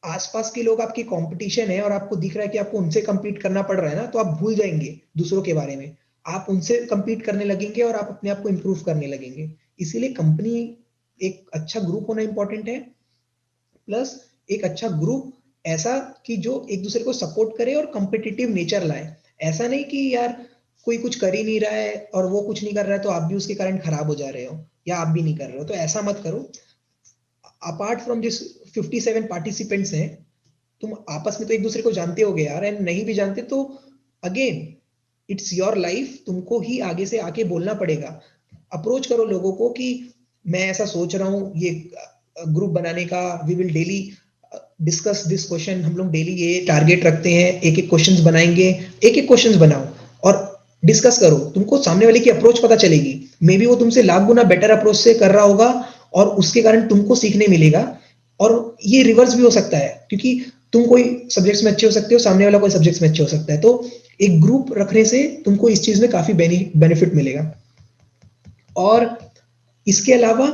[SPEAKER 2] आसपास के लोग आपकी कंपटीशन है और आपको दिख रहा है कि आपको उनसे compete करना पड़ रहा है ना, तो आप भूल जाएंगे दूसरों के बारे में, आप उनसे compete करने लगेंगे और आप अपने आप को improve करने लगेंगे. इसीलिए कंपनी, एक अच्छा ग्रुप होना इंपॉर्टेंट है, प्लस एक अच्छा ग्रुप ऐसा कि जो एक दूसरे को सपोर्ट करे और कॉम्पिटिटिव नेचर लाए. ऐसा नहीं कि यार कोई कुछ कर ही नहीं रहा है और वो कुछ नहीं कर रहा है तो आप भी उसके कारण खराब हो जा रहे हो, या आप भी नहीं कर रहे हो, तो ऐसा मत करो. अपार्ट फ्रॉम दिस 57 पार्टिसिपेंट्स हैं, तुम आपस में तो एक दूसरे को जानते होगे यार, एंड नहीं भी जानते तो अगेन इट्स योर लाइफ, तुमको ही आगे से आके बोलना पड़ेगा. अप्रोच करो लोगों को कि मैं ऐसा सोच रहा हूँ ये ग्रुप बनाने का, we will daily discuss this question, हम लोग डेली ये टारगेट रखते हैं, एक एक क्वेश्चंस बनाएंगे, एक एक क्वेश्चंस बनाओ और डिस्कस करो. तुमको सामने वाले की अप्रोच पता चलेगी, मे बी वो तुमसे लाख गुना बेटर अप्रोच से कर रहा होगा और उसके कारण तुमको सीखने मिलेगा. और ये रिवर्स भी हो सकता है, क्योंकि तुम कोई सब्जेक्ट्स में अच्छे हो सकते हो, सामने वाला कोई सब्जेक्ट्स में अच्छे हो सकता है. तो एक ग्रुप रखने से तुमको इस चीज में काफी बेनिफिट मिलेगा. और इसके अलावा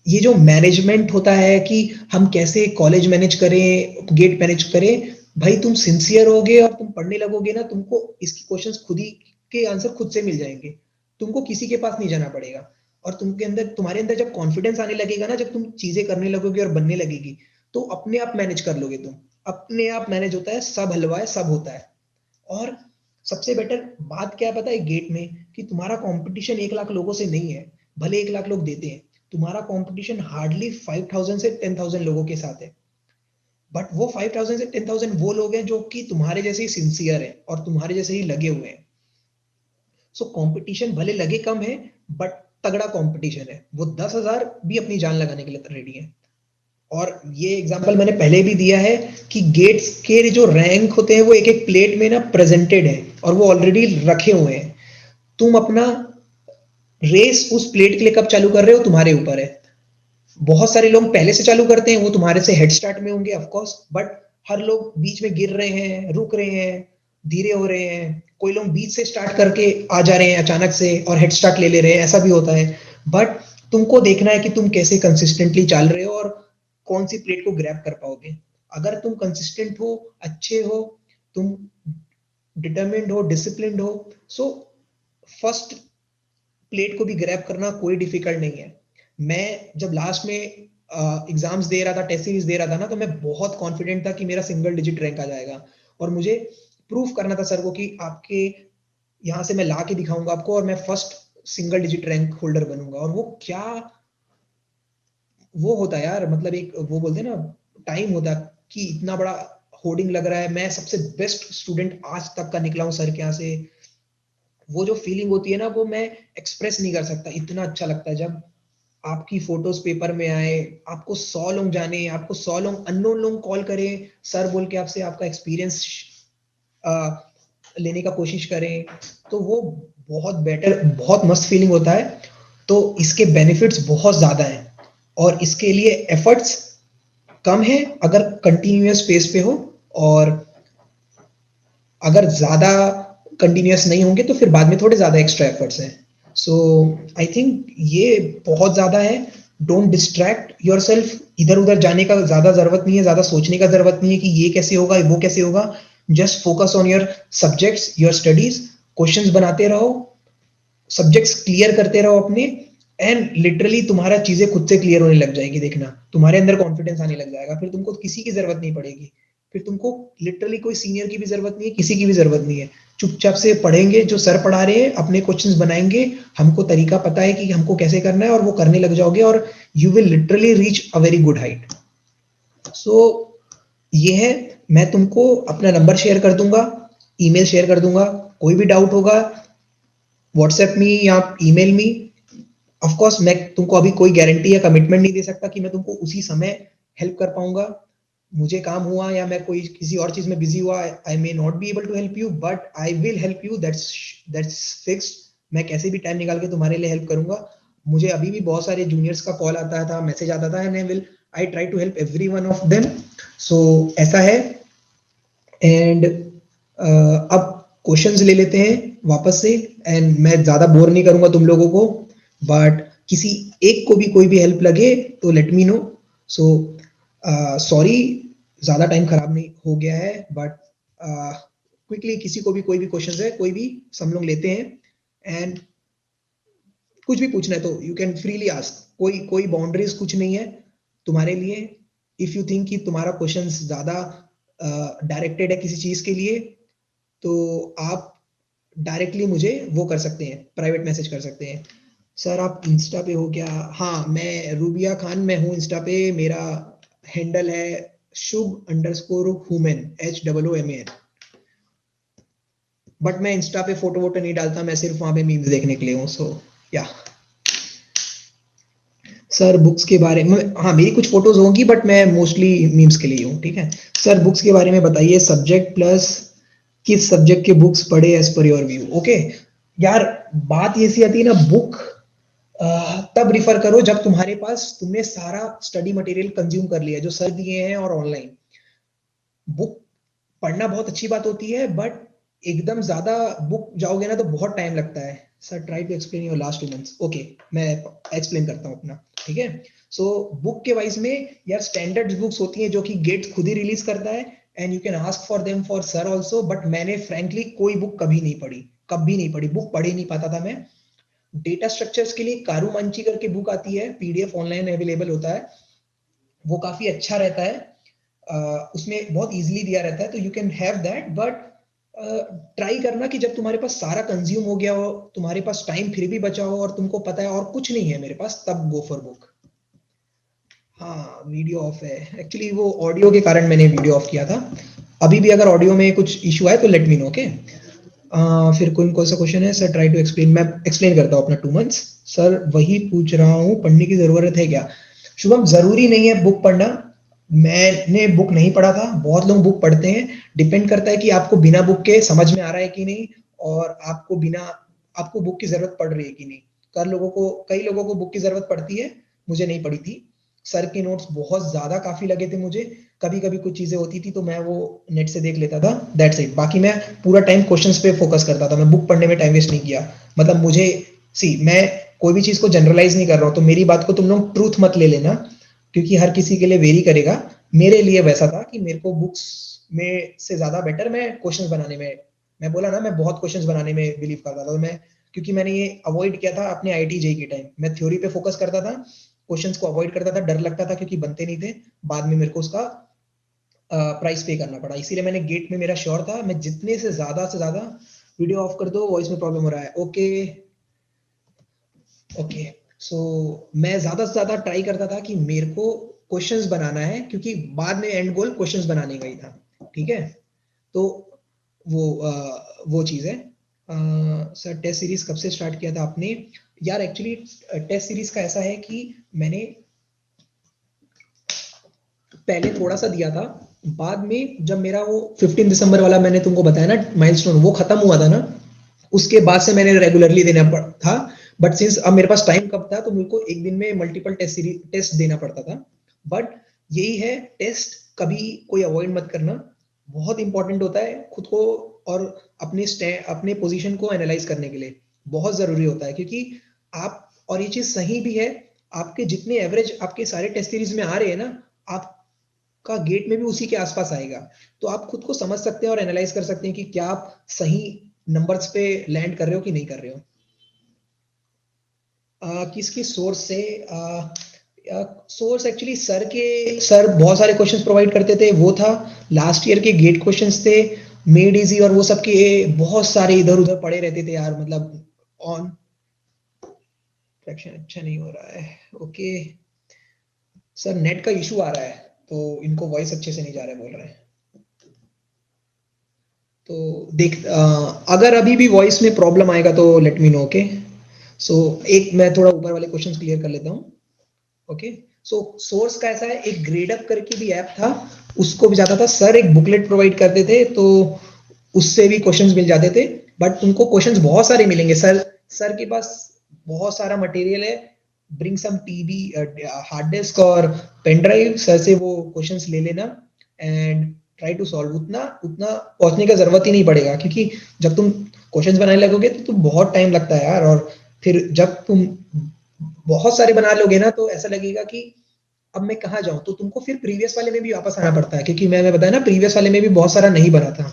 [SPEAKER 2] ये जो मैनेजमेंट होता है कि हम कैसे कॉलेज मैनेज करें, गेट मैनेज करें, भाई तुम सिंसियर होगे और तुम पढ़ने लगोगे ना, तुमको इसकी क्वेश्चंस खुद ही के आंसर खुद से मिल जाएंगे, तुमको किसी के पास नहीं जाना पड़ेगा. और तुम्हारे अंदर जब कॉन्फिडेंस आने लगेगा ना, जब तुम चीजें करने लगोगे और बनने लगेगी, तो अपने आप मैनेज कर लोगे. तुम अपने आप मैनेज होता है, सब हलवा है, सब होता है. और सबसे बेटर बात क्या पता है गेट में, कि तुम्हारा कंपटीशन 1 लाख लोगों से नहीं है. भले 1 लाख लोग देते हैं, तुम्हारा कंपटीशन हार्डली 5000 से 10000 लोगों के साथ है. बट वो 5000 से 10000 वो लोग हैं जो कि तुम्हारे जैसे ही सिंसियर है और तुम्हारे जैसे ही लगे हुए हैं. सो कंपटीशन भले लगे कम है, बट तगड़ा कंपटीशन है. वो 10,000 भी अपनी जान लगाने के लिए रेडी है. और ये एग्जांपल मैंने पहले भी दिया है कि गेट्स के जो रैंक होते हैं वो एक एक प्लेट में ना प्रेजेंटेड है और वो ऑलरेडी रखे हुए हैं. तुम अपना रेस उस प्लेट के लिए कब चालू कर रहे हो तुम्हारे ऊपर है. बहुत सारे लोग पहले से चालू करते हैं, वो तुम्हारे से हेड स्टार्ट में होंगे ऑफ कोर्स, बट हर लोग बीच में गिर रहे हैं, रुक रहे हैं, धीरे हो रहे हैं. कोई लोग बीच से स्टार्ट करके आ जा रहे हैं अचानक से और हेड स्टार्ट ले रहे हैं, ऐसा भी होता है. बट तुमको देखना है कि तुम कैसे कंसिस्टेंटली चल रहे हो और कौन सी प्लेट को ग्रैब कर पाओगे. अगर तुम कंसिस्टेंट हो, अच्छे हो, तुम डिटरमिन्ड हो, डिसिप्लिन्ड हो, सो फर्स्ट प्लेट को भी ग्रैब करना कोई डिफिकल्ट नहीं है. मैं जब लास्ट में एग्जाम्स दे रहा था, टेस्ट सीरीज दे रहा था ना, तो मैं बहुत कॉन्फिडेंट था कि मेरा सिंगल डिजिट रैंक आ जाएगा. और मुझे प्रूफ करना था सर को कि आपके यहाँ से मैं ला के दिखाऊंगा आपको और मैं first single digit rank holder बनूंगा. और वो क्या वो होता है यार, मतलब एक वो बोलते हैं ना टाइम होता है कि इतना बड़ा होर्डिंग लग रहा है, मैं सबसे बेस्ट स्टूडेंट आज तक का निकला हूँ सर के यहाँ से. वो जो फीलिंग होती है ना, वो मैं एक्सप्रेस नहीं कर सकता. इतना अच्छा लगता है जब आपकी फोटोज पेपर में आए, आपको 100 लोग जाने, आपको 100 लोग अननोन लोग कॉल करें, सर बोल के आपसे आपका एक्सपीरियंस लेने का कोशिश करें, तो वो बहुत बेटर, बहुत मस्त फीलिंग होता है. तो इसके बेनिफिट्स बहुत ज्यादा हैं और इसके लिए एफर्ट्स कम है अगर कंटिन्यूअस पेस पे हो, और अगर ज्यादा कंटिन्यूअस नहीं होंगे तो फिर बाद में थोड़े ज्यादा एक्स्ट्रा एफर्ट्स हैं। सो आई थिंक ये बहुत ज्यादा है। डोंट डिस्ट्रैक्ट योरसेल्फ, इधर उधर जाने का ज्यादा जरूरत नहीं है, ज्यादा सोचने का जरूरत नहीं है कि ये कैसे होगा वो कैसे होगा। Just focus on your subjects, your studies, questions बनाते रहो, सब्जेक्ट्स क्लियर करते रहो अपने, एंड लिटरली तुम्हारा चीजें खुद से क्लियर होने लग जाएगी। देखना तुम्हारे अंदर कॉन्फिडेंस आने लग जाएगा, फिर तुमको किसी की जरूरत नहीं पड़ेगी, फिर तुमको लिटरली कोई सीनियर की भी जरूरत नहीं है, किसी की भी जरूरत नहीं है। चुपचाप से पढ़ेंगे जो सर पढ़ा रहे हैं, अपने क्वेश्चंस बनाएंगे, हमको तरीका पता है कि हमको कैसे करना है और वो करने लग जाओगे और you will literally reach a very good height. So ये है, मैं तुमको अपना नंबर शेयर कर दूंगा, ईमेल शेयर कर दूंगा, कोई भी डाउट होगा व्हाट्सएप में या ईमेल में। ऑफ कोर्स मैं तुमको अभी कोई गारंटी या कमिटमेंट नहीं दे सकता कि मैं तुमको उसी समय हेल्प कर पाऊंगा, मुझे काम हुआ या मैं कोई किसी और चीज में बिजी हुआ, I may not be able to help you, but I will help you, that's fixed. मैं कैसे भी टाइम निकाल के तुम्हारे लिए हेल्प करूंगा। मुझे अभी भी बहुत सारे जूनियर्स का कॉल आता था, मैसेज आता था, and I try to help every one of them. So ऐसा है। एंड अब क्वेश्चंस ले लेते हैं वापस से, एंड मैं ज्यादा बोर नहीं करूंगा तुम लोगों को, बट किसी एक को भी कोई भी हेल्प लगे तो let me know. So sorry ज्यादा टाइम खराब नहीं हो गया है, बट क्विकली किसी को भी कोई भी क्वेश्चन है, कोई भी हम लोग लेते हैं, एंड कुछ भी पूछना है तो यू कैन फ्रीली आस्क। कोई बाउंड्रीज कुछ नहीं है तुम्हारे लिए। इफ यू थिंक कि तुम्हारा क्वेश्चन ज्यादा डायरेक्टेड है किसी चीज के लिए तो आप डायरेक्टली मुझे वो कर सकते हैं, प्राइवेट मैसेज कर सकते हैं। सर आप इंस्टा पे हो क्या? हाँ, मैं रूबिया खान मैं हूँ इंस्टा पे, मेरा हैंडल है शुभ_हुमैन HOOMAN। बट मैं इंस्टा पे फोटो वोटो नहीं डालता, मैं सिर्फ वहां पे मीम्स देखने के लिए हूँ। सो या सर बुक्स के बारे में, हाँ मेरी कुछ फोटोज होंगी बट मैं मोस्टली मीम्स के लिए हूँ। ठीक है सर, बुक्स के बारे में बताइए, सब्जेक्ट प्लस किस सब्जेक्ट के बुक्स पढ़े as per your view. Okay यार, बात ये सी आती है ना, बुक तब रिफर करो जब तुम्हारे पास तुमने सारा स्टडी मटेरियल कंज्यूम कर लिया जो सर दिए हैं और ऑनलाइन। बुक पढ़ना बहुत अच्छी बात होती है, बट एकदम ज्यादा बुक जाओगे ना तो बहुत टाइम लगता है। Sir try to explain your last 2 months। Okay मैं एक्सप्लेन करता हूँ अपना। ठीक है, सो बुक के वाइज में यार स्टैंडर्ड बुक्स होती हैं जो कि गेट खुद ही रिलीज करता है, and you can ask for them for sir also. But मैंने फ्रेंकली कोई बुक कभी नहीं पढ़ी, कभी नहीं पढ़ी, बुक पढ़ ही नहीं पाता था मैं। डेटा स्ट्रक्चर्स के लिए कारू मंची करके बुक आती है, पीडीएफ ऑनलाइन अवेलेबल होता है, वो काफी अच्छा रहता है। उसमें बहुत इजीली दिया रहता है, तो you can have that. But try करना कि जब तुम्हारे पास सारा कंज्यूम हो गया हो, तुम्हारे पास टाइम फिर भी बचा हो और तुमको पता है और कुछ नहीं है मेरे पास, तब गो फॉर बुक। हाँ वीडियो ऑफ है, एक्चुअली वो ऑडियो के कारण मैंने वीडियो ऑफ किया था। अभी भी अगर ऑडियो में कुछ इशू आए तो लेट मी नो। ओके फिर कौन सा क्वेश्चन है? सर ट्राई टू एक्सप्लेन, मैं एक्सप्लेन करता हूँ अपना 2 months। सर वही पूछ रहा हूँ, पढ़ने की जरूरत है क्या? शुभम जरूरी नहीं है बुक पढ़ना, मैंने बुक नहीं पढ़ा था, बहुत लोग बुक पढ़ते हैं। डिपेंड करता है कि आपको बिना बुक के समझ में आ रहा है कि नहीं, और आपको बुक की जरूरत पड़ रही है कि नहीं। कई लोगों को बुक की जरूरत पड़ती है, मुझे नहीं पड़ी थी। सर के नोट्स बहुत ज्यादा काफी लगे थे मुझे, कभी कभी कुछ चीजें होती थी तो मैं वो नेट से देख लेता था, दैट्स इट। बाकी मैं पूरा टाइम क्वेश्चंस पे फोकस करता था, मैं बुक पढ़ने में टाइम वेस्ट नहीं किया। मतलब मुझे मैं कोई भी चीज को जनरलाइज नहीं कर रहा हूँ, तो मेरी बात को तुम लोग ट्रूथ मत ले लेना, क्योंकि हर किसी के लिए वेरी करेगा। मेरे लिए वैसा था कि मेरे को बुक्स में से ज्यादा बेटर मैं क्वेश्चंस बनाने में, मैं बोला ना मैं बहुत क्वेश्चंस बनाने में बिलीव करता था। तो मैं, क्योंकि मैंने ये अवॉइड किया था अपने IIT JEE के टाइम, मैं थ्योरी पे फोकस करता था, क्वेश्चंस को अवॉइड करता था, डर लगता था क्योंकि बनते नहीं थे, बाद में मेरे को उसका प्राइस पे करना पड़ा। इसीलिए मैंने गेट में मेरा श्योर था, मैं जितने से ज्यादा वीडियो ऑफ कर दो, वॉइस में प्रॉब्लम हो रहा है। ओके सो मैं ज्यादा से ज्यादा ट्राई करता था कि मेरे को क्वेश्चंस बनाना है, क्योंकि बाद में एंड गोल क्वेश्चंस बनाने का ही था। ठीक है, तो वो चीज है। सर टेस्ट सीरीज कब से स्टार्ट किया था आपने? यार एक्चुअली टेस्ट सीरीज का ऐसा है कि मैंने पहले थोड़ा सा दिया था, बाद में जब मेरा वो 15 दिसंबर वाला मैंने तुमको बताया ना माइलस्टोन, वो खत्म हुआ था ना, उसके बाद से मैंने रेगुलरली देना था। बट सिंस अब मेरे पास टाइम कब था, तो मेरे को एक दिन में मल्टीपल टेस्ट देना पड़ता था। बट यही है, टेस्ट कभी कोई अवॉइड मत करना, बहुत इंपॉर्टेंट होता है खुद को और अपने पोजीशन को एनालाइज करने के लिए बहुत जरूरी होता है, क्योंकि आप, और ये चीज सही भी है, आपके जितने एवरेज आपके सारे टेस्ट सीरीज में आ रहे हैं ना, आपका गेट में भी उसी के आसपास आएगा। तो आप खुद को समझ सकते हैं और एनालाइज कर सकते हैं कि क्या आप सही नंबर्स पे लैंड कर रहे हो कि नहीं कर रहे हो। किसकी सोर्स से? सोर्स एक्चुअली सर बहुत सारे क्वेश्चंस प्रोवाइड करते थे, वो था लास्ट ईयर के गेट क्वेश्चंस थे, मेड इजी और वो सब के बहुत सारे इधर उधर पड़े रहते थे यार, मतलब ऑन फ्रैक्शन अच्छा नहीं हो रहा है। ओके सर, नेट का इशू आ रहा है तो इनको वॉइस अच्छे से नहीं जा रहा है बोल रहे हैं। तो देख अगर अभी भी वॉइस में प्रॉब्लम आएगा तो let me know. Okay so एक मैं थोड़ा ऊपर वाले क्वेश्चंस क्लियर कर लेता हूँ। ओके सो सोर्स का ऐसा है, एक ग्रेड अप करके भी ऐप था, उसको भी जाता था सर, एक बुकलेट प्रोवाइड करते थे तो उससे भी क्वेश्चंस मिल जाते थे। बट तुमको क्वेश्चंस बहुत सारे मिलेंगे, सर के पास बहुत सारा मटेरियल है, bring some TB hard disk और पेन ड्राइव, सर से वो क्वेश्चंस ले लेना एंड ट्राई टू सॉल्व। उतना पहुंचने का जरूरत ही नहीं पड़ेगा, क्योंकि जब तुम क्वेश्चंस बनाने लगोगे तो तुम बहुत टाइम लगता है यार, और फिर जब तुम बहुत सारे बना लोगे ना तो ऐसा लगेगा कि अब मैं कहाँ जाऊं, तो तुमको फिर प्रीवियस वाले में भी वापस आना पड़ता है, क्योंकि मैंने बताया ना प्रीवियस वाले में भी बहुत सारा नहीं बना था।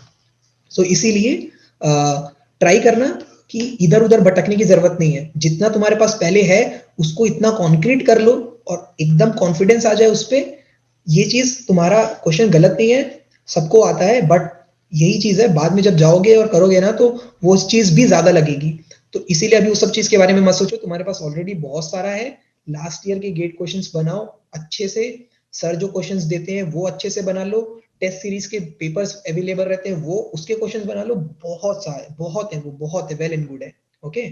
[SPEAKER 2] सो इसीलिए ट्राई करना कि इधर उधर भटकने की जरूरत नहीं है, जितना तुम्हारे पास पहले है उसको इतना कॉन्क्रीट कर लो और एकदम कॉन्फिडेंस आ जाए उस पर। ये चीज, तुम्हारा क्वेश्चन गलत नहीं है, सबको आता है, बट यही चीज है, बाद में जब जाओगे और करोगे ना तो वो चीज भी ज्यादा लगेगी। तो इसीलिए अभी उस सब चीज के बारे में मत सोचो, तुम्हारे पास ऑलरेडी बहुत सारा है। लास्ट ईयर के गेट क्वेश्चंस बनाओ अच्छे से, सर जो क्वेश्चंस देते हैं वो अच्छे से बना लो, टेस्ट सीरीज के पेपर्स अवेलेबल रहते हैं वो उसके क्वेश्चंस बना लो, बहुत सारे बहुत है, वो बहुत है, वेल एंड गुड है। ओके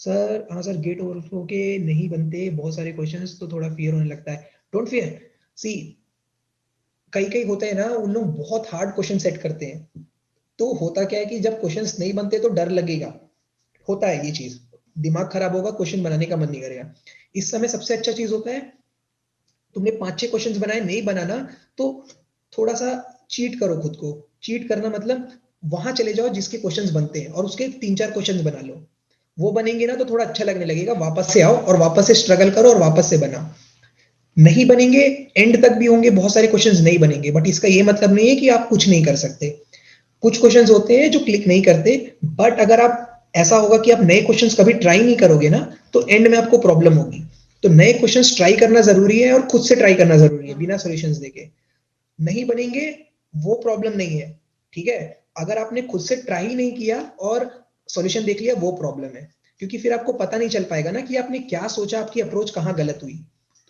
[SPEAKER 2] सर, हाँ सर, गेट ओवरफ्लो के नहीं बनते बहुत सारे क्वेश्चंस तो थोड़ा फियर होने लगता है। डोंट फियर, सी कई होते हैं ना, उन लोग बहुत हार्ड क्वेश्चन सेट करते हैं, तो होता क्या है कि जब क्वेश्चंस नहीं बनते तो डर लगेगा, होता है ये चीज, दिमाग खराब होगा, क्वेश्चन बनाने का मन नहीं करेगा। इस समय सबसे अच्छा चीज होता है, तुमने 5-6 क्वेश्चंस बनाए, नहीं बनाना तो थोड़ा सा चीट करो खुद को। चीट करना मतलब वहां चले जाओ जिसके क्वेश्चंस बनते हैं और उसके 3-4 क्वेश्चंस बना लो, वो बनेंगे ना तो थोड़ा अच्छा लगने लगेगा, वापस से आओ और वापस से स्ट्रगल करो और वापस से बनाओ। नहीं बनेंगे, एंड तक भी होंगे, बहुत सारे क्वेश्चंस नहीं बनेंगे, बट इसका ये मतलब नहीं है कि आप कुछ नहीं कर सकते। कुछ क्वेश्चंस होते हैं जो क्लिक नहीं करते, बट अगर आप, ऐसा होगा कि आप नए क्वेश्चंस कभी ट्राई नहीं करोगे ना तो एंड में आपको प्रॉब्लम होगी। तो नए क्वेश्चंस ट्राई करना जरूरी है और खुद से ट्राई करना जरूरी है, बिना सॉल्यूशंस देके। नहीं बनेंगे वो प्रॉब्लम नहीं है, ठीक है। अगर आपने खुद से ट्राई नहीं किया और सॉल्यूशन देख लिया वो प्रॉब्लम है, क्योंकि फिर आपको पता नहीं चल पाएगा ना कि आपने क्या सोचा, आपकी अप्रोच कहाँ गलत हुई।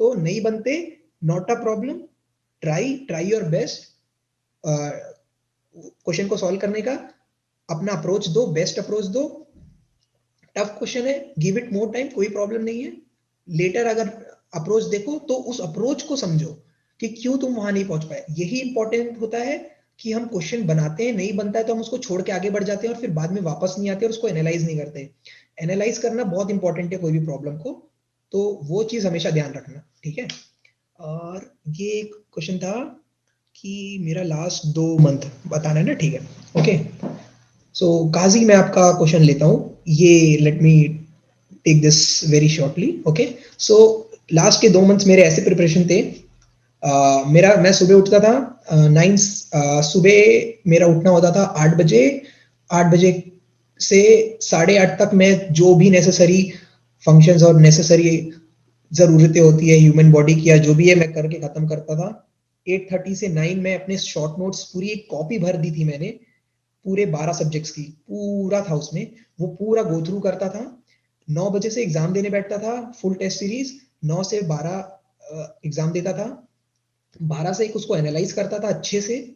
[SPEAKER 2] तो नहीं बनते, not a problem, try your best, question को सॉल्व करने का अपना अप्रोच दो, बेस्ट अप्रोच दो। टफ क्वेश्चन है, गिव इट मोर टाइम, कोई प्रॉब्लम नहीं है। लेटर अगर अप्रोच देखो तो उस अप्रोच को समझो कि क्यों तुम वहां नहीं पहुंच पाए। यही इंपॉर्टेंट होता है कि हम क्वेश्चन बनाते हैं, नहीं बनता है तो हम उसको छोड़ के आगे बढ़ जाते हैं और फिर बाद में वापस नहीं आते और उसको एनालाइज नहीं करते। एनालाइज करना बहुत इंपॉर्टेंट है कोई भी प्रॉब्लम को, तो वो चीज हमेशा ध्यान रखना, ठीक है। और ये एक क्वेश्चन था कि मेरा लास्ट 2 मंथ बताना है ना, ठीक है। ओके सो काजी, मैं आपका क्वेश्चन लेता हूँ, ये let me take this very shortly. Okay so last के 2 मंथ्स मेरे ऐसे प्रिपरेशन थे, मैं सुबह उठता था 9 सुबह मेरा उठना होता था 8 बजे। 8 बजे से 8:30 तक मैं जो भी नेसेसरी फंक्शंस और नेसेसरी जरूरतें होती है ह्यूमन बॉडी की या जो भी है मैं करके खत्म करता था। 8:30 से 9 में अपने शॉर्ट नोट्स, पूरी एक कॉपी भर दी थी मैंने, पूरे 12 सब्जेक्ट्स की, पूरा था उसमें, वो पूरा गो थ्रू करता था। 9 बजे से एग्जाम देने बैठता था, फुल टेस्ट सीरीज 9 से 12 एग्जाम देता था। 12 से 1 उसको एनालाइज करता था अच्छे से,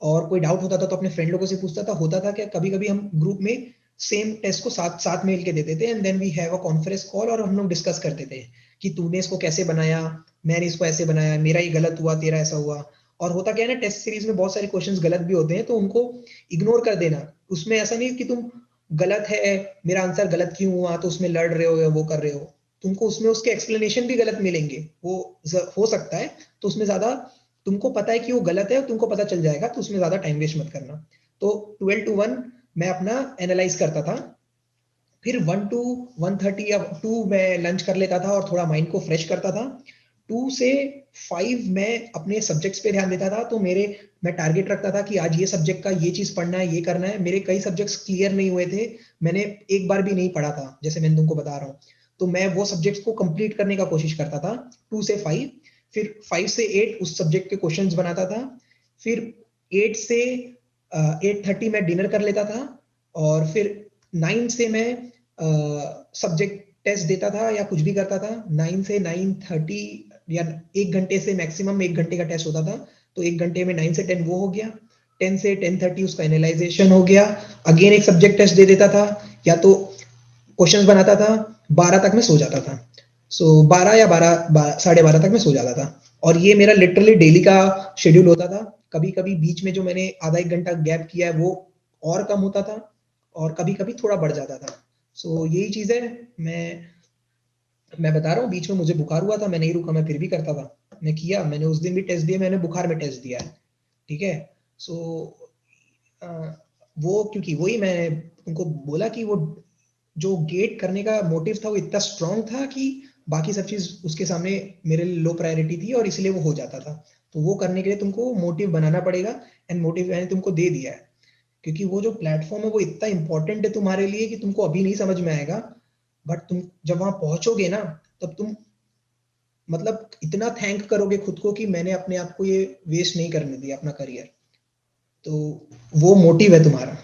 [SPEAKER 2] और कोई डाउट होता था तो अपने फ्रेंड लोगों से पूछता था। होता था क्या, कभी कभी हम ग्रुप में सेम टेस्ट को साथ साथ मिल के देते थे and then we have a conference call और हम लोग डिस्कस करते थे कि तूने इसको कैसे बनाया, मैंने इसको ऐसे बनाया, मेरा ये गलत हुआ, तेरा ऐसा हुआ। और होता क्या है ना, टेस्ट सीरीज में बहुत सारे क्वेश्चंस गलत भी होते हैं तो उनको इग्नोर कर देना। उसमें ऐसा नहीं कि तुम गलत है, मेरा आंसर गलत क्यों हुआ, तो उसमें लड़ रहे हो या वो कर रहे हो, तुमको उसमें उसके एक्सप्लेनेशन भी गलत मिलेंगे, वो हो सकता है, तो उसमें ज्यादा तुमको पता है कि वो गलत है, तुमको पता चल जाएगा, तो उसमें ज्यादा टाइम वेस्ट मत करना। तो 12 to 1 मैं अपना एनालाइज करता था, फिर 1 to 1:30 या 2 मैं लंच कर लेता था और थोड़ा माइंड को फ्रेश करता था। 2 से 5 मैं अपने सब्जेक्ट्स पे ध्यान देता था, तो मैं टारगेट रखता था कि आज ये सब्जेक्ट का ये चीज पढ़ना है, ये करना है। मेरे कई सब्जेक्ट्स क्लियर नहीं हुए थे, मैंने एक बार भी नहीं पढ़ा था, जैसे मैंने तुमको बता रहा हूँ, तो मैं वो सब्जेक्ट्स को कंप्लीट करने का कोशिश करता था 2 से 5। फिर 5 से 8 उस सब्जेक्ट के क्वेश्चंस बनाता था। फिर 8 से 8:30 मैं डिनर कर लेता था, और फिर 9 से मैं सब्जेक्ट टेस्ट देता था या कुछ भी करता था। 9 से 9:30 या 1 घंटे से मैक्सिमम 1 घंटे का टेस्ट होता था, तो 1 घंटे में 9 से 10 वो हो गया। 10 से 10:30 उसका एनालाइजेशन हो गया। अगेन एक सब्जेक्ट टेस्ट दे देता था या तो क्वेश्चंस बनाता था। 12 तक मैं सो जाता था। सो 12 या 12:30 तक मैं सो जाता था, और ये मेरा लिटरली डेली का शेड्यूल होता था। कभी कभी बीच में जो मैंने आधा 1 घंटा गैप किया है वो और कम होता था, और कभी कभी थोड़ा बढ़ जाता था। सो यही चीज है। मैं बता रहा हूँ, बीच में मुझे बुखार हुआ था, मैं नहीं रुका, मैं फिर भी करता था, मैं किया, मैंने उस दिन भी टेस्ट दिया, मैंने बुखार में टेस्ट दिया है, ठीक है। सो वो क्योंकि वही मैं उनको बोला कि वो जो गेट करने का मोटिव था वो इतना स्ट्रांग था कि बाकी सब चीज उसके सामने मेरे लिए लो प्रायोरिटी थी, और इसलिए वो हो जाता था। तो वो करने के लिए तुमको मोटिव बनाना पड़ेगा, एंड मोटिव मैंने तुमको दे दिया है, क्योंकि वो जो प्लेटफॉर्म है वो इतना इंपॉर्टेंट है तुम्हारे लिए कि तुमको अभी नहीं समझ में आएगा, बट तुम जब वहां पहुंचोगे ना, तब तुम मतलब इतना थैंक करोगे खुद को कि मैंने अपने आप को ये वेस्ट नहीं करने दिया अपना करियर। तो वो मोटिव है तुम्हारा,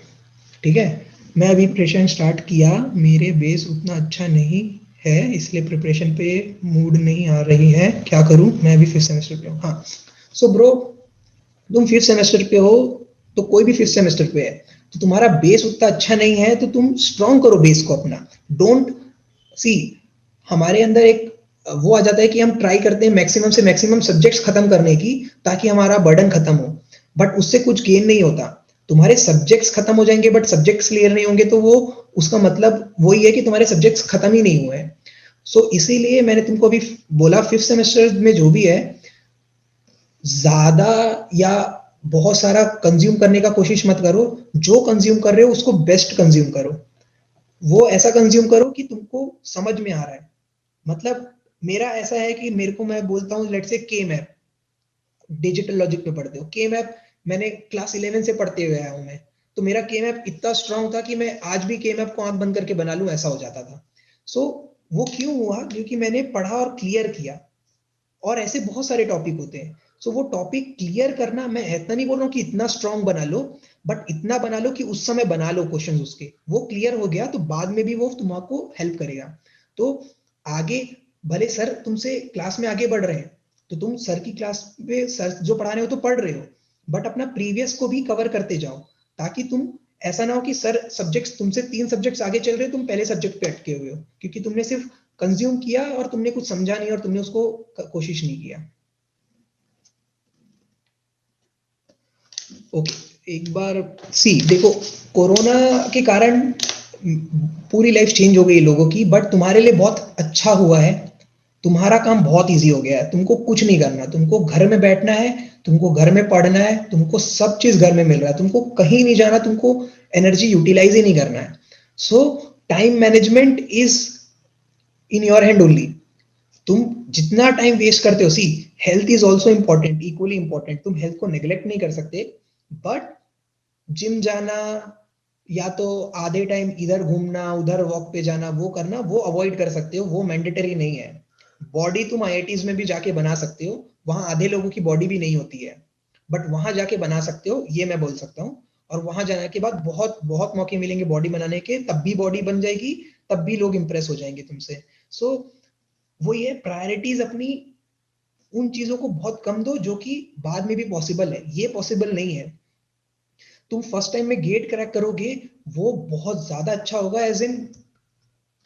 [SPEAKER 2] ठीक है। मैं अभी प्रिपरेशन स्टार्ट किया, मेरे बेस उतना अच्छा नहीं है, इसलिए प्रिपरेशन पे मूड नहीं आ रही है, क्या करूं। मैं अभी 5th सेमेस्टर पे हूँ। हाँ, सो ब्रो, तुम 5th सेमेस्टर पे हो, तो कोई भी 5th सेमेस्टर पे है, तो तुम्हारा बेस उतना अच्छा नहीं है, तो तुम स्ट्रॉन्ग करो बेस को अपना। डोंट सी, हमारे अंदर एक वो आ जाता है कि हम ट्राई करते हैं मैक्सिमम से मैक्सिमम सब्जेक्ट्स खत्म करने की, ताकि हमारा बर्डन खत्म हो, बट उससे कुछ गेन नहीं होता। तुम्हारे सब्जेक्ट्स खत्म हो जाएंगे बट सब्जेक्ट्स क्लियर नहीं होंगे, तो वो उसका मतलब वही है कि तुम्हारे सब्जेक्ट्स खत्म ही नहीं हुए हैं। सो इसीलिए मैंने तुमको अभी बोला 5th सेमेस्टर में जो भी है, ज्यादा या बहुत सारा कंज्यूम करने का कोशिश मत करो। जो कंज्यूम कर रहे हो उसको बेस्ट कंज्यूम करो। वो ऐसा कंज्यूम करो कि तुमको समझ में आ रहा है। मतलब मेरा ऐसा है कि मेरे को, मैं बोलता हूँ, लेट्स से के मैप, डिजिटल लॉजिक पे पढ़ते हो, के मैप मैंने क्लास 11 से पढ़ते हुए आया हूँ मैं, तो मेरा के मैप इतना स्ट्रांग था कि मैं आज भी के मैप को आंख बंद करके बना लूं, ऐसा हो जाता था। सो वो क्यों हुआ, क्योंकि मैंने पढ़ा और क्लियर किया। और ऐसे बहुत सारे टॉपिक होते हैं, सो वो टॉपिक क्लियर करना, मैं इतना नहीं बोल रहा हूँ कि इतना स्ट्रांग बना लो, बट इतना बना लो कि उस समय बना लो क्वेश्चंस उसके, वो क्लियर हो गया तो बाद में भी वो तुमको हेल्प करेगा। तो आगे भले सर तुमसे क्लास में आगे बढ़ रहे हैं, तो तुम सर की क्लास में सर जो पढ़ा रहे हो तो पढ़ रहे हो, बट अपना प्रीवियस को भी कवर करते जाओ, ताकि तुम ऐसा ना हो कि सर सब्जेक्ट्स तुमसे 3 सब्जेक्ट्स आगे चल रहे हो, तुम पहले सब्जेक्ट पे अटके हुए हो, क्योंकि तुमने सिर्फ कंज्यूम किया और तुमने कुछ समझा नहीं और तुमने उसको कोशिश नहीं किया। ओके, एक बार सी देखो, कोरोना के कारण पूरी लाइफ चेंज हो गई लोगों की, बट तुम्हारे लिए बहुत अच्छा हुआ है। तुम्हारा काम बहुत इजी हो गया है, तुमको कुछ नहीं करना, तुमको घर में बैठना है, तुमको घर में पढ़ना है, तुमको सब चीज घर में मिल रहा है, तुमको कहीं नहीं जाना, तुमको एनर्जी यूटिलाइज ही नहीं करना है। So time management is in your hand only. तुम जितना टाइम वेस्ट करते हो, see health is also important, equally important, तुम हेल्थ को नेग्लेक्ट नहीं कर सकते, बट जिम जाना या तो आधे टाइम इधर घूमना उधर वॉक पे जाना, वो करना, वो अवॉइड कर सकते हो, वो मैंडेटरी नहीं है। बॉडी तुम आईआईटीज में भी जाके बना सकते हो, वहां आधे लोगों की बॉडी भी नहीं होती है, बट वहां जाके बना सकते हो, ये मैं बोल सकता हूँ। और वहां जाने के बाद बहुत बहुत मौके मिलेंगे बॉडी बनाने के, तब भी बॉडी बन जाएगी, तब भी लोग इंप्रेस हो जाएंगे तुमसे। सो वो ये प्रायोरिटीज अपनी उन चीजों को बहुत कम दो जो कि बाद में भी पॉसिबल है, ये पॉसिबल नहीं है। तुम फर्स्ट टाइम में गेट क्रैक करोगे, वो बहुत ज्यादा अच्छा होगा, एज इन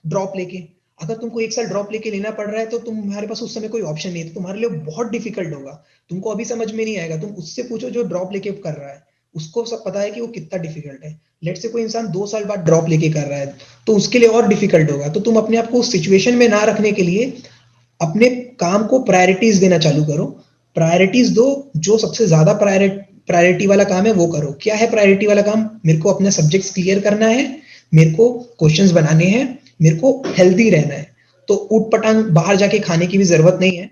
[SPEAKER 2] ड्रॉप लेके। अगर तुमको 1 साल ड्रॉप लेके लेना पड़ रहा है, तो तुम्हारे पास उस समय कोई ऑप्शन नहीं है, तो तुम्हारे लिए बहुत डिफिकल्ट होगा, तुमको अभी समझ में नहीं आएगा। तुम उससे पूछो जो ड्रॉप लेके कर रहा है, उसको सब पता है कि वो कितना डिफिकल्ट है। लेट से कोई इंसान 2 साल बाद ड्रॉप लेके कर रहा है तो उसके लिए और डिफिकल्ट होगा। तो तुम अपने आप को उस सिचुएशन में ना रखने के लिए अपने काम को प्रायोरिटीज देना चालू करो। प्रायोरिटीज दो, जो सबसे ज्यादा प्रायोरिटी वाला काम है वो करो। क्या है प्रायोरिटी वाला काम? मेरे को अपने सब्जेक्ट्स क्लियर करना है, मेरे को क्वेश्चंस बनाने हैं, मेरे को हेल्दी रहना है। तो उठ पटांग बाहर जाके खाने की भी जरूरत नहीं है।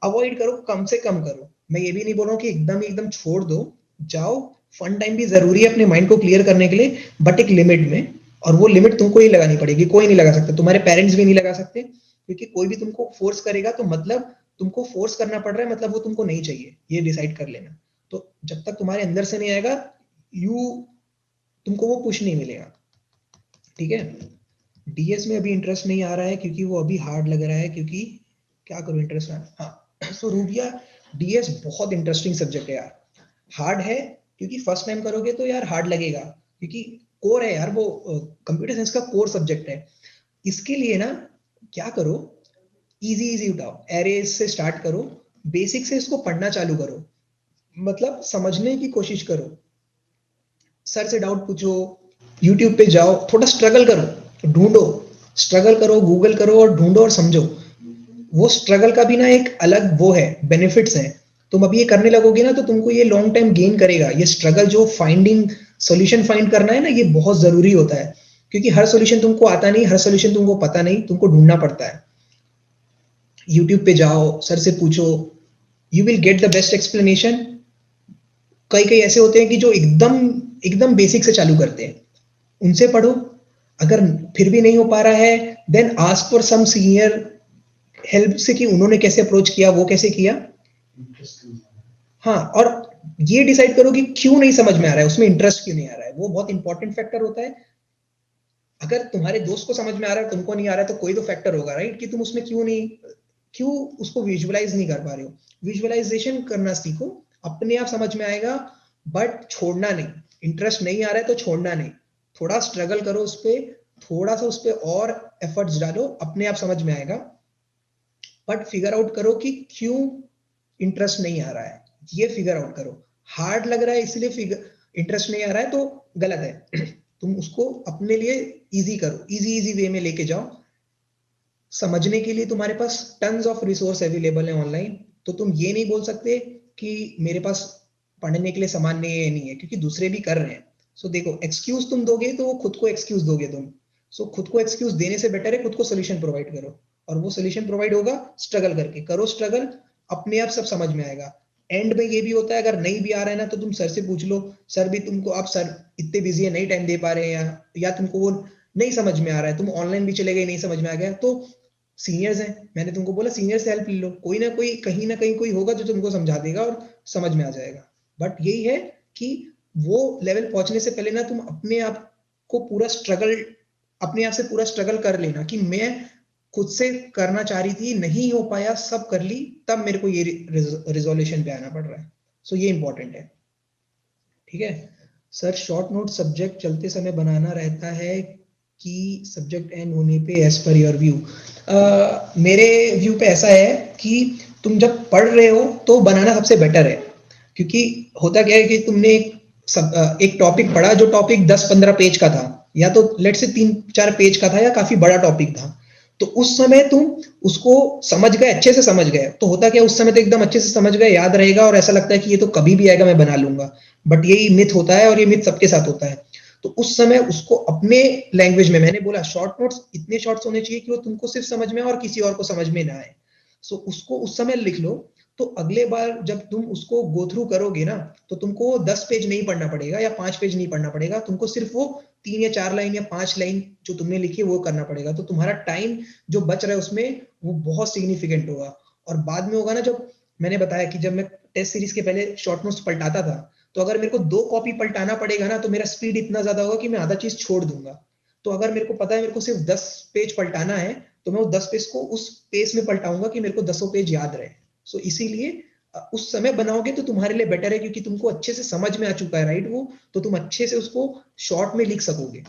[SPEAKER 2] अवॉइड करो, कम से कम करो। मैं ये भी नहीं बोल रहा हूँ कि एकदम छोड़ दो, जाओ। फन टाइम भी जरूरी है अपने माइंड को क्लियर करने के लिए, बट एक लिमिट में। और वो लिमिट तुमको ही लगानी पड़ेगी, कोई नहीं लगा सकता, तुम्हारे पेरेंट्स भी नहीं लगा सकते, क्योंकि कोई भी तुमको फोर्स करेगा तो मतलब तुमको फोर्स करना पड़ रहा है, मतलब वो तुमको नहीं चाहिए, ये डिसाइड कर लेना। तो जब तक तुम्हारे अंदर से नहीं आएगा, तुमको वो पुश नहीं मिलेगा। ठीक है। डीएस में अभी इंटरेस्ट नहीं आ रहा है क्योंकि वो अभी हार्ड लग रहा है, क्योंकि क्या करूं, इंटरेस्ट आ। हाँ, सो रूबिया डीएस बहुत इंटरेस्टिंग सब्जेक्ट है यार। हार्ड है क्योंकि फर्स्ट टाइम करोगे तो यार हार्ड लगेगा, क्योंकि कोर है यार, वो कंप्यूटर साइंस का कोर सब्जेक्ट है। इसके लिए ना क्या करो, इजी उठाओ, एरेज से स्टार्ट करो, बेसिक से इसको पढ़ना चालू करो, मतलब समझने की कोशिश करो। सर से डाउट पूछो, यूट्यूब पे जाओ, थोड़ा स्ट्रगल करो, ढूंढो, स्ट्रगल करो, गूगल करो और ढूंढो और समझो। वो स्ट्रगल का भी ना एक अलग वो है, बेनिफिट्स हैं। तुम अभी ये करने लगोगे ना तो तुमको ये लॉन्ग टाइम गेन करेगा। ये स्ट्रगल जो फाइंडिंग सॉल्यूशन फाइंड करना है ना, ये बहुत जरूरी होता है, क्योंकि हर सॉल्यूशन तुमको आता नहीं, हर सॉल्यूशन तुमको पता नहीं, तुमको ढूंढना पड़ता है। यूट्यूब पे जाओ, सर से पूछो, you will get the best explanation. कई कई ऐसे होते हैं कि जो एकदम बेसिक से चालू करते हैं, उनसे पढ़ो। अगर फिर भी नहीं हो पा रहा है, then ask for some senior help से कि उन्होंने कैसे अप्रोच किया, वो कैसे किया। हाँ, और ये डिसाइड करो कि क्यों नहीं समझ में आ रहा है, उसमें इंटरेस्ट क्यों नहीं आ रहा है। वो बहुत इंपॉर्टेंट फैक्टर होता है। अगर तुम्हारे दोस्त को समझ में आ रहा है, तुमको नहीं आ रहा है, तो कोई तो फैक्टर होगा, राइट, कि तुम उसमें क्यों उसको विजुअलाइज नहीं कर पा रहे हो। विजुअलाइजेशन करना सीखो, अपने आप समझ में आएगा, बट छोड़ना नहीं। इंटरेस्ट नहीं आ रहा है तो छोड़ना नहीं, थोड़ा स्ट्रगल करो उस पर, थोड़ा सा उस पर और एफर्ट्स डालो, अपने आप समझ में आएगा। बट फिगर आउट करो कि क्यों इंटरेस्ट नहीं आ रहा है, ये फिगर आउट करो। हार्ड लग रहा है इसलिए इंटरेस्ट नहीं आ रहा है तो गलत है। तुम उसको अपने लिए इजी करो, इजी वे में लेके जाओ। समझने के लिए तुम्हारे पास टन्स ऑफ रिसोर्स अवेलेबल है ऑनलाइन, तो तुम ये नहीं बोल सकते कि मेरे पास पढ़ने के लिए सामान नहीं है, नहीं है, क्योंकि दूसरे भी कर रहे हैं। सो देखो, एक्सक्यूज तुम दोगे तो वो खुद को एक्सक्यूज दोगे तुम। सो खुद को एक्सक्यूज देने से बेटर है खुद को सोल्यूशन प्रोवाइड करो, और वो सोल्यूशन प्रोवाइड होगा स्ट्रगल करके। करो स्ट्रगल, अपने आप सब समझ में आएगा। एंड में ये भी होता है, अगर नहीं भी आ रहा है ना तो तुम सर से पूछ लो, सर भी तुमको, आप सर इतने बिजी है, नहीं टाइम दे पा रहे हैं, या तुमको वो नहीं समझ में आ रहा है, तुम ऑनलाइन भी चले गए, नहीं समझ में आ गया, तो सीनियर्स हैं, मैंने तुमको बोला सीनियर से हेल्प ले लो, कोई ना कोई कहीं ना कहीं कोई होगा जो तुमको समझा देगा और समझ में आ जाएगा। बट यही है कि वो लेवल पहुंचने से पहले ना तुम अपने आप को पूरा स्ट्रगल, अपने आप से पूरा स्ट्रगल कर लेना कि मैं खुद से करना चाह रही थी, नहीं हो पाया, सब कर ली, तब मेरे को ये रिजोल्यूशन पे आना पड़ रहा है। सो ये इंपॉर्टेंट है। ठीक है सर, शॉर्ट नोट सब्जेक्ट चलते समय बनाना रहता है कि सब्जेक्ट एंड होने पे एज पर योर व्यू? मेरे व्यू पे ऐसा है कि तुम जब पढ़ रहे हो तो बनाना सबसे बेटर है, क्योंकि होता क्या है कि तुमने एक टॉपिक पढ़ा जो टॉपिक 10-15 पेज का था, या तो लेट से 3-4 पेज का था, या काफी बड़ा टॉपिक था, तो उस समय तुम उसको समझ गए, अच्छे से समझ गए, तो होता क्या, उस समय तो एकदम अच्छे से समझ गए, याद रहेगा, और ऐसा लगता है कि ये तो कभी भी आएगा, मैं बना लूंगा। बट यही मिथ होता है, और ये मिथ सबके साथ होता है। तो उस समय उसको अपने लैंग्वेज में, मैंने बोला शॉर्ट नोट्स इतने शॉर्ट्स होने चाहिए कि वो तुमको सिर्फ समझ में आए और किसी और को समझ में ना आए। सो उसको उस समय लिख लो, तो अगले बार जब तुम उसको गो थ्रू करोगे ना, तो तुमको 10 पेज नहीं पढ़ना पड़ेगा या 5 पेज नहीं पढ़ना पड़ेगा, तुमको सिर्फ वो 3 या 4 लाइन या 5 लाइन जो तुमने लिखी है वो करना पड़ेगा। तो तुम्हारा टाइम जो बच रहा है उसमें वो बहुत सिग्निफिकेंट होगा। और बाद में होगा ना, जब मैंने बताया कि जब मैं टेस्ट सीरीज के पहले शॉर्ट नोट्स पलटाता था, तो अगर मेरे को 2 कॉपी पलटाना पड़ेगा ना, तो मेरा स्पीड इतना ज्यादा होगा कि मैं आधा चीज छोड़ दूंगा। तो अगर मेरे को पता है मेरे को सिर्फ 10 पेज पलटाना है, तो मैं वो 10 पेज को उस पेस में पलटाऊंगा कि मेरे को 10 पेज याद रहे। सो इसीलिए उस समय बनाओगे तो तुम्हारे लिए बेटर है, क्योंकि तुमको अच्छे से समझ में आ चुका है, राइट, वो तो तुम अच्छे से उसको शॉर्ट में लिख सकोगे।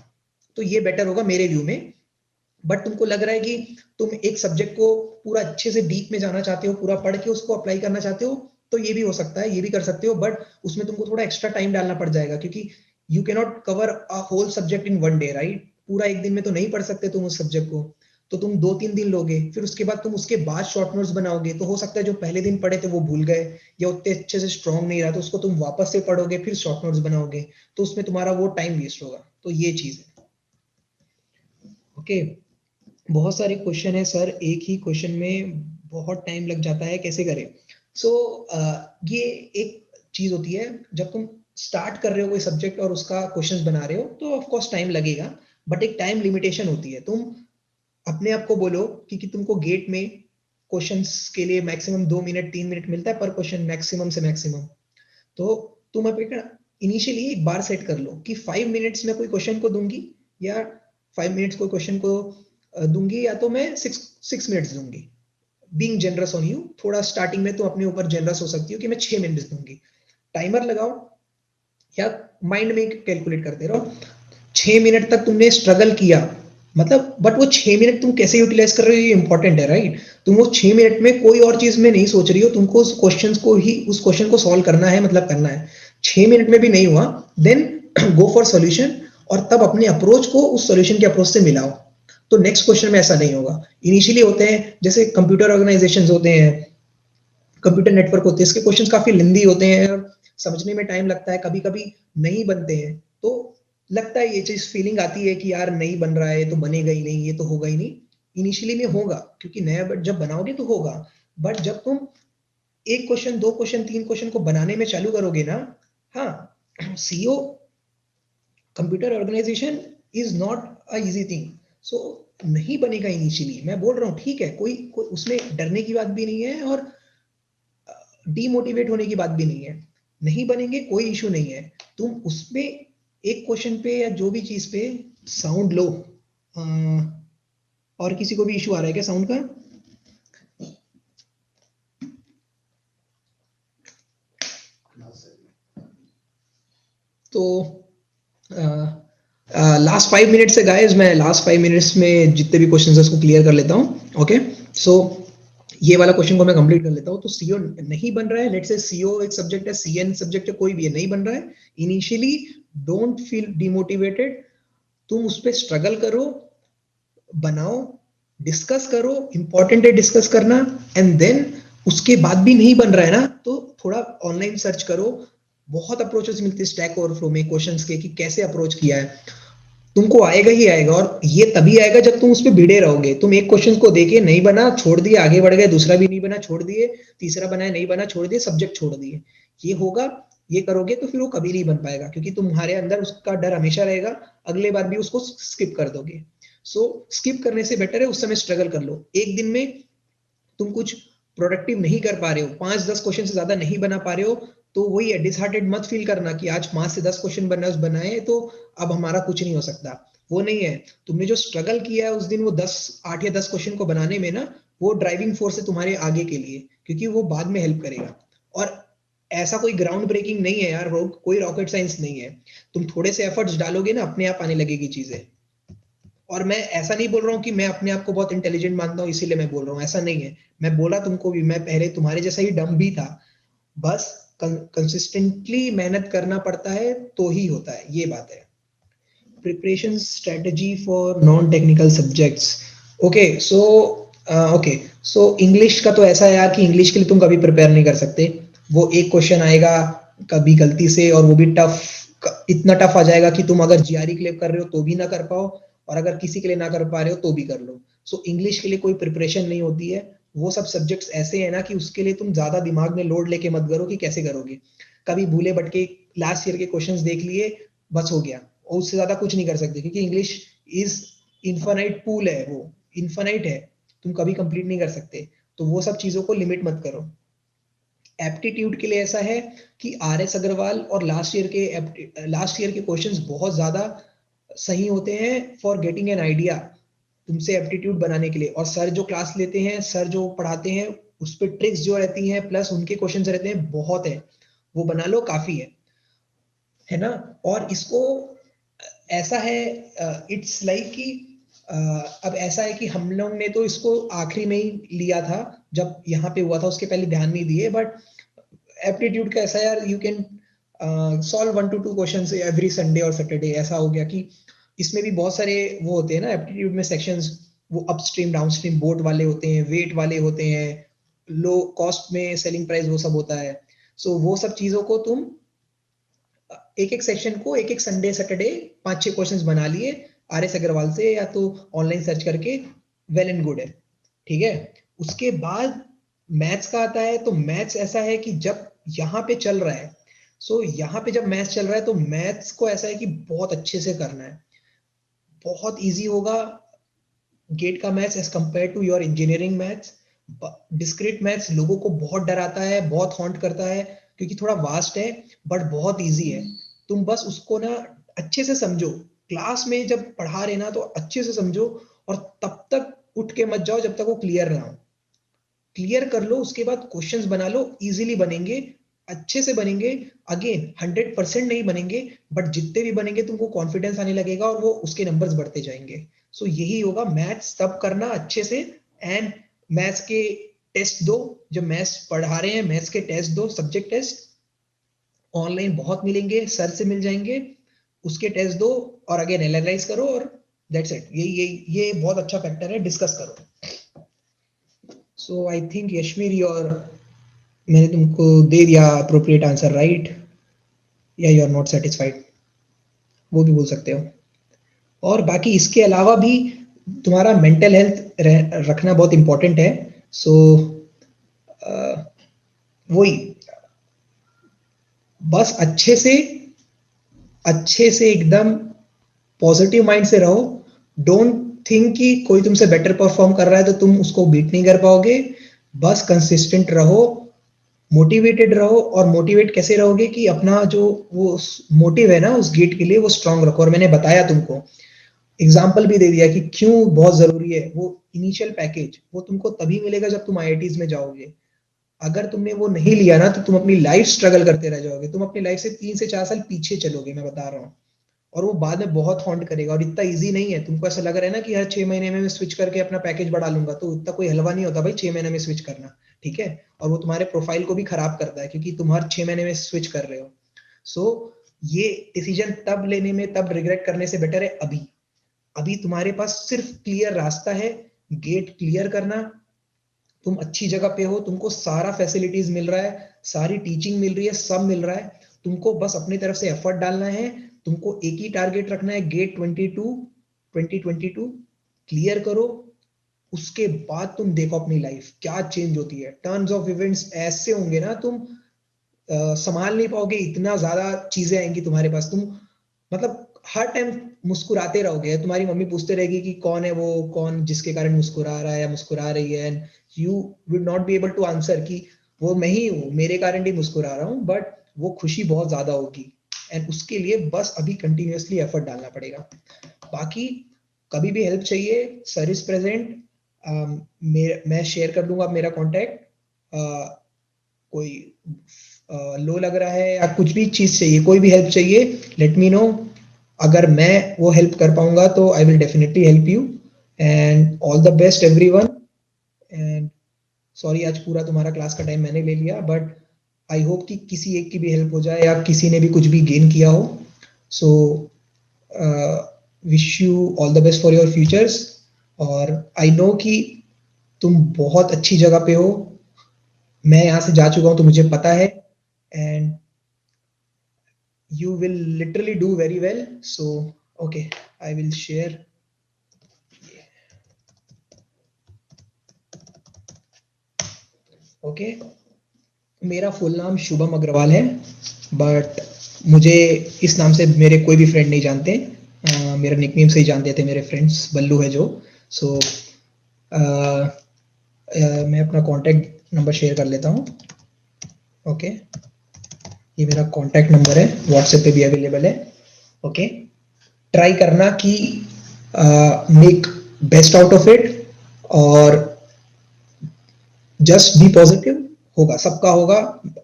[SPEAKER 2] तो ये बेटर होगा मेरे व्यू में। बट तुमको लग रहा है कि तुम एक सब्जेक्ट को पूरा अच्छे से डीप में जाना चाहते हो, पूरा पढ़ के उसको अप्लाई करना चाहते हो, तो ये भी हो सकता है, ये भी कर सकते हो, बट उसमें तुमको थोड़ा एक्स्ट्रा टाइम डालना पड़ जाएगा, क्योंकि you can not cover a whole subject in one day, right? पूरा एक दिन में तो नहीं पढ़ सकते तुम उस सब्जेक्ट को, तो तुम 2-3 दिन लोगे, फिर उसके बाद तुम उसके बाद शॉर्ट नोट्स बनाओगे, तो हो सकता है जो पहले दिन पढ़े थे वो भूल गए या उतने अच्छे से स्ट्रॉन्ग नहीं रहा, तो उसको तुम वापस से पढ़ोगे, फिर शॉर्ट नोट्स बनाओगे, तो उसमें तुम्हारा वो टाइम वेस्ट होगा। तो ये चीज है। ओके, बहुत सारे क्वेश्चन है सर, एक ही क्वेश्चन में बहुत टाइम लग जाता है, कैसे करें? सो ये एक चीज होती है, जब तुम स्टार्ट कर रहे हो कोई सब्जेक्ट और उसका क्वेश्चंस बना रहे हो, तो ऑफ कोर्स टाइम लगेगा, बट एक टाइम लिमिटेशन होती है। तुम अपने आप को बोलो कि तुमको गेट में क्वेश्चंस के लिए मैक्सिमम 2 मिनट 3 मिनट मिलता है पर क्वेश्चन, मैक्सिमम से मैक्सिमम। तो तुम अपने इनिशियली एक बार सेट कर लो कि 5 मिनट्स में कोई क्वेश्चन को दूंगी, या 5 मिनट्स कोई क्वेश्चन को दूंगी, या तो मैं 6 मिनट्स दूंगी। बीइंग जनरस ऑन यू, थोड़ा स्टार्टिंग में तो अपने ऊपर जनरस हो सकती हो कि मैं 6 मिनट्स दूंगी। टाइमर लगाओ या माइंड में कैलकुलेट करते रहो। 6 मिनट तक तुमने स्ट्रगल किया, मतलब, बट वो 6 मिनट तुम कैसे यूटिलाइज कर रहे हो ये इंपॉर्टेंट है, राइट? तुम वो 6 मिनट में कोई और चीज में नहीं सोच रही हो, तुमको उस क्वेश्चन को सॉल्व करना है, मतलब करना है। 6 मिनट में भी नहीं हुआ, देन गो फॉर सॉल्यूशन, और तब अपने अप्रोच को उस सॉल्यूशन के अप्रोच से मिलाओ। तो नेक्स्ट क्वेश्चन में ऐसा नहीं होगा। इनिशियली होते हैं, जैसे कंप्यूटर ऑर्गेनाइजेशन होते हैं, कंप्यूटर नेटवर्क होते हैं, इसके क्वेश्चन काफी लेंदी होते हैं और समझने में टाइम लगता है, कभी कभी नहीं बनते हैं, तो लगता है ये चीज, फीलिंग आती है कि यार नहीं बन रहा है तो बनेगा ही नहीं, ये तो होगा ही नहीं। इनिशियली में होगा, क्योंकि नया जब बनाओगे तो होगा, बट जब तुम एक क्वेश्चन, 2 क्वेश्चन, 3 क्वेश्चन को बनाने में चालू करोगे ना, हाँ, CO computer organization is not a easy thing. So नहीं बनेगा इनिशियली, मैं बोल रहा हूँ, ठीक है, कोई उसमें डरने की बात भी नहीं है और डीमोटिवेट होने की बात भी नहीं है। नहीं बनेंगे, कोई इशू नहीं है। तुम उसपे एक क्वेश्चन पे या जो भी चीज पे साउंड लो। और किसी को भी इशू आ रहा है क्या साउंड का? तो लास्ट 5 मिनट से गाइस, मैं लास्ट 5 मिनट्स में जितने भी क्वेश्चन है उसको क्लियर कर लेता हूँ। ओके, सो ये वाला क्वेश्चन को मैं कंप्लीट कर लेता हूँ। तो सीओ नहीं बन रहा है, लेट्स से सीओ एक सब्जेक्ट है, सीएन सब्जेक्ट है, कोई भी है, नहीं बन रहा है, इनिशियली डोंट फील डिमोटिवेटेड। तुम उस पर स्ट्रगल करो, बनाओ, डिस्कस करो, इंपॉर्टेंट है डिस्कस करना, एंड देन उसके बाद भी नहीं बन रहा है ना, तो थोड़ा ऑनलाइन सर्च करो। बहुत अप्रोचेस मिलती है स्टैक ओवरफ्लो में क्वेश्चंस के, कि कैसे अप्रोच किया है। तुमको आएगा ही आएगा, और ये तभी आएगा जब तुम उस पर भिड़े रहोगे। तुम एक क्वेश्चन को देखे, नहीं बना, छोड़ दिए, आगे बढ़ गए, दूसरा भी नहीं बना, छोड़ दिए, तीसरा बनाया, नहीं बना, छोड़ दिए, सब्जेक्ट छोड़ दिए। ये होगा, ये करोगे तो फिर वो कभी नहीं बन पाएगा, क्योंकि तुम्हारे अंदर उसका डर हमेशा रहेगा, अगले बार भी उसको स्किप कर दोगे। सो स्किप करने से बेटर है उस समय स्ट्रगल कर लो। एक दिन में तुम कुछ प्रोडक्टिव नहीं कर पा रहे हो, 5-10 क्वेश्चन से ज्यादा नहीं बना पा रहे हो, तो वही है, डिसहार्टेड मत फील करना कि आज 5 से 10 क्वेश्चन बनाए तो अब हमारा कुछ नहीं हो सकता। वो नहीं है, तुमने जो स्ट्रगल किया है उस दिन, वो 8 या 10 क्वेश्चन को बनाने में ना, वो ड्राइविंग फोर्स है तुम्हारे आगे के लिए, क्योंकि वो बाद में हेल्प करेगा। और ऐसा कोई ग्राउंड ब्रेकिंग नहीं है यार, कोई रॉकेट साइंस नहीं है। तुम थोड़े से एफर्ट्स डालोगे ना, अपने आप आने लगेगी चीजें। और मैं ऐसा नहीं बोल रहा हूँ कि मैं अपने आप को बहुत इंटेलिजेंट मानता हूँ इसीलिए मैं बोल रहा हूँ, ऐसा नहीं है। मैं बोला तुमको भी, मैं पहले तुम्हारे जैसा ही डम भी था, बस कंसिस्टेंटली मेहनत करना पड़ता है तो ही होता है, ये बात है। Preparation strategy for non technical subjects. Okay, so English का तो ऐसा है यार कि इंग्लिश के लिए तुम कभी प्रिपेयर नहीं कर सकते। वो एक क्वेश्चन आएगा कभी गलती से, और वो भी टफ, इतना टफ आ जाएगा कि तुम अगर जीआरई के लिए कर रहे हो तो भी ना कर पाओ, और अगर किसी के लिए ना कर पा रहे हो तो भी कर लो। सो इंग्लिश के लिए कोई प्रिपरेशन नहीं होती है। वो सब सब्जेक्ट्स ऐसे है ना कि उसके लिए तुम ज्यादा दिमाग में लोड लेके मत करो कि कैसे करोगे। कभी भूले भटके लास्ट ईयर के क्वेश्चंस देख लिए, बस हो गया, और उससे ज्यादा कुछ नहीं कर सकते, क्योंकि इंग्लिश इज इन्फानाइट पूल है, वो इन्फानाइट है, तुम कभी कंप्लीट नहीं कर सकते। तो वो सब चीजों को लिमिट मत करो। एप्टीट्यूड के लिए ऐसा है कि आर.एस. अग्रवाल और लास्ट ईयर के क्वेश्चंस बहुत ज्यादा सही होते हैं फॉर गेटिंग एन आइडिया, तुमसे एप्टीट्यूड बनाने के लिए। और सर जो क्लास लेते हैं, सर जो पढ़ाते हैं, उस पर ट्रिक्स जो रहती हैं प्लस उनके क्वेश्चन रहते हैं, बहुत है, वो बना लो, काफी है ना। और इसको ऐसा है, इट्स लाइक कि अब ऐसा है कि हम लोग ने तो इसको आखिरी में ही लिया था, जब यहाँ पे हुआ था, उसके पहले ध्यान नहीं दिए, बट एप्टीट्यूड का ऐसा यार, you can solve 1 to 2 questions every Sunday और सैटरडे, ऐसा हो गया कि इसमें भी बहुत सारे वो होते हैं ना एप्टीट्यूड में सेक्शंस, वो अपस्ट्रीम डाउनस्ट्रीम बोट वाले होते हैं, वेट वाले होते हैं, लो कॉस्ट में सेलिंग प्राइस वो सब होता है। सो वो सब चीजों को तुम एक एक सेक्शन को एक एक संडे सैटरडे 5-6 क्वेश्चंस बना लिए RS अग्रवाल से, या तो ऑनलाइन सर्च करके, वेल एंड गुड है, ठीक है। उसके बाद मैथ्स का आता है, तो मैथ्स ऐसा है कि जब यहाँ पे चल रहा है, सो यहाँ पे जब मैथ्स चल रहा है तो मैथ्स को ऐसा है कि बहुत अच्छे से करना है, बहुत इजी होगा गेट का maths as compare to your engineering maths. Discrete maths लोगों को बहुत डराता है, बहुत हॉन्ट करता है, क्योंकि थोड़ा वास्ट है, बट बहुत इजी है। तुम बस उसको ना अच्छे से समझो, क्लास में जब पढ़ा रहे ना तो अच्छे से समझो, और तब तक उठ के मत जाओ जब तक वो क्लियर ना हो। क्लियर कर लो, उसके बाद क्वेश्चंस बना लो, इजीली बनेंगे, अच्छे से बनेंगे। अगेन 100% नहीं बनेंगे, बट जितने भी बनेंगे तुमको कॉन्फिडेंस आने लगेगा और वो उसके नंबर्स बढ़ते जाएंगे। सो यही होगा, मैथ्स तब करना अच्छे से, एंड मैथ्स के टेस्ट दो, जब मैथ्स पढ़ा रहे हैं मैथ्स के टेस्ट दो, सब्जेक्ट टेस्ट ऑनलाइन बहुत मिलेंगे, सर से मिल जाएंगे, उसके टेस्ट दो और अगेन एनालाइज करो, और दैट्स इट। ये बहुत अच्छा फैक्टर है, डिस्कस करो। सो आई थिंक यशमीर, योर मैंने तुमको दे दिया अप्रोप्रिएट आंसर, राइट? या यू आर नॉट सेटिस्फाइड, वो भी बोल सकते हो। और बाकी इसके अलावा भी तुम्हारा मेंटल हेल्थ रखना बहुत इंपॉर्टेंट है। सो वही, बस अच्छे से एकदम पॉजिटिव माइंड से रहो। डोंट थिंक कि कोई तुमसे बेटर परफॉर्म कर रहा है तो तुम उसको बीट नहीं कर पाओगे। बस कंसिस्टेंट रहो, मोटिवेटेड रहो। और मोटिवेट कैसे रहोगे कि अपना जो वो मोटिव है ना उस गेट के लिए, वो स्ट्रांग रखो। और मैंने बताया तुमको, एग्जाम्पल भी दे दिया कि क्यों बहुत जरूरी है। वो इनिशियल पैकेज वो तुमको तभी मिलेगा जब तुम IITs में जाओगे। अगर तुमने वो नहीं लिया ना तो तुम अपनी लाइफ स्ट्रगल करते रह जाओगे, तुम अपनी लाइफ से 3 से 4 साल पीछे चलोगे, मैं बता रहा हूँ। और वो बाद में बहुत हॉन्ट करेगा, और इतना इजी नहीं है। तुमको ऐसा लग रहा है ना कि हर 6 महीने में मैं स्विच करके अपना पैकेज बढ़ा लूंगा, तो इतना कोई हलवा नहीं होता भाई 6 महीने में स्विच करना, ठीक है। और वो तुम्हारे प्रोफाइल को भी खराब करता है, क्योंकि तुम हर 6 महीने में स्विच कर रहे हो। सो ये डिसीजन तब लेने में, तब रिग्रेट करने से बेटर है अभी तुम्हारे पास सिर्फ क्लियर रास्ता है, गेट क्लियर करना। तुम अच्छी जगह पे हो, तुमको सारा फैसिलिटीज मिल रहा है, सारी टीचिंग मिल रही है, सब मिल रहा है। तुमको बस अपनी तरफ से एफर्ट डालना है। तुमको एक ही टारगेट रखना है, गेट 2022 क्लियर करो। उसके बाद तुम देखो अपनी लाइफ क्या चेंज होती है। टर्न्स ऑफ इवेंट्स ऐसे होंगे ना, तुम संभाल नहीं पाओगे, इतना ज्यादा चीजें आएंगी तुम्हारे पास। तुम मतलब हर टाइम मुस्कुराते रहोगे। तुम्हारी मम्मी पूछते रहेगी कि कौन है वो, कौन जिसके कारण मुस्कुरा रहा है या मुस्कुरा रही है, and you would not be able to answer कि वो मैं ही हूँ, मेरे कारण ही मुस्कुरा रहा हूँ। बट वो खुशी बहुत ज्यादा होगी, एंड उसके लिए बस अभी कंटिन्यूअसली एफर्ट डालना पड़ेगा। बाकी कभी भी हेल्प चाहिए, सर इज प्रेजेंट। मैं शेयर कर दूंगा मेरा कॉन्टेक्ट। कोई लो लग रहा है या कुछ भी चीज चाहिए, कोई भी हेल्प चाहिए, लेट मी नो। अगर मैं वो हेल्प कर पाऊंगा तो I will definitely help you. And all the best everyone. And sorry आज पूरा तुम्हारा क्लास का टाइम मैंने ले लिया, बट आई होप कि किसी एक की भी हेल्प हो जाए, या किसी ने भी कुछ भी गेन किया हो। So wish you all the best for your futures. और आई नो कि तुम बहुत अच्छी जगह पे हो, मैं यहाँ से जा चुका हूँ तो मुझे पता है, and you will literally do very well. So okay, I will share. Okay, मेरा फुल नाम शुभम अग्रवाल है, बट मुझे इस नाम से मेरे कोई भी फ्रेंड नहीं जानते। मेरा निकनेम से ही जानते थे मेरे फ्रेंड्स, बल्लू है जो। सो मैं अपना कॉन्टैक्ट नंबर शेयर कर लेता हूँ। ओके, ये मेरा कॉन्टैक्ट नंबर है, व्हाट्सएप पे भी अवेलेबल है। ओके, ट्राई करना कि make best out of it, और जस्ट बी पॉजिटिव। होगा, सबका होगा।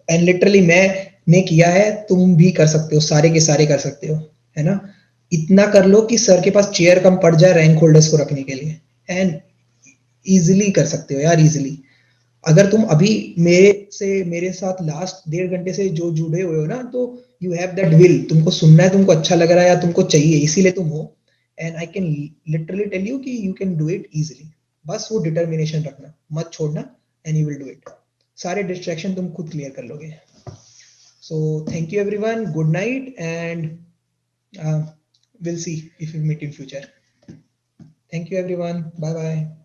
[SPEAKER 2] एंड लिटरली मैंने किया है, तुम भी कर सकते हो, सारे के सारे कर सकते हो, है ना। इतना कर लो कि सर के पास चेयर कम पड़ जाए रैंक होल्डर्स को रखने के लिए, एंड इजिली कर सकते हो यार, इजिली। अगर तुम अभी मेरे साथ लास्ट 1.5 घंटे से जो जुड़े हुए हो ना, तो यू हैव दैट विल, तुमको सुनना है, तुमको अच्छा लग रहा है या तुमको चाहिए, इसीलिए तुम हो। And I can literally tell you कि you can do it easily. बस वो डिटर्मिनेशन रखना, मत छोड़ना, and you will do it. सारे डिस्ट्रैक्शन तुम खुद क्लियर कर लोगे। So thank you everyone, good night, and we'll see if we meet in future. Thank you everyone, bye bye.